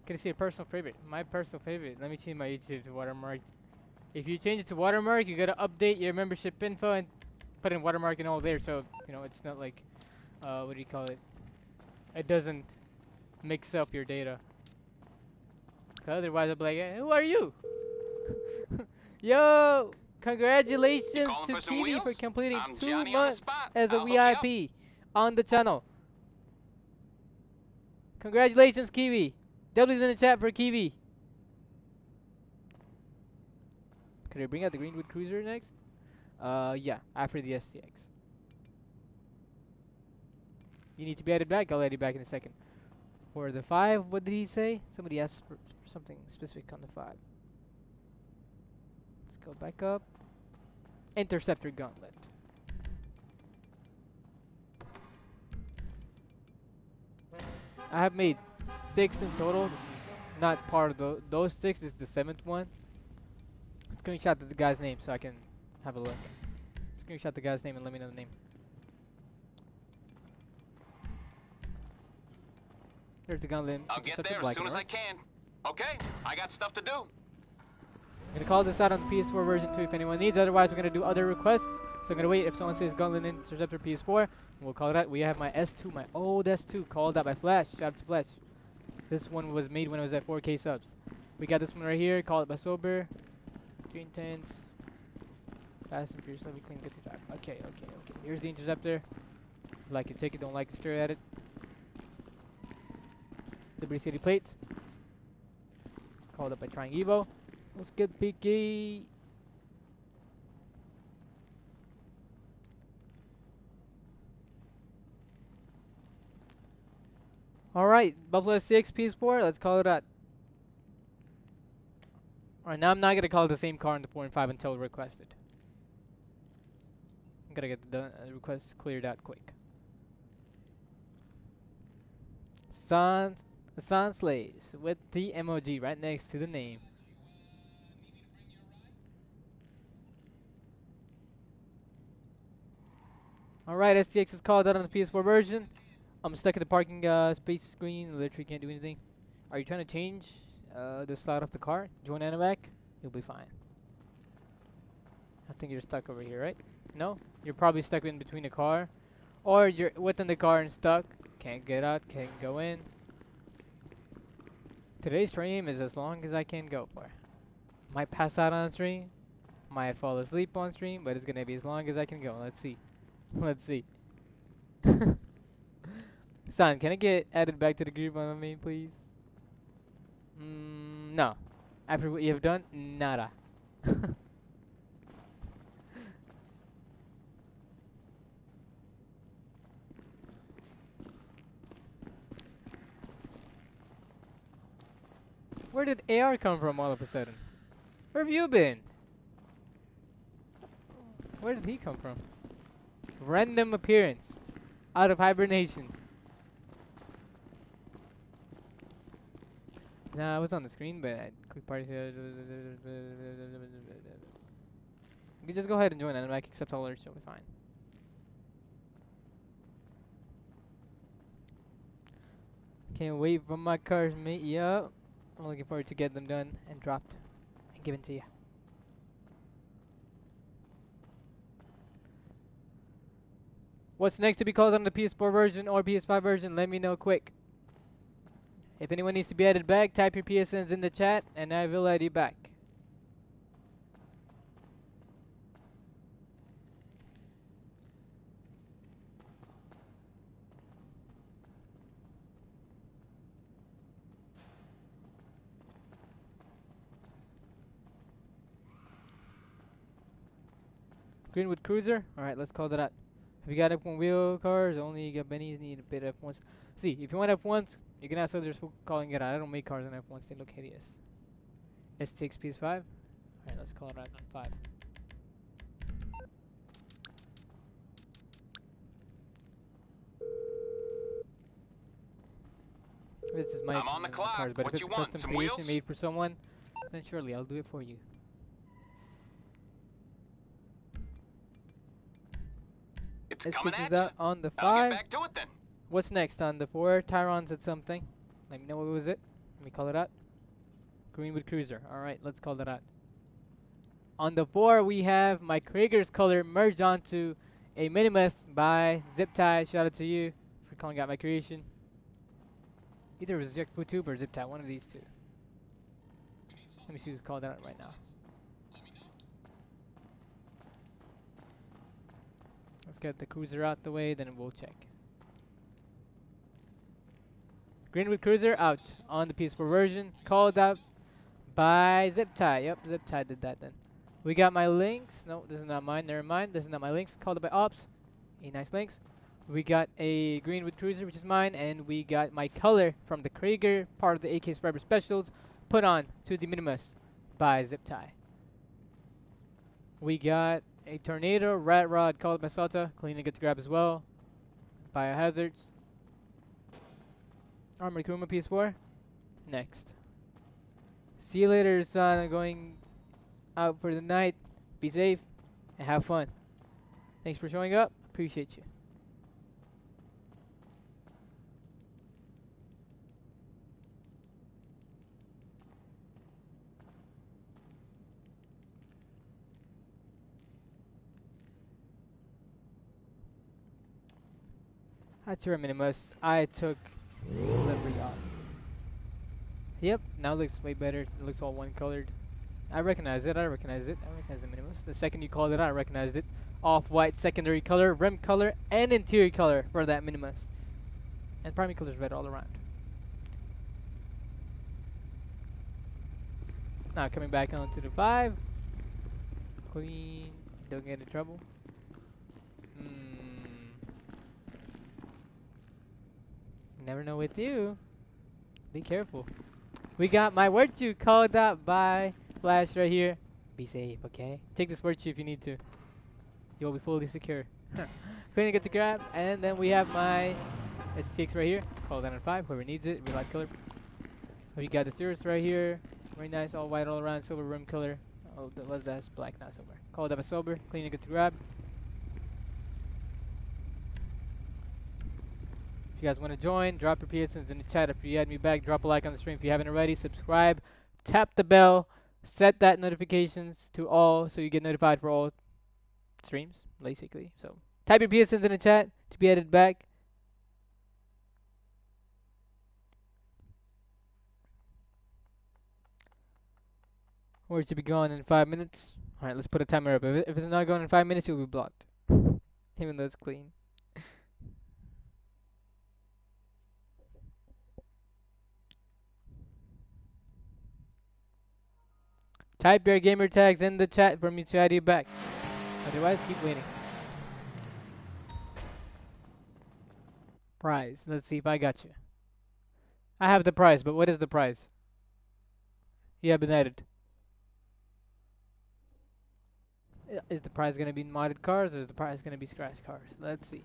Can you see a personal favorite? My personal favorite. Let me change my YouTube to watermark. If you change it to watermark, you gotta update your membership info and put in watermark and all there. So you know it's not like, what do you call it? It doesn't mix up your data. Otherwise, I'll be like, hey, who are you? Yo! Congratulations to Kiwi for completing 2 months as a VIP on the channel. Congratulations, Kiwi. W's in the chat for Kiwi. Could I bring out the Greenwood Cruiser next? Yeah, after the STX. You need to be added back. I'll add you back in a second. For the 5, what did he say? Somebody asked for something specific on the 5. Let's go back up. Interceptor Gauntlet. I have made 6 in total. This is not part of those 6. This is the 7th one. Screenshot the guy's name so I can have a look. Screenshot the guy's name and let me know the name. There's the gunland. I'll get there as soon as I can. Okay, I got stuff to do. I'm gonna call this out on the PS4 version 2 if anyone needs. Otherwise, we're gonna do other requests. So I'm gonna wait if someone says Gunland Interceptor PS4, we'll call it out. We have my S2, my old S2, called out by Flash. Shout out to Flash. This one was made when I was at 4K subs. We got this one right here, called it by Sober. 3 intense. Fast and furious, let me clean, get to drive. Okay. Here's the Interceptor. Like it, take it, don't like it, stare at it. Liberty City plates. Called up by Trying Evo. Let's get peaky. Alright, Buffalo S6 Ps4, let's call it out. Alright, now I'm not gonna call it the same car in the 4 and 5 until requested. I'm gonna get the requests cleared out quick. Ahsan Slays with the emoji right next to the name. Alright, STX is called out on the PS4 version. I'm stuck in the parking space screen, literally can't do anything. Are you trying to change the slot of the car? Join Animac, you'll be fine. I think you're stuck over here, right? No? You're probably stuck in between the car. Or you're within the car and stuck. Can't get out, can't go in. Today's stream is as long as I can go for. Might pass out on stream. Might fall asleep on stream, but it's gonna be as long as I can go. Let's see. Let's see. Son, can I get added back to the group on me, please? No. After what you have done, nada. Where did AR come from all of a sudden? Where have you been? Where did he come from? Random appearance. Out of hibernation. Nah, I was on the screen, but I clicked parties. You can just go ahead and join Animac, accept all alerts, you'll be fine. Can't wait for my cars, mate. Yup. I'm looking forward to get them done and dropped and given to you. What's next to be called on the PS4 version or PS5 version? Let me know quick. If anyone needs to be added back, type your PSNs in the chat and I will add you back. Greenwood Cruiser? Alright, let's call that out. Have you got F1 wheel cars? Only got Benny's, need a bit of F1s. See, if you want F1s, you can ask others who calling it out. I don't make cars on F1s, they look hideous. STX Ps5? Alright, let's call it out on 5. This is my I'm on the clock. cars, but What if you it's a want? custom Some creation wheels? made for someone, then surely I'll do it for you. It's Let's coming check at this you. out on the I'll 5. get back to it then. What's next on the 4? Tyron's at something. Let me know what was it. Let me call it out. Greenwood Cruiser. Alright, let's call that out. On the 4, we have my Krieger's color merged onto a Minimalist by ZipTie. Shout out to you for calling out my creation. Either it was YuckFouTube or ZipTie, one of these two. Let me see who's called out right now. Let's get the cruiser out the way, then we'll check. Greenwood Cruiser out on the PS4 version. Called out by ZipTie. Yep, ZipTie did that then. We got my links. No, this is not mine. Never mind. This is not my links. Called out by Ops. Nice links. We got a Greenwood Cruiser, which is mine. And we got my color from the Krieger, part of the AK Spriber Specials, put on to the Minimus by ZipTie. We got a Tornado Rat Rod called by Sota. Clean and good to grab as well. Biohazards. Armored Kuruma Ps4. Next. See you later, son. I'm going out for the night. Be safe and have fun. Thanks for showing up. Appreciate you. That's your Minimus. I took delivery off. Yep, now it looks way better. It looks all one colored. I recognize it. I recognize the Minimus. The second you called it, I recognized it. Off-white secondary color, rim color, and interior color for that Minimus. And primary color is red all around. Now coming back onto the 5. Clean. Don't get into trouble. Never know with you. Be careful. We got my 𝐻𝐿 called out by Flash right here. Be safe, okay? Take this 𝐻𝐿 if you need to. You'll be fully secure. Cleaning it to grab, and then we have my STX right here. Call that on 5, whoever needs it. Real life color. We got the Cirrus right here. Very nice, all white all around, silver rim color. Oh, that's black, not silver. Call that a silver. Cleaning it to grab. If you guys want to join, drop your PSNs in the chat. After you add me back, drop a like on the stream if you haven't already. Subscribe, tap the bell, set that notifications to all so you get notified for all streams, basically. So type your PSNs in the chat to be added back. Or it should be gone in 5 minutes. Alright, let's put a timer up. If it's not going in 5 minutes, you'll be blocked. Even though it's clean. Type your gamer tags in the chat for me to add you back. Otherwise, keep waiting. Prize. Let's see if I got you. I have the prize, but what is the prize? You have been added. Is the prize going to be modded cars or is the prize going to be scratch cars? Let's see.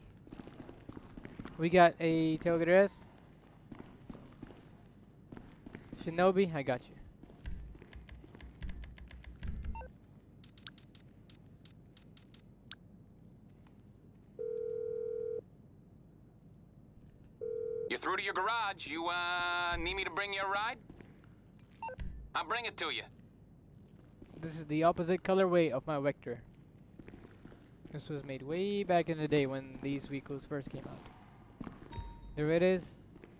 We got a tailgate S. Shinobi, I got you. You're through to your garage. You, need me to bring you a ride? I'll bring it to you. This is the opposite colorway of my Vector. This was made way back in the day when these vehicles first came out. There it is.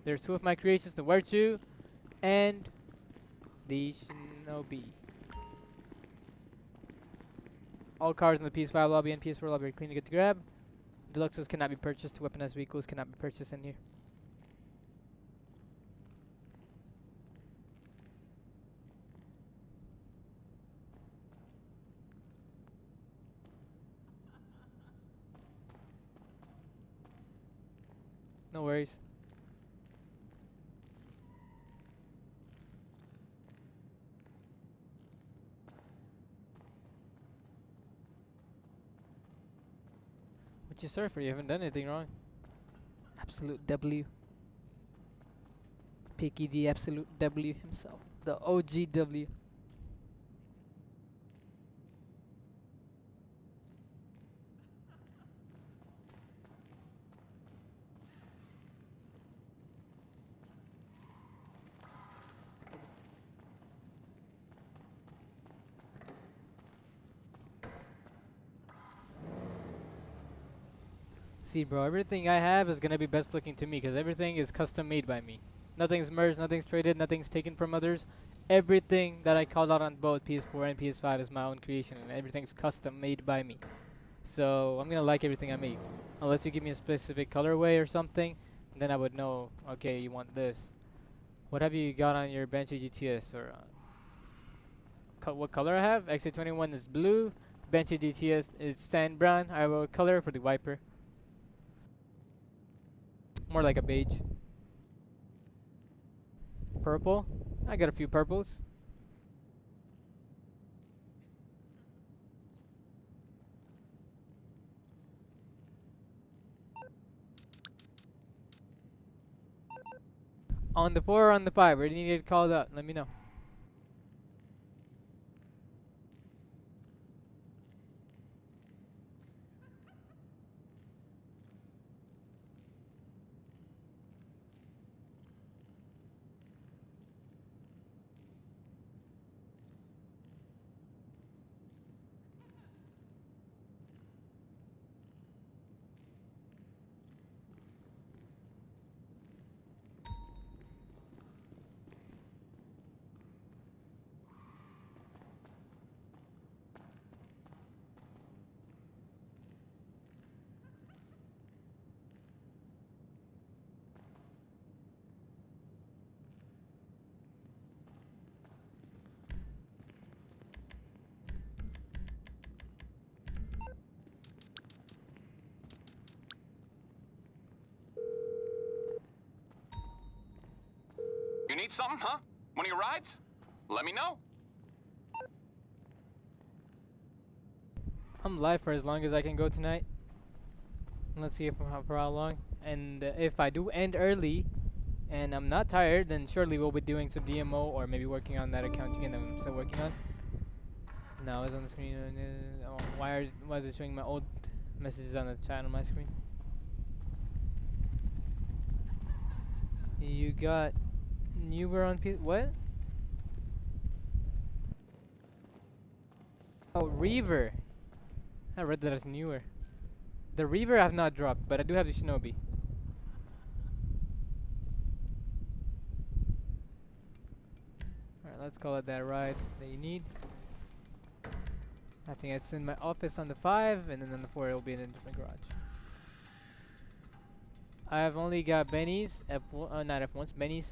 There's two of my creations, the 𝐻𝐿 and the Shinobi. All cars in the PS5 lobby and PS4 lobby are clean to get to grab. Deluxes cannot be purchased. Weaponized vehicles cannot be purchased in here. No worries. What you surfer? You haven't done anything wrong. Absolute W. Peaky the absolute W himself. The OG W. See, bro, everything I have is gonna be best looking to me because everything is custom made by me. Nothing's merged, nothing's traded, nothing's taken from others. Everything that I called out on both PS4 and PS5 is my own creation and everything's custom made by me. So I'm gonna like everything I make. Unless you give me a specific colorway or something, then I would know, okay, you want this. What have you got on your Banshee GTS or what color I have? XA21 is blue, Banshee GTS is sand brown. I have a color for the Viper. More like a beige. Purple. I got a few purples. On the 4 or on the 5? Where do you need to get called up? Let me know. You need something, huh? One of your rides? Let me know. I'm live for as long as I can go tonight. Let's see if for how long. And if I do end early and I'm not tired, then surely we'll be doing some DMO or maybe working on that account again that I'm still working on. Now it's on the screen. Oh, why is it showing my old messages on the chat on my screen? You got newer on P. What? Oh, Reaver. I read that as newer. The Reaver I have not dropped, but I do have the Shinobi. Alright, let's call it that ride that you need. I think it's in my office on the 5, and then on the 4 it'll be in a different garage. I have only got Benny's, not F1s, Benny's,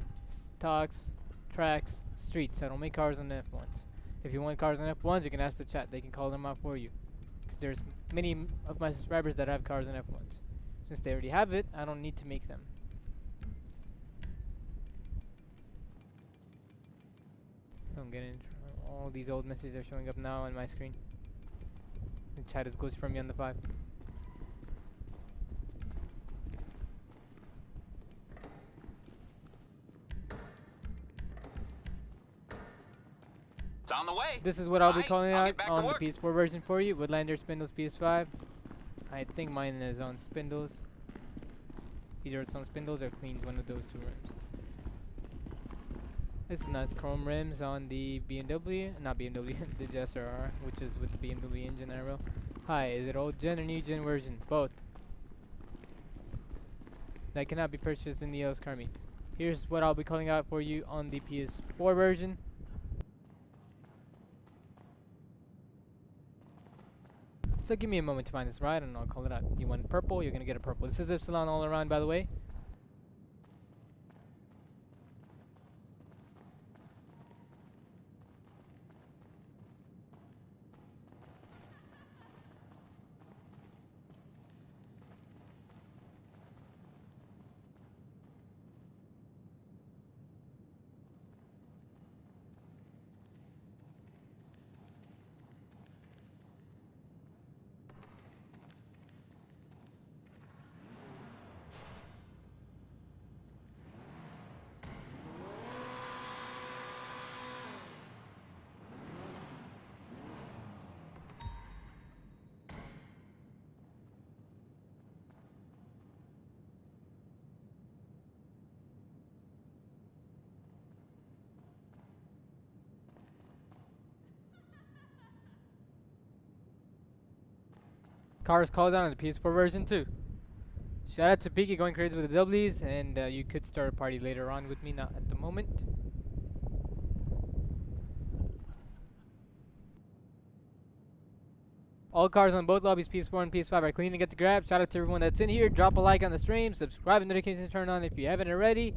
stocks, tracks, streets. I don't make cars on the F1s. If you want cars on F1s, you can ask the chat. They can call them out for you. Because there's many of my subscribers that have cars on F1s. Since they already have it, I don't need to make them. I'm getting all these old messages are showing up now on my screen. The chat is glitched for me on the 5. It's on the way. This is what I'll be Right, calling I'll out get back to on the work. Ps4 version for you. Woodlander Spindles Ps5. I think mine is on Spindles. Either it's on Spindles or cleans one of those 2 rims. It's nice chrome rims on the BMW, not BMW, the SRR, which is with the BMW engine arrow. Hi, is it old gen or new gen version? Both. That cannot be purchased in the EOS Carmi. Here's what I'll be calling out for you on the PS4 version. So give me a moment to find this ride and I'll call it out. You want purple, you're gonna get a purple. This is Epsilon all around, by the way. Carz called out on the PS4 version too. Shout out to Peaky going crazy with the W's, and you could start a party later on with me, not at the moment. All cars on both lobbies, PS4 and PS5, are clean and get to grab. Shout out to everyone that's in here. Drop a like on the stream, subscribe and notifications turned on if you haven't already.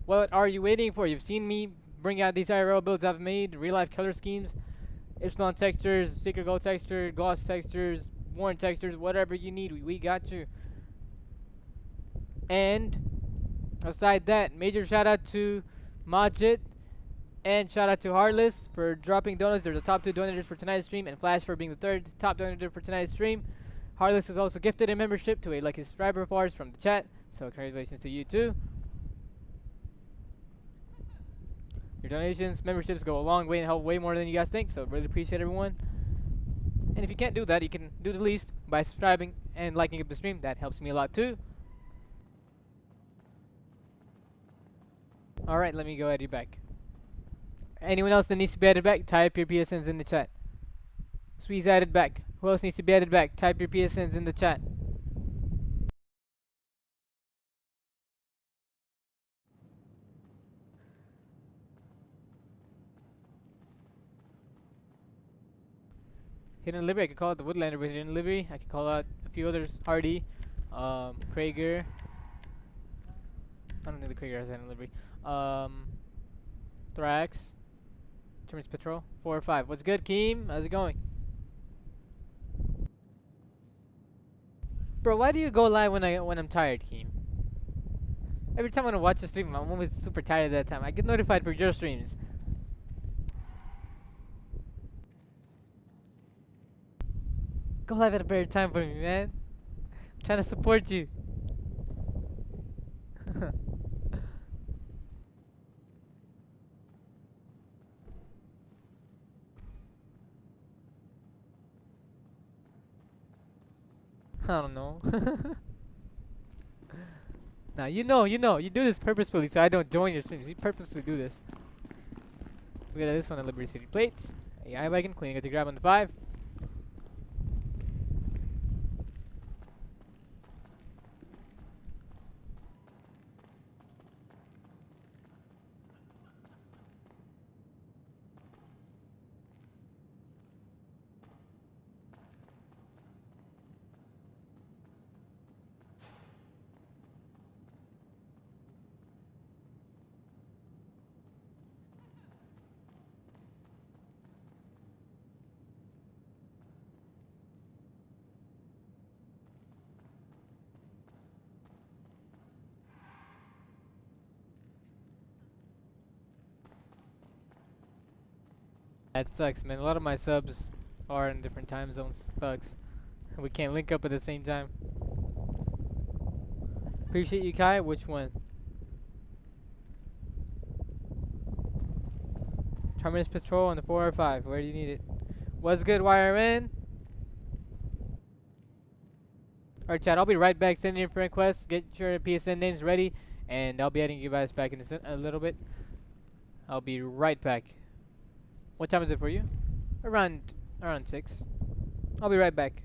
What are you waiting for? You've seen me bring out these IRL builds I've made, real life color schemes, Epsilon textures, secret gold texture, gloss textures, worn textures, whatever you need, we got you. And aside that, major shout out to Majid and shout out to Heartless for dropping donuts. They're the top 2 donators for tonight's stream, and Flash for being the 3rd top donator for tonight's stream. Heartless has also gifted a membership to a lucky subscriber of ours from the chat, so congratulations to you too. Your donations, memberships go a long way and help way more than you guys think, so really appreciate everyone. And if you can't do that, you can do the least by subscribing and liking up the stream. That helps me a lot too. Alright, let me go add you back. Anyone else that needs to be added back, type your PSNs in the chat. Squeeze added back. Who else needs to be added back? Type your PSNs in the chat. Hidden Liberty, I could call it the Woodlander with Hidden Liberty. I could call out a few others. Hardy, Krager. I don't know the Krager has Hidden Liberty. Thrax. Terminus Patrol. 4 or 5. What's good, Keem? How's it going? Bro, why do you go live when I'm tired, Keem? Every time when I watch a stream, I'm always super tired at that time. I get notified for your streams. Go live at a better time for me, man. I'm trying to support you. I don't know. Nah, you do this purposefully so I don't join your streams. You purposely do this. We got this one at Liberty City Plates. AI wagon, cleaning up the grab on the 5. That sucks, man. A lot of my subs are in different time zones. Sucks. We can't link up at the same time. Appreciate you, Kai. Which one? Terminus Patrol on the 4 or 5. Where do you need it? What's good, YRN? Alright, chat. I'll be right back. Send in your friend requests. Get your PSN names ready. And I'll be adding you guys back in a little bit. I'll be right back. What time is it for you? Around 6. I'll be right back.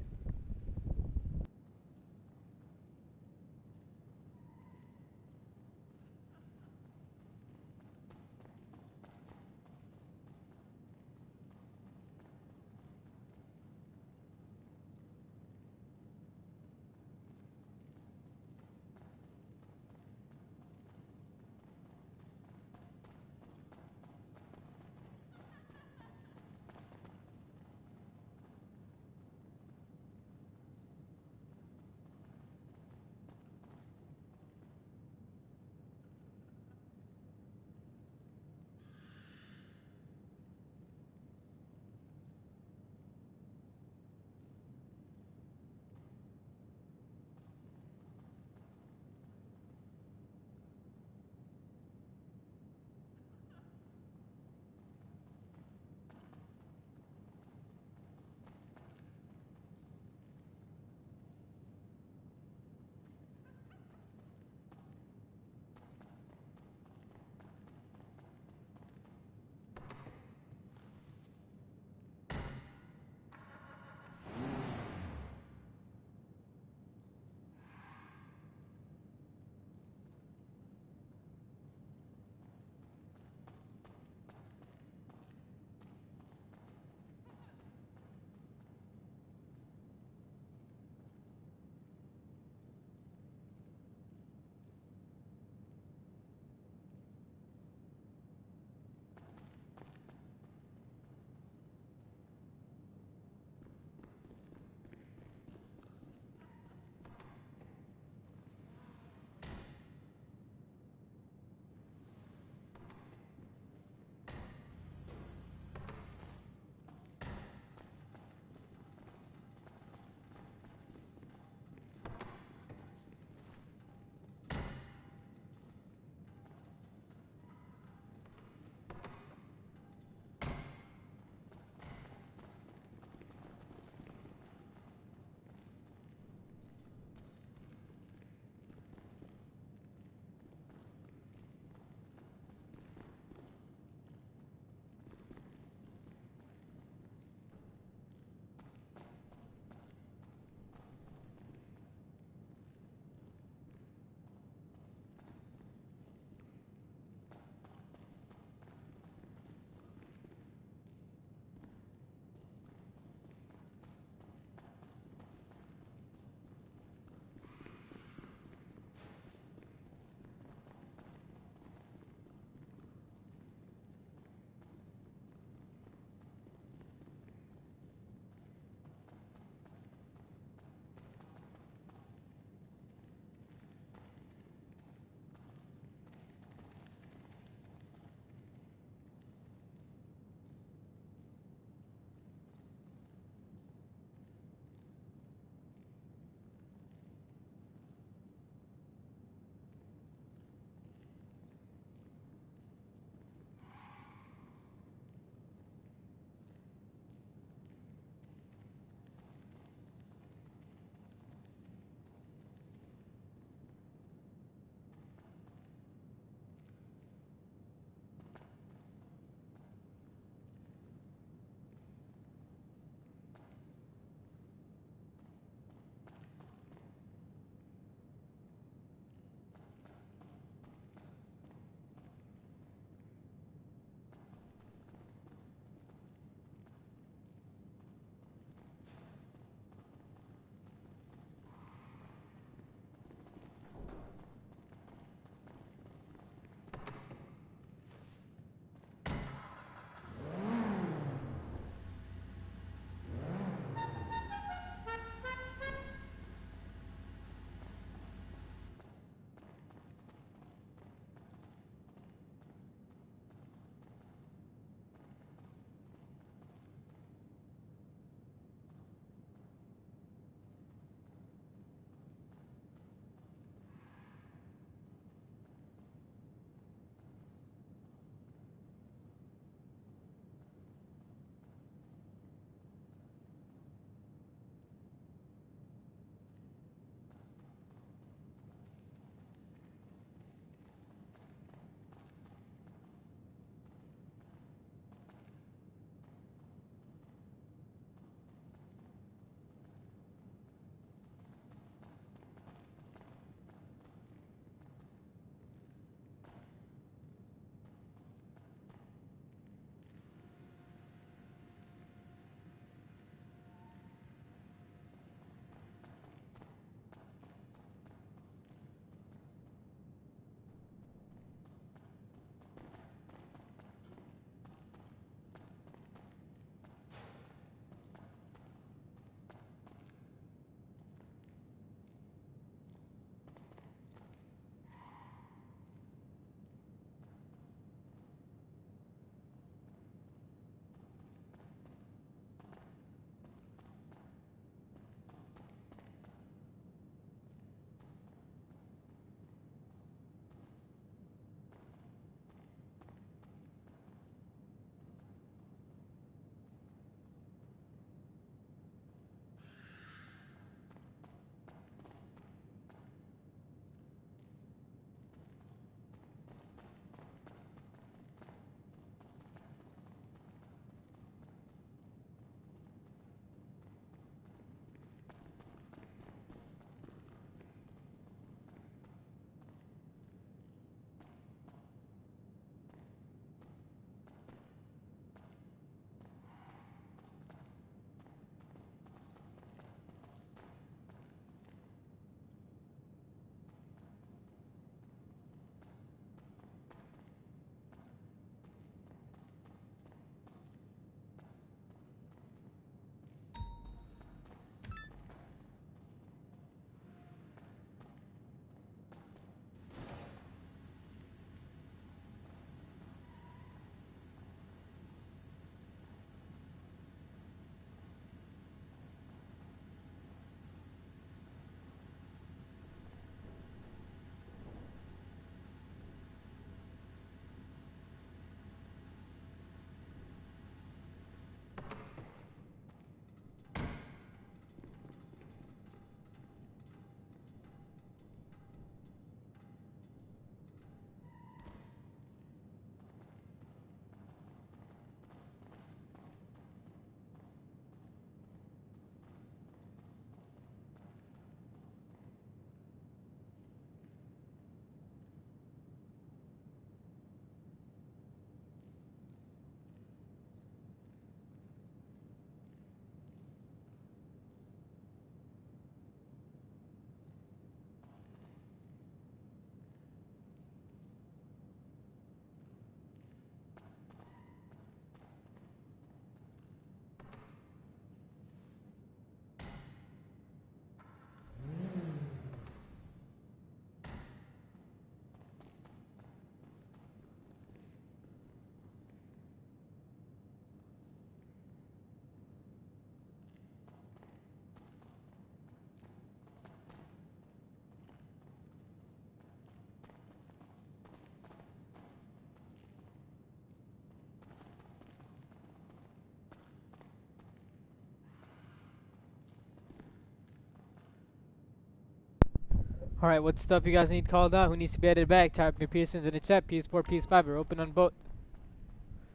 Alright, what stuff you guys need called out? Who needs to be added back? Type your Pearsons in the chat. Ps4 Ps5. We're open on both.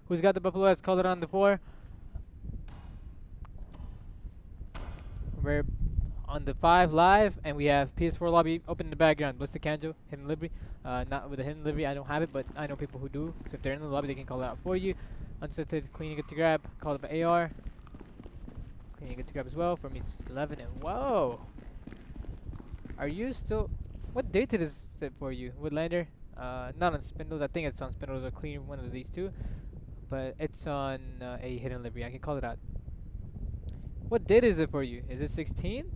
Who's got the Buffalo S? Call it on the 4. We're on the 5 live, and we have PS4 lobby open in the background. Ballistic Kanjo, hidden livery. Not with a hidden livery, I don't have it, but I know people who do. So if they're in the lobby, they can call it out for you. Unsettled, cleaning, good to grab. Call it by AR. Cleaning, good to grab as well. For me, 11 and whoa. Are you still? What date is it for you? Woodlander? Not on Spindles. I think it's on Spindles or Clean, one of these two. But it's on a hidden livery. I can call it out. What date is it for you? Is it 16th?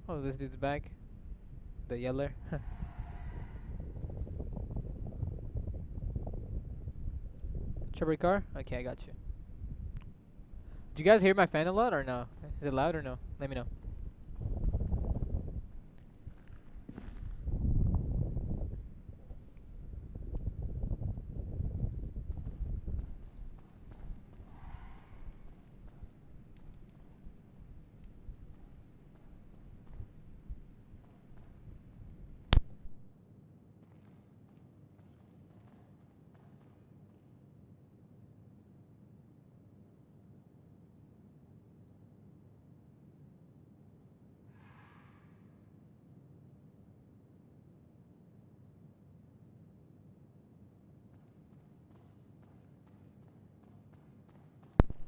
Oh, this dude's back. The yeller. Chubby car? Okay, I got you. Do you guys hear my fan a lot or no? Is it loud or no? Let me know.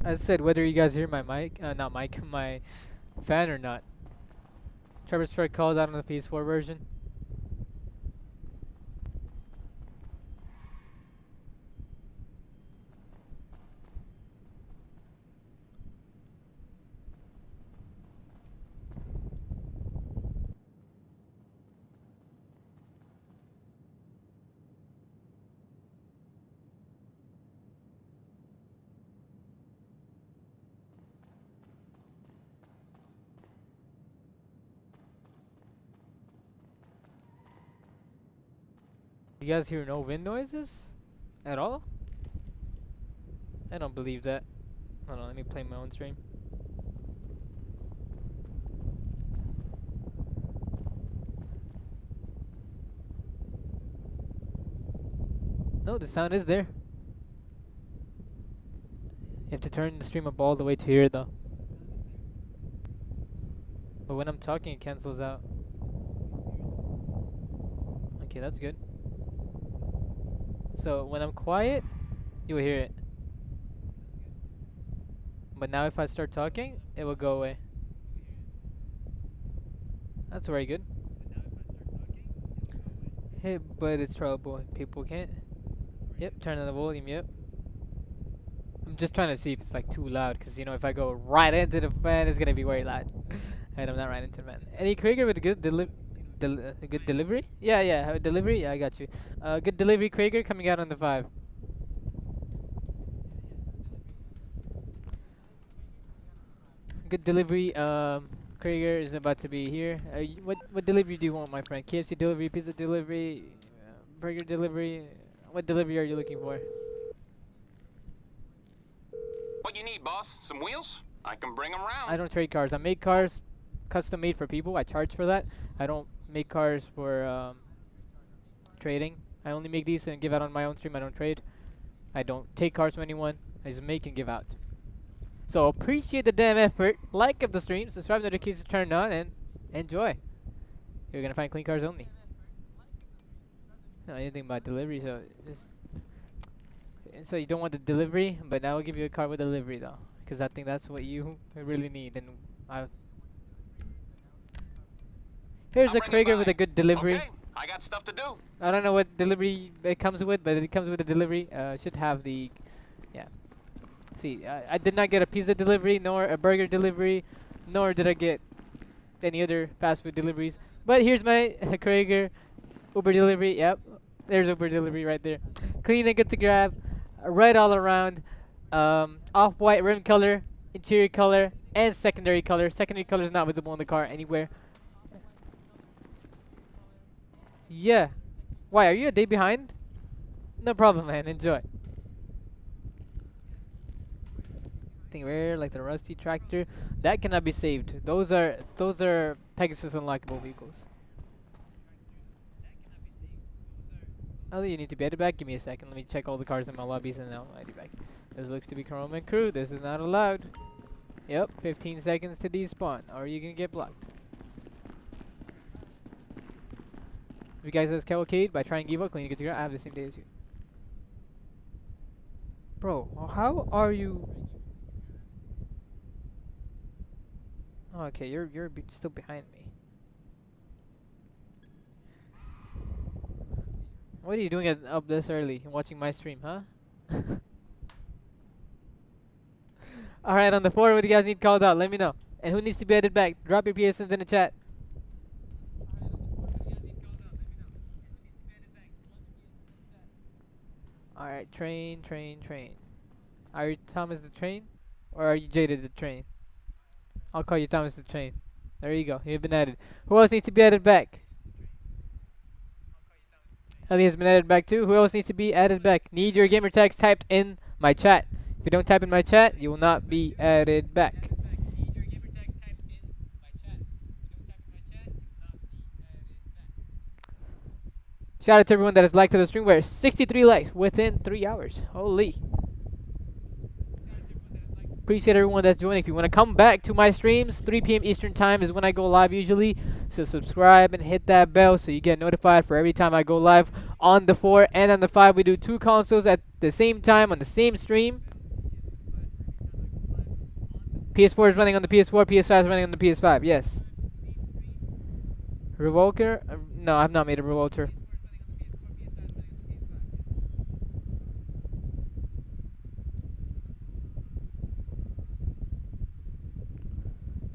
As I said, whether you guys hear my mic, not mic, my fan or not. Trevor's Strike called out on the PS4 version. You guys hear no wind noises? At all? I don't believe that. Hold on, let me play my own stream. No, the sound is there. You have to turn the stream up all the way to here though. But when I'm talking it cancels out. Okay, that's good. So when I'm quiet, you'll hear it. But now if I start talking, it will go away. That's very good. Hey, but it's trouble. People can't. Yep, turn on the volume, yep. I'm just trying to see if it's like too loud, because you know if I go right into the fan, it's gonna be very loud. And I'm not right into the fan. Any Krieger with a good good delivery? Yeah, delivery? Yeah, I got you. Good delivery, Krieger, coming out on the 5. Good delivery, Krieger is about to be here. What delivery do you want, my friend? KFC delivery, pizza delivery, burger delivery? What delivery are you looking for? What you need, boss? Some wheels? I can bring them round. I don't trade cars. I make cars custom made for people. I charge for that. I don't make cars for trading. I only make these and give out on my own stream. I don't trade. I don't take cars from anyone. I just make and give out. So appreciate the damn effort. Like up the stream, subscribe, notifications turned on, and enjoy. You're gonna find clean cars only. No, anything about delivery, so just so you don't want the delivery, but now I'll give you a car with delivery though, because I think that's what you really need. And here's a Krieger with a good delivery. Okay, I got stuff to do. I don't know what delivery it comes with, but it comes with a delivery. Should have the, yeah. See, I did not get a pizza delivery, nor a burger delivery, nor did I get any other fast food deliveries. But here's my Krieger Uber delivery. Yep, there's Uber delivery right there. Clean and good to grab, red all around, off-white rim color, interior color, and secondary color. Secondary color is not visible in the car anywhere. Yeah. Why, are you a day behind? No problem, man. Enjoy. anything rare like the rusty tractor, that cannot be saved. Those are Pegasus unlockable vehicles. Oh, you need to be added back? Give me a second. Let me check all the cars in my lobbies and I'll add you back. This looks to be Chrome and Crew. This is not allowed. Yep, 15 seconds to despawn, or you're gonna get blocked. If you guys have 𝐀𝐘𝐽 by trying give up, clean get to ground. I have the same day as you. Bro, how are you? Oh, okay, you're still behind me. What are you doing up this early and watching my stream, huh? Alright, on the 4, what do you guys need called out? Let me know. And who needs to be added back? Drop your PSNs in the chat. Alright, train. Are you Thomas the Train? Or are you Jaded the Train? I'll call you Thomas the Train. There you go, you've been added. Who else needs to be added back? Ellie has been added back too. Who else needs to be added back? Need your gamer tags typed in my chat. If you don't type in my chat, you will not be added back. Shout out to everyone that has liked the stream. We're 63 likes within 3 hours. Holy. Appreciate everyone that's joining. If you want to come back to my streams, 3 p.m. Eastern time is when I go live usually. So subscribe and hit that bell so you get notified for every time I go live on the 4 and on the 5. We do 2 consoles at the same time on the same stream. PS4 is running on the PS4, PS5 is running on the PS5, yes. Revolker? No, I've not made a Revolter.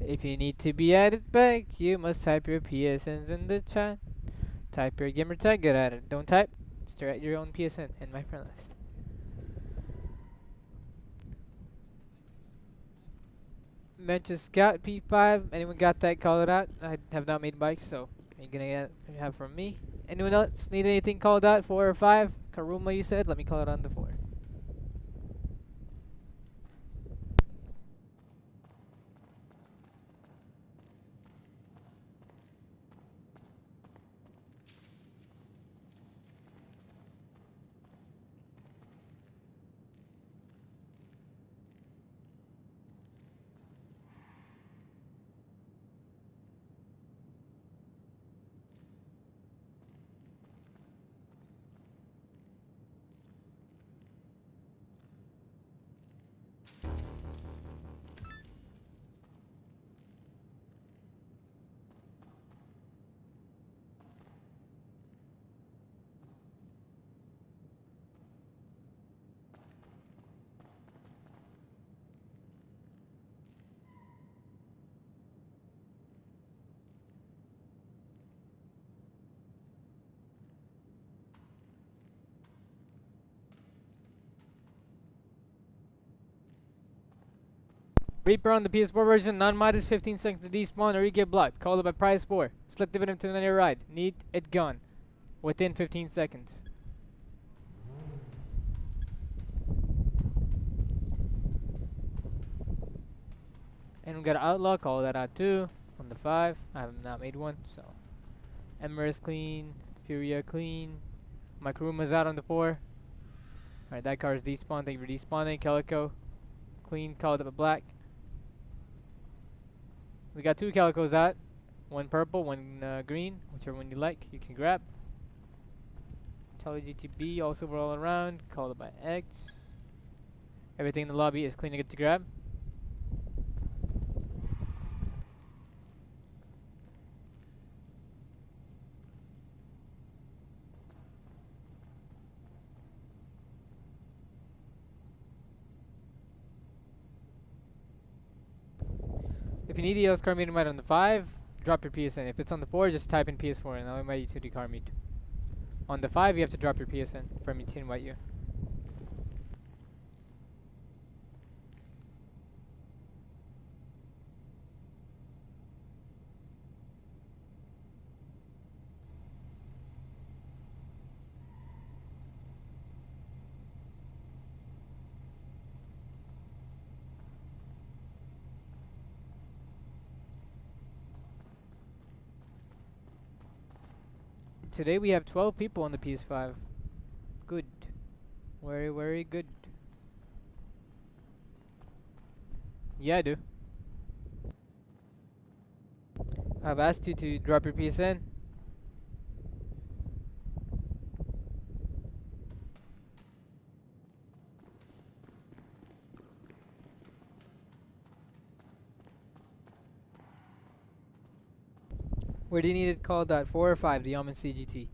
If you need to be added back, you must type your PSNs in the chat. Type your gamer tag, get at it. Don't type, stare at your own PSN in my friend list. Mention Scout P5. Anyone got that? Call it out. I have not made bikes, so you're gonna have from me. Anyone else need anything called out? 4 or 5? Karuma, you said. Let me call it on the 4. Reaper on the PS4 version, non-modded, 15 seconds to despawn or you get blocked. Called up by Ps4. Select dividend to another ride. Need it gone. Within 15 seconds. And we got an outlaw, call that out too. On the 5. I have not made one, so. MR is clean. Furia clean. My Kuruma's out on the 4. Alright, that car is despawned. Thank you for despawning. Calico. Clean, called up a black. We got 2 calicos out, 1 purple, 1 green, whichever one you like, you can grab. GTB also all around, called by X. Everything in the lobby is clean and good to grab. If you need the EOS car meet invite on the 5, drop your PSN. If it's on the 4, just type in PS4 and I'll invite you to the car meet. On the 5, you have to drop your PSN for me to invite you. Today we have 12 people on the PS5. Good. Very, very good. Yeah, I do. I've asked you to drop your PSN. Where do you need it called at? 4 or 5? The Yaman CGT.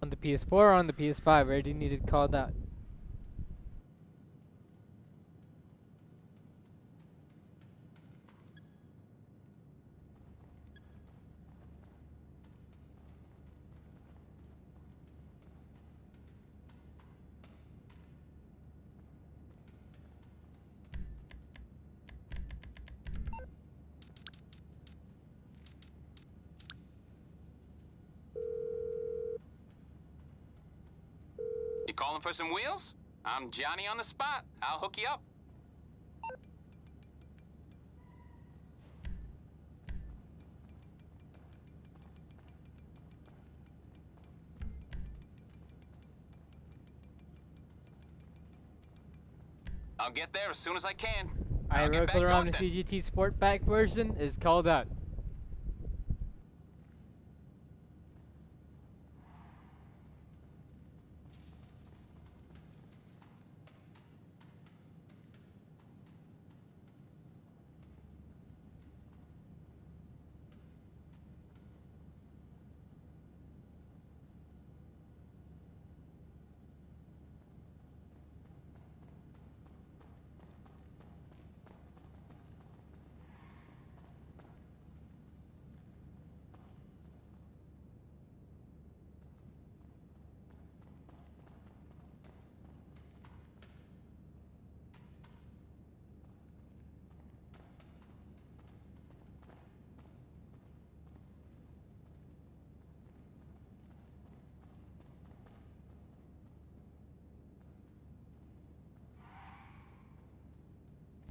On the PS4 or on the PS5? Where do you need it called out? You calling for some wheels? I'm Johnny on the spot. I'll hook you up. I'll get there as soon as I can. I I'll get back circle to around it the then. CGT Sportback version is called out.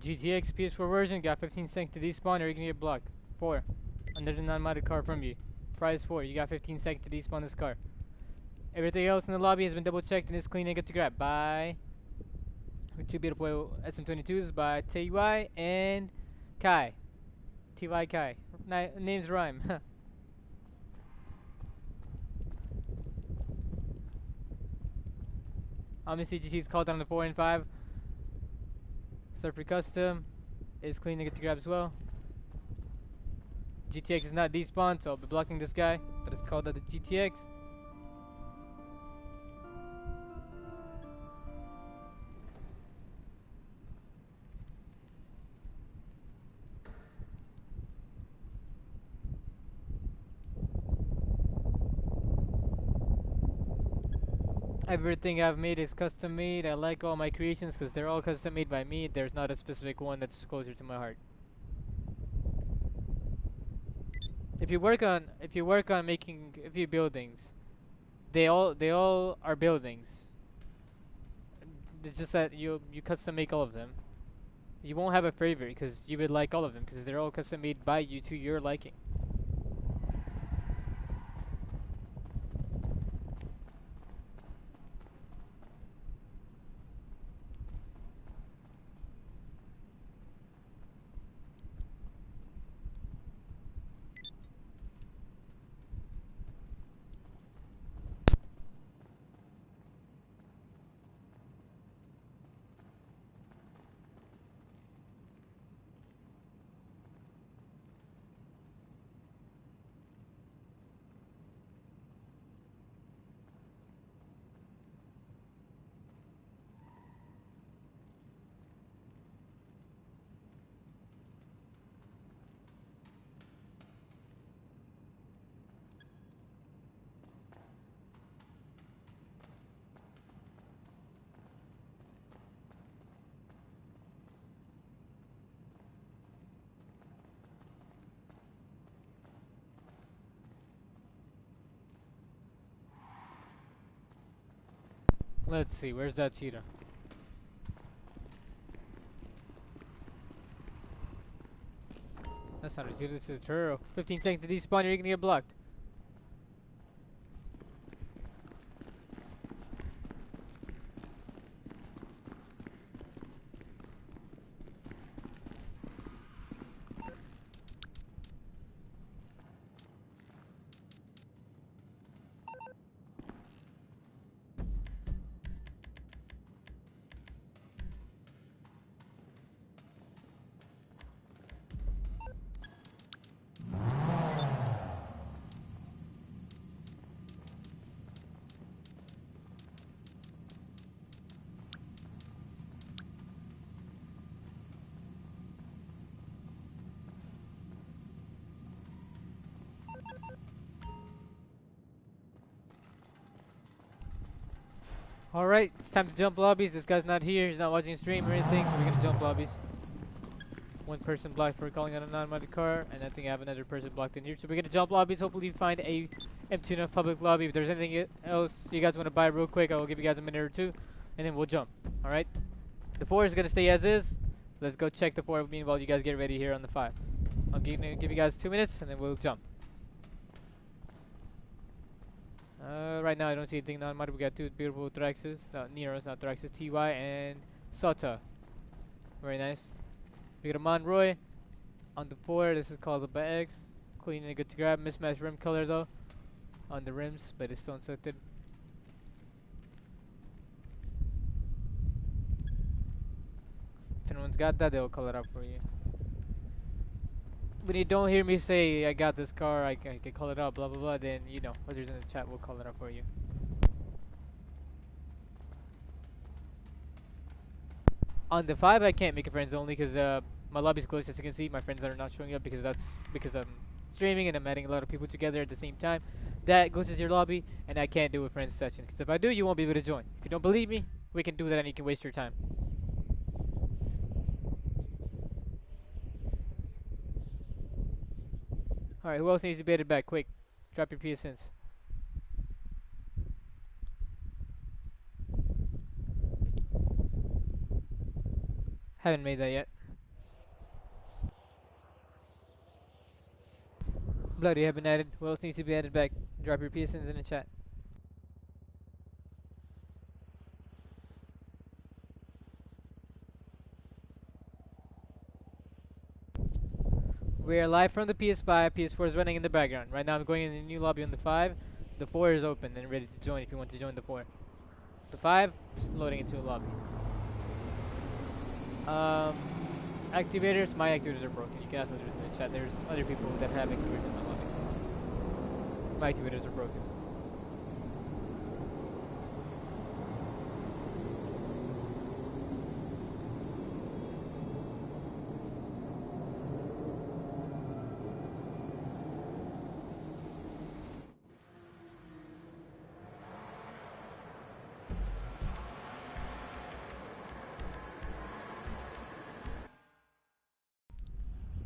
GTX PS4 version got 15 seconds to despawn or you're gonna get blocked. 4. Under the non-modded car from you. Prize 4. You got 15 seconds to despawn this car. Everything else in the lobby has been double checked and is clean and good to grab. Bye. With 2 beautiful SM22s by TY and Kai. TY Kai. Names rhyme. Omni CGT's called down to 4 and 5. Start for custom. Is clean and good to grab as well. GTX is not despawned, so I'll be blocking this guy. That is called out the GTX. Everything I've made is custom made. I like all my creations because they're all custom made by me. There's not a specific one that's closer to my heart. If you work on making a few buildings, they all are buildings. It's just that you custom make all of them. You won't have a favorite because you would like all of them because they're all custom made by you to your liking. Let's see, where's that cheetah? That's not a cheetah, this is a turtle. 15 seconds to despawn, you're gonna get blocked. Alright, it's time to jump lobbies. This guy's not here, he's not watching stream or anything, so we're gonna jump lobbies. One person blocked for calling out a non-modded car, and I think I have another person blocked in here. So we're gonna jump lobbies, hopefully find a empty enough public lobby. If there's anything else you guys want to buy real quick, I will give you guys a minute or two, and then we'll jump. Alright? The 4 is gonna stay as is. Let's go check the 4 meanwhile you guys get ready here on the 5. I'm gonna give you guys 2 minutes, and then we'll jump. Right now I don't see anything non-modded. We got 2 beautiful Thraxes, Neros, not Thraxes, TY and Sota. Very nice. We got a Monroy on the 4. This is called the X. Clean and good to grab. Mismatched rim color though on the rims, but it's still inserted. If anyone's got that, they'll color it up for you. When you don't hear me say I got this car, I can call it up, blah blah blah, then you know, others in the chat will call it up for you. On the 5 I can't make a friends only because my lobby's closed, as you can see. My friends are not showing up because I'm streaming and I'm adding a lot of people together at the same time. That glitches your lobby and I can't do a friends session, because if I do, you won't be able to join. If you don't believe me, we can do that and you can waste your time. Alright, who else needs to be added back? Quick, drop your PSNs. Haven't made that yet. Bloody, you haven't added. Who else needs to be added back? Drop your PSNs in the chat. We are live from the PS5. PS4 is running in the background. Right now I'm going in a new lobby on the 5. The 4 is open and ready to join if you want to join the 4. The 5 is loading into a lobby. Activators, my activators are broken. You can ask others in the chat. There's other people that have activators in my lobby. My activators are broken.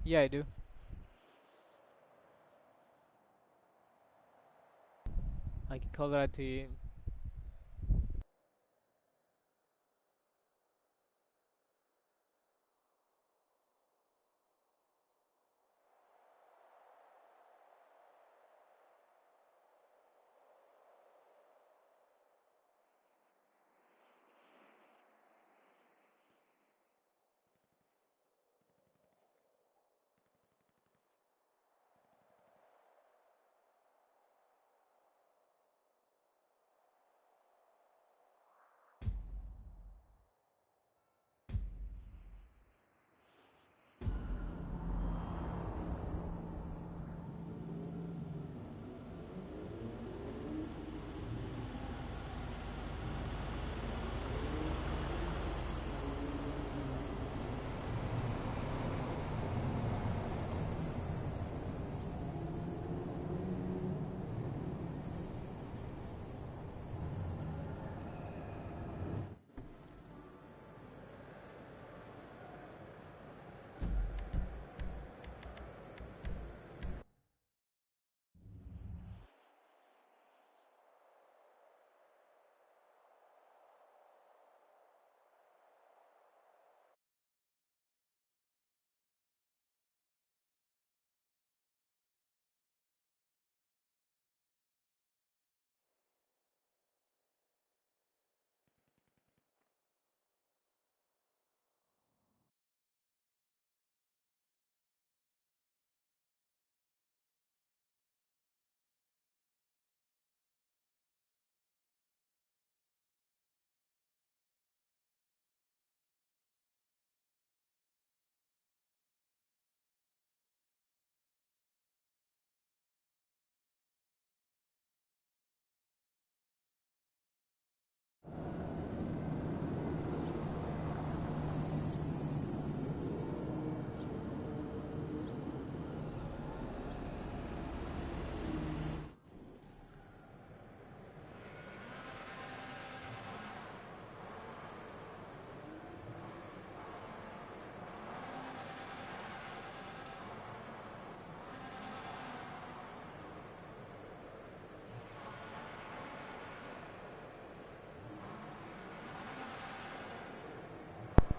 Yeah, I do. I can call it out to you.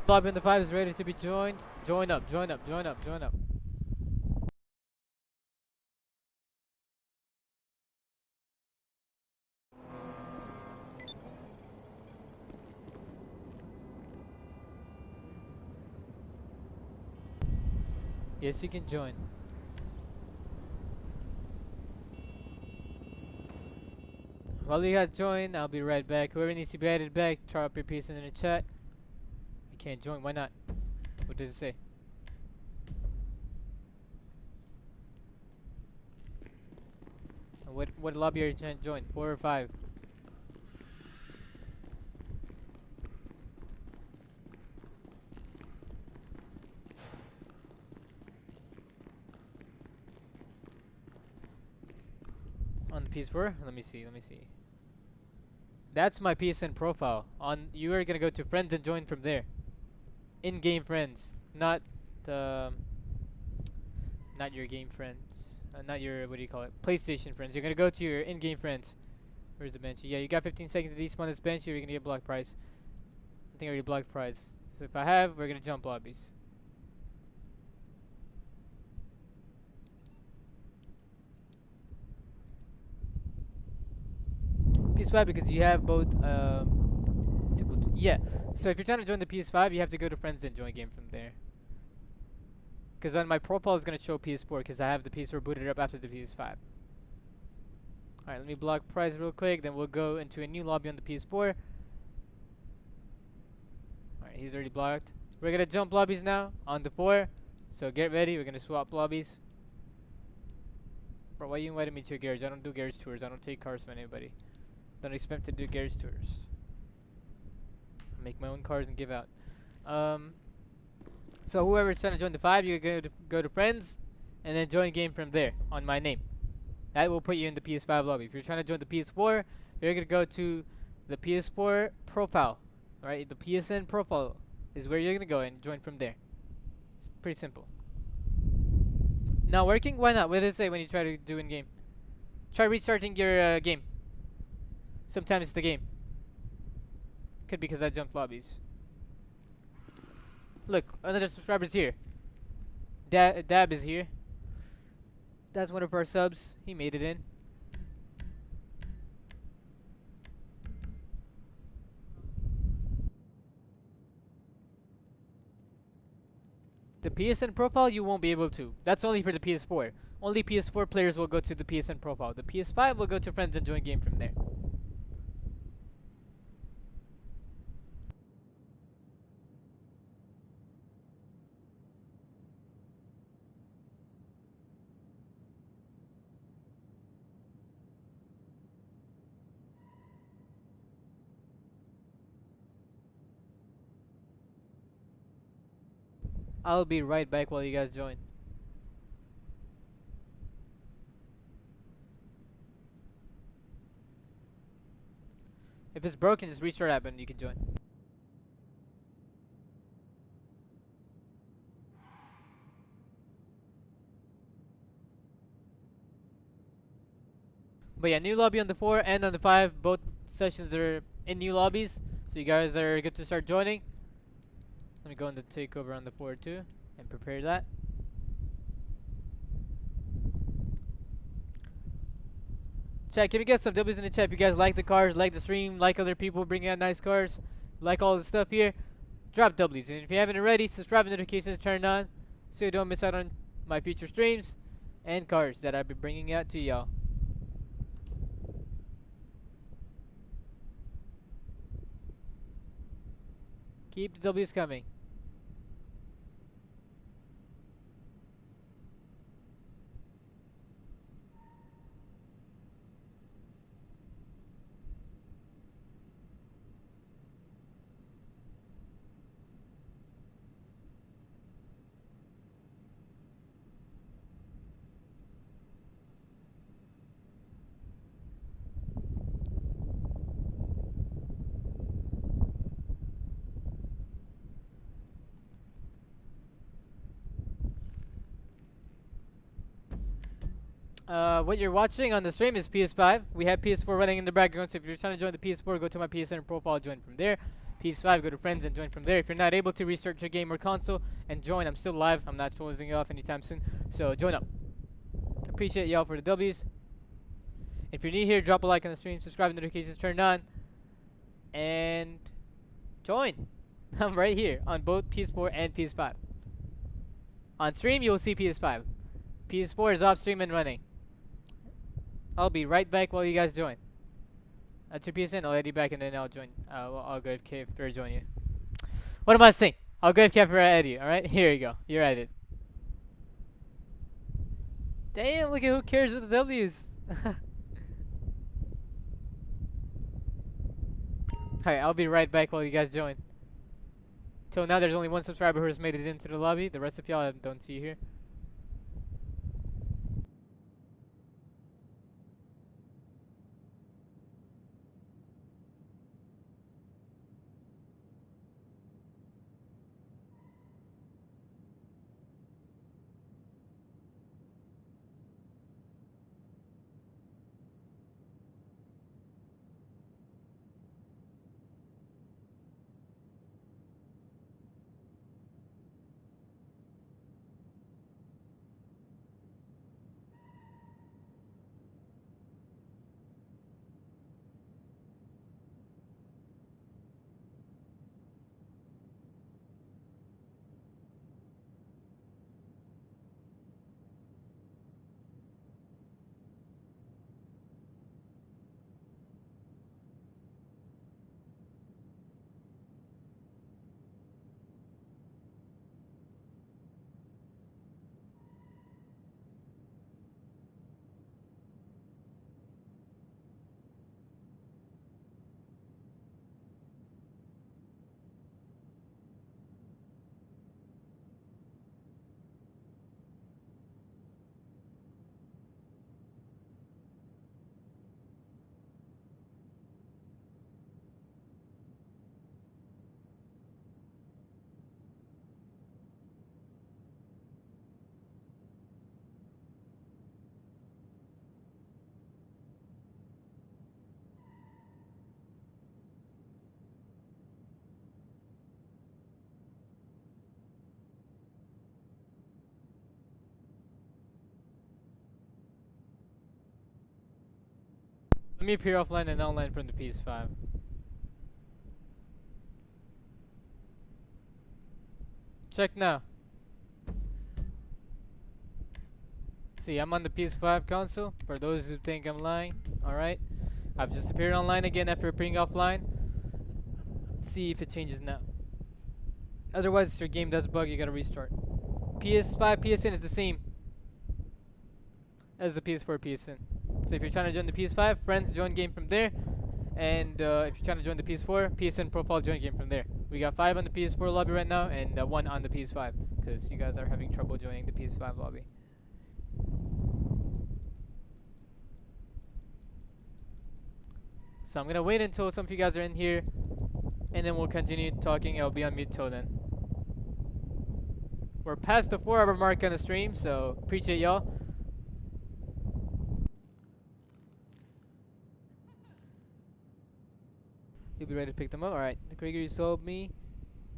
Lobby on the 5 is ready to be joined. Join up, join up, join up, join up. Yes, you can join. While you guys join, I'll be right back. Whoever needs to be added back, drop your piece in the chat. I can't join, why not? What does it say? What lobby are you trying to join? 4 or 5? On the Ps4? Let me see, let me see. That's my PSN profile. You are gonna go to friends and join from there. In-game friends, not your game friends, not your what do you call it? PlayStation friends. You're gonna go to your in-game friends. Where's the bench? Yeah, you got 15 seconds to despawn this bench. You're gonna get blocked prize. I think I already blocked prize. So if I have, we're gonna jump lobbies. PS5 because you have both. Yeah. So if you're trying to join the PS5, you have to go to friends and join game from there. Because on my profile is gonna show PS4 because I have the PS4 booted up after the PS5. Alright, let me block prize real quick, then we'll go into a new lobby on the PS4. Alright, he's already blocked. We're gonna jump lobbies now on the 4. So get ready, we're gonna swap lobbies. Bro, why you invited me to a garage? I don't do garage tours, I don't take cars from anybody. Don't expect to do garage tours. I make my own cars and give out. So whoever's trying to join the 5, you're gonna go to friends and then join game from there on my name. That will put you in the PS5 lobby. If you're trying to join the PS4, you're gonna go to the PS4 profile. Alright, the PSN profile is where you're gonna go and join from there. It's pretty simple. Not working? Why not? What does it say when you try to do in game? Try restarting your game. Sometimes it's the game. Could be because I jumped lobbies. Look, another subscriber's here. Dab is here. That's one of our subs. He made it in. The PSN profile, you won't be able to. That's only for the PS4. Only PS4 players will go to the PSN profile. The PS5 will go to friends and join game from there. I'll be right back while you guys join. If it's broken, just restart app and you can join. But yeah, new lobby on the 4 and on the 5. Both sessions are in new lobbies. So you guys are good to start joining. Let me go into takeover on the 4 too and prepare that. Chat, can we get some W's in the chat if you guys like the cars, like the stream, like other people bringing out nice cars, like all the stuff here? Drop W's. And if you haven't already, subscribe and notifications turned on so you don't miss out on my future streams and cars that I'll be bringing out to y'all. Keep the W's coming. What you're watching on the stream is PS5. We have PS4 running in the background, so if you're trying to join the PS4, go to my PSN profile, join from there. Ps5, go to friends and join from there. If you're not able to restart your game or console and join, I'm still live. I'm not closing it off anytime soon. So join up. Appreciate y'all for the W's. If you're new here, drop a like on the stream, subscribe, notifications turned on, and join. I'm right here on both PS4 and PS5. On stream, you'll see PS5. PS4 is off stream and running. I'll be right back while you guys join. That's your PSN. I'll add you back and then I'll join. I'll go after I join you. What am I saying? I'll go after I add you. All right, here you go. You're added. Damn! Look at who cares with the W's. Alright, I'll be right back while you guys join. Till now, there's only one subscriber who has made it into the lobby. The rest of y'all I don't see here. Let me appear offline and online from the PS5. Check now. See, I'm on the PS5 console. For those who think I'm lying, alright. I've just appeared online again after appearing offline. See if it changes now. Otherwise, if your game does bug, you gotta restart. PS5 PSN is the same as the PS4 PSN. So if you're trying to join the PS5, friends, join game from there. And if you're trying to join the PS4, PSN profile, join game from there. We got 5 on the PS4 lobby right now, and 1 on the PS5. Because you guys are having trouble joining the PS5 lobby. So I'm gonna wait until some of you guys are in here, and then we'll continue talking. I'll be on mute till then. We're past the 4-hour mark on the stream, so appreciate y'all. You'll be ready to pick them up. Alright, the Krieger you sold me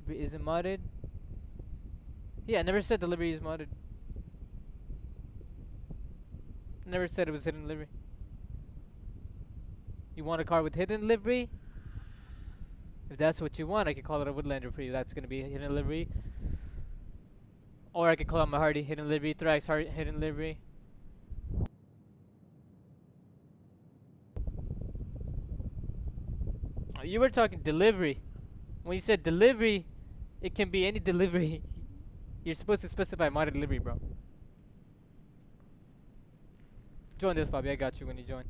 isn't modded. Yeah, I never said delivery is modded. I never said it was hidden delivery. You want a car with hidden delivery? If that's what you want, I could call it a Woodlander for you. That's gonna be a hidden delivery. Or I could call it my Hardy hidden delivery, Thrax hidden delivery. Oh, you were talking delivery. When you said delivery, it can be any delivery. You're supposed to specify modded delivery, bro. Join this lobby. I got you when you join.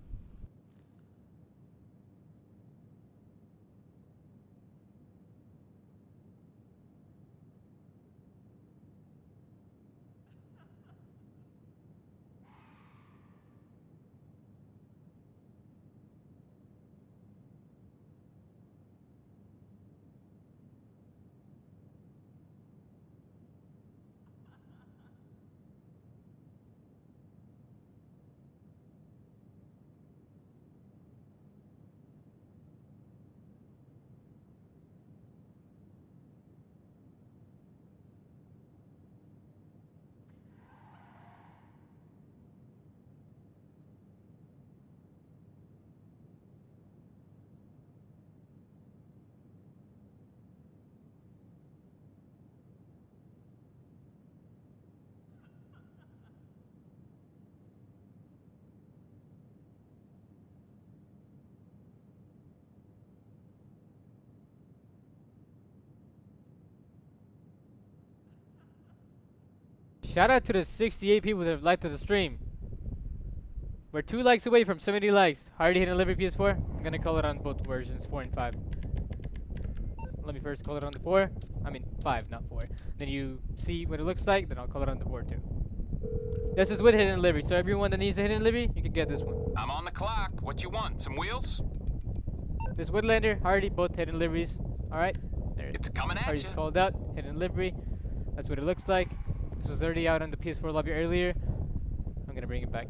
Shout out to the 68 people that have liked the stream. We're 2 likes away from 70 likes. Already hitting delivery PS4. I'm gonna call it on both versions, 4 and 5. Let me first call it on the 4. I mean 5, not 4. Then you see what it looks like, then I'll call it on the 4 too. This is with hidden delivery, so everyone that needs a hidden delivery, you can get this one. I'm on the clock. What you want? Some wheels? This Woodlander, Hardy, both hidden deliveries. Alright, there it is. It's coming at Hardy's you. called out, hidden delivery. That's what it looks like. This was already out on the PS4 lobby earlier. I'm gonna bring it back.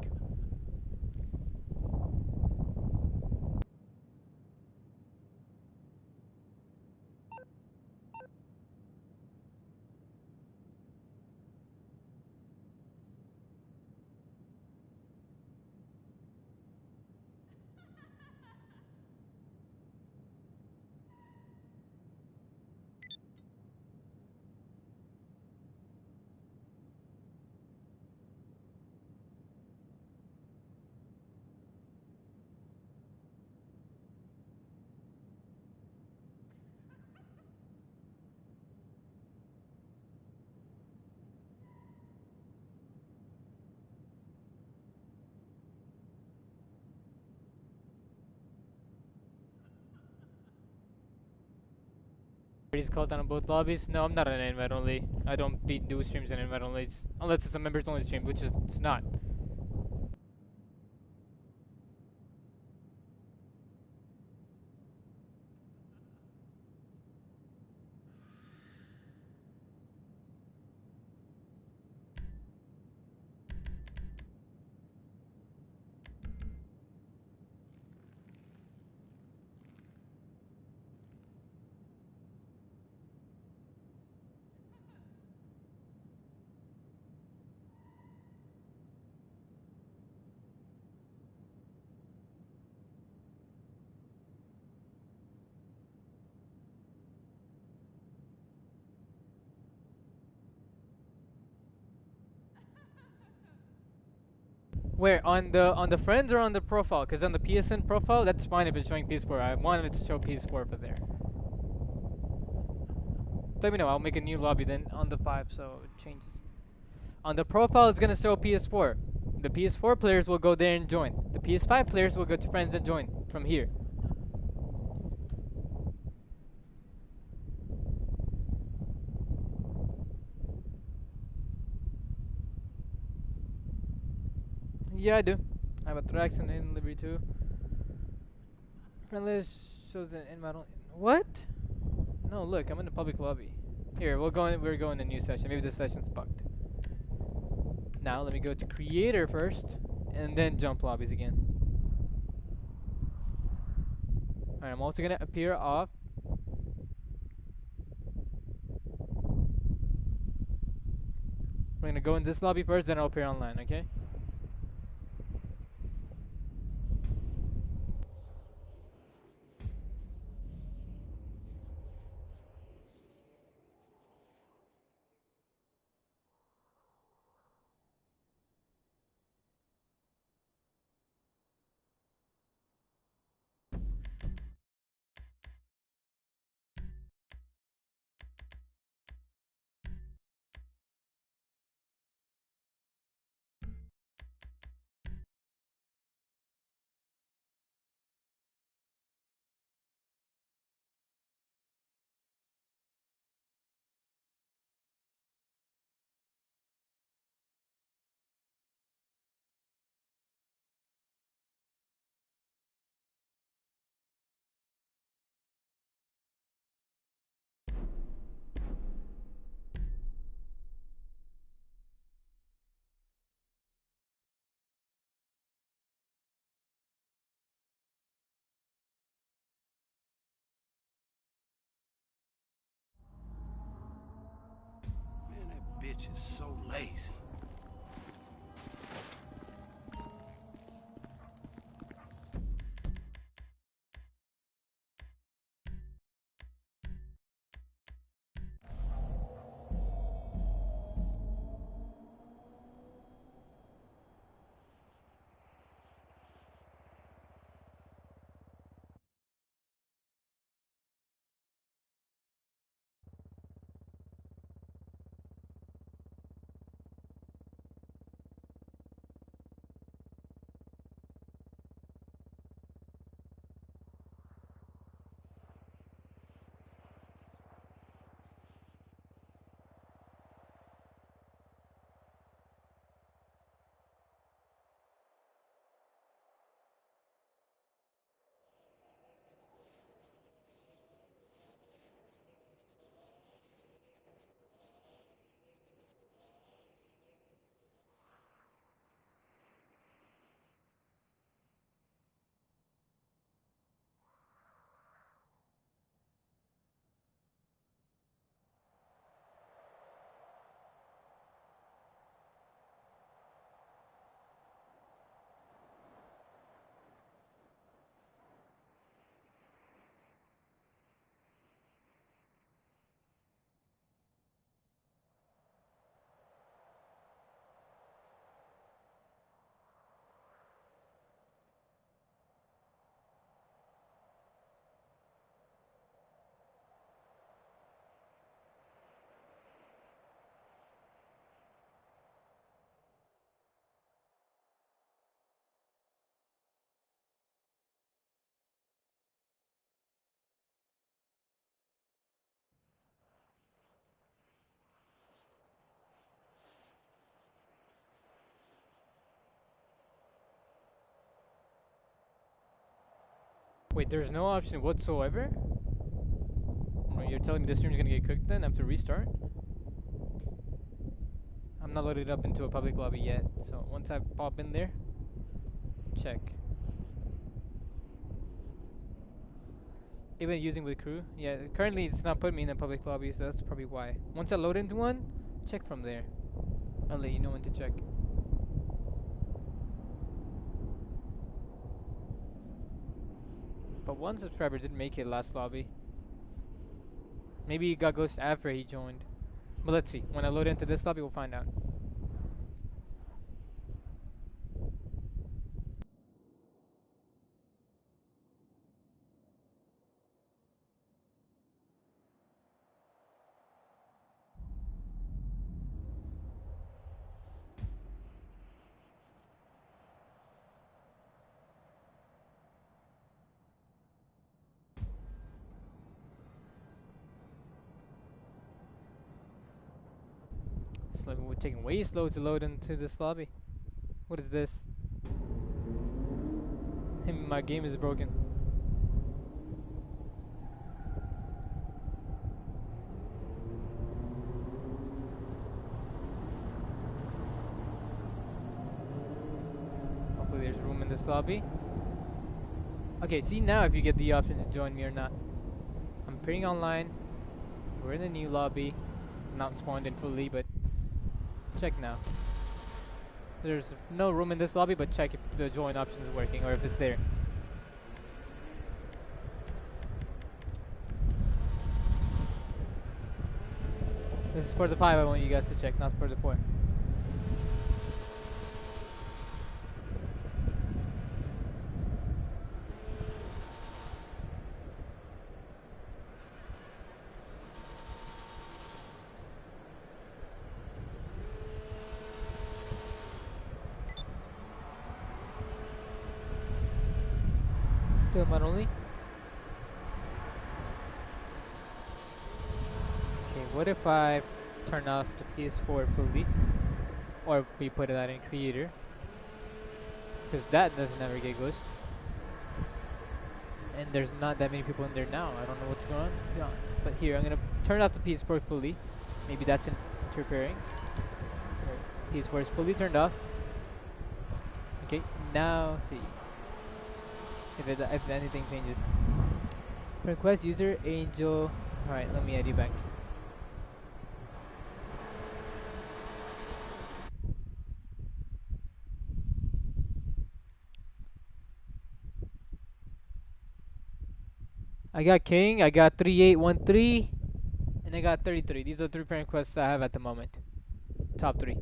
Hardy's called out on both lobbies. No, I'm not an invite only. I don't do streams in invite only. Unless it's a members only stream, which is it's not. Where on the friends or on the profile? Cause on the PSN profile, that's fine if it's showing PS4. I wanted it to show PS4 for there. Let me know. I'll make a new lobby then on the 5, so it changes. On the profile, it's gonna show PS4. The PS4 players will go there and join. The PS5 players will go to friends and join from here. Yeah, I do. I have a Thrax and in Liberty too. Friend list shows an invite. What? No, look, I'm in the public lobby. Here, we're going to new session. Maybe this session's bugged. Now let me go to creator first, and then jump lobbies again. Alright, I'm also gonna appear off. We're gonna go in this lobby first, then I'll appear online, okay? Man, that bitch is so lazy. Wait, there's no option whatsoever? You're telling me this stream's gonna get cooked then? I have to restart? I'm not loaded up into a public lobby yet, so once I pop in there, check. Even using with crew? Yeah, currently it's not putting me in a public lobby, so that's probably why. Once I load into one, check from there. I'll let you know when to check. But one subscriber did make it last lobby. He got ghosted after he joined. But let's see. When I load into this lobby, we'll find out. We're taking way slow to load into this lobby. What is this? My game is broken. Hopefully there's room in this lobby. Okay, see now if you get the option to join me or not. I'm appearing online. We're in a new lobby. Not spawned in fully, but check now. There's no room in this lobby, but check if the join option is working or if it's there. This is for the 5 I want you guys to check, not for the 4. Still not only. Okay, what if I turn off the PS4 fully? Or we put that in creator? Because that doesn't ever get ghosted. And there's not that many people in there now. I don't know what's going on. Yeah. But here, I'm gonna turn off the PS4 fully. Maybe that's interfering. PS4 is fully turned off. Okay, now see if anything changes. Request user Angel. Alright, let me add you back. I got King, I got 3813, and I got 33. These are the 3 friend requests I have at the moment. Top 3.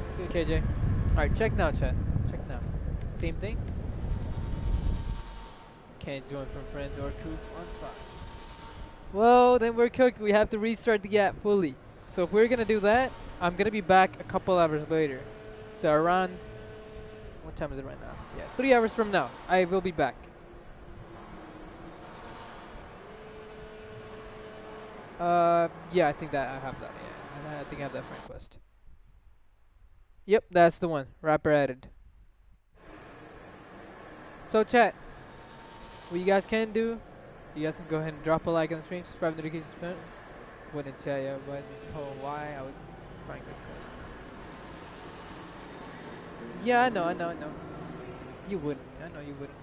Let's go, KJ. Alright, check now, chat. Check now. Same thing. Can't join from friends or crew on 5. Well, then we're cooked. We have to restart the app fully. So if we're gonna do that, I'm gonna be back a couple hours later. So around, what time is it right now? Yeah, 3 hours from now, I will be back. Yeah, I think that I have that. Yeah, I think I have that friend request. Yep, that's the one. Rapper added. So chat, what you guys can do, you guys can go ahead and drop a like on the stream, subscribe to notifications bell. Wouldn't tell you, but why I would find this question. Yeah, I know. You wouldn't. I know you wouldn't.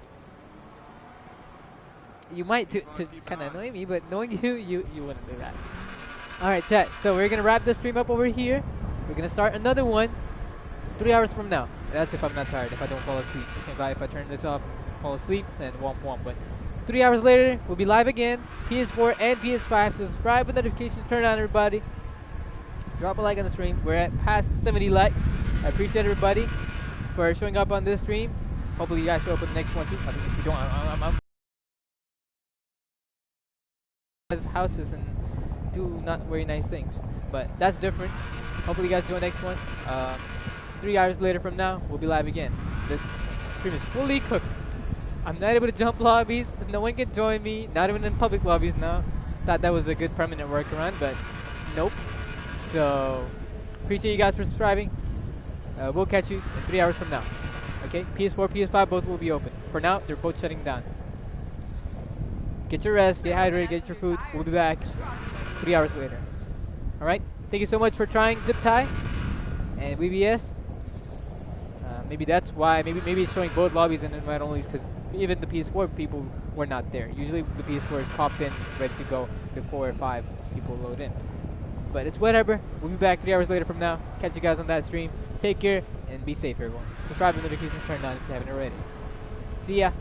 You might to kind of annoy me, but knowing you wouldn't do that. Alright, chat. So we're going to wrap this stream up over here. We're going to start another one 3 hours from now. That's if I'm not tired, if I don't fall asleep. If I turn this off and fall asleep, then womp womp. But 3 hours later, we'll be live again. PS4 and PS5. So subscribe with notifications turned on, everybody. Drop a like on the stream. We're at past 70 likes. I appreciate everybody for showing up on this stream. Hopefully you guys show up with the next one too. I think if you don't, I'm houses and do not very nice things. But that's different. Hopefully you guys join the next one. 3 hours later from now, we'll be live again. This stream is fully cooked. I'm not able to jump lobbies. No one can join me. Not even in public lobbies now. Thought that was a good permanent workaround, but nope. So, appreciate you guys for subscribing. We'll catch you in 3 hours from now. Okay? Okay, PS4, PS5, both will be open. For now, they're both shutting down. Get your rest, get hydrated, get your food. We'll be back 3 hours later. Alright, thank you so much for trying zip tie and VBS. Maybe that's why, maybe it's showing both lobbies and invite onlys because even the PS4 people were not there. Usually the PS4 is popped in, ready to go before 5 people load in. But it's whatever. We'll be back 3 hours later from now. Catch you guys on that stream. Take care and be safe, everyone. Subscribe and notifications turned on if you haven't already. See ya.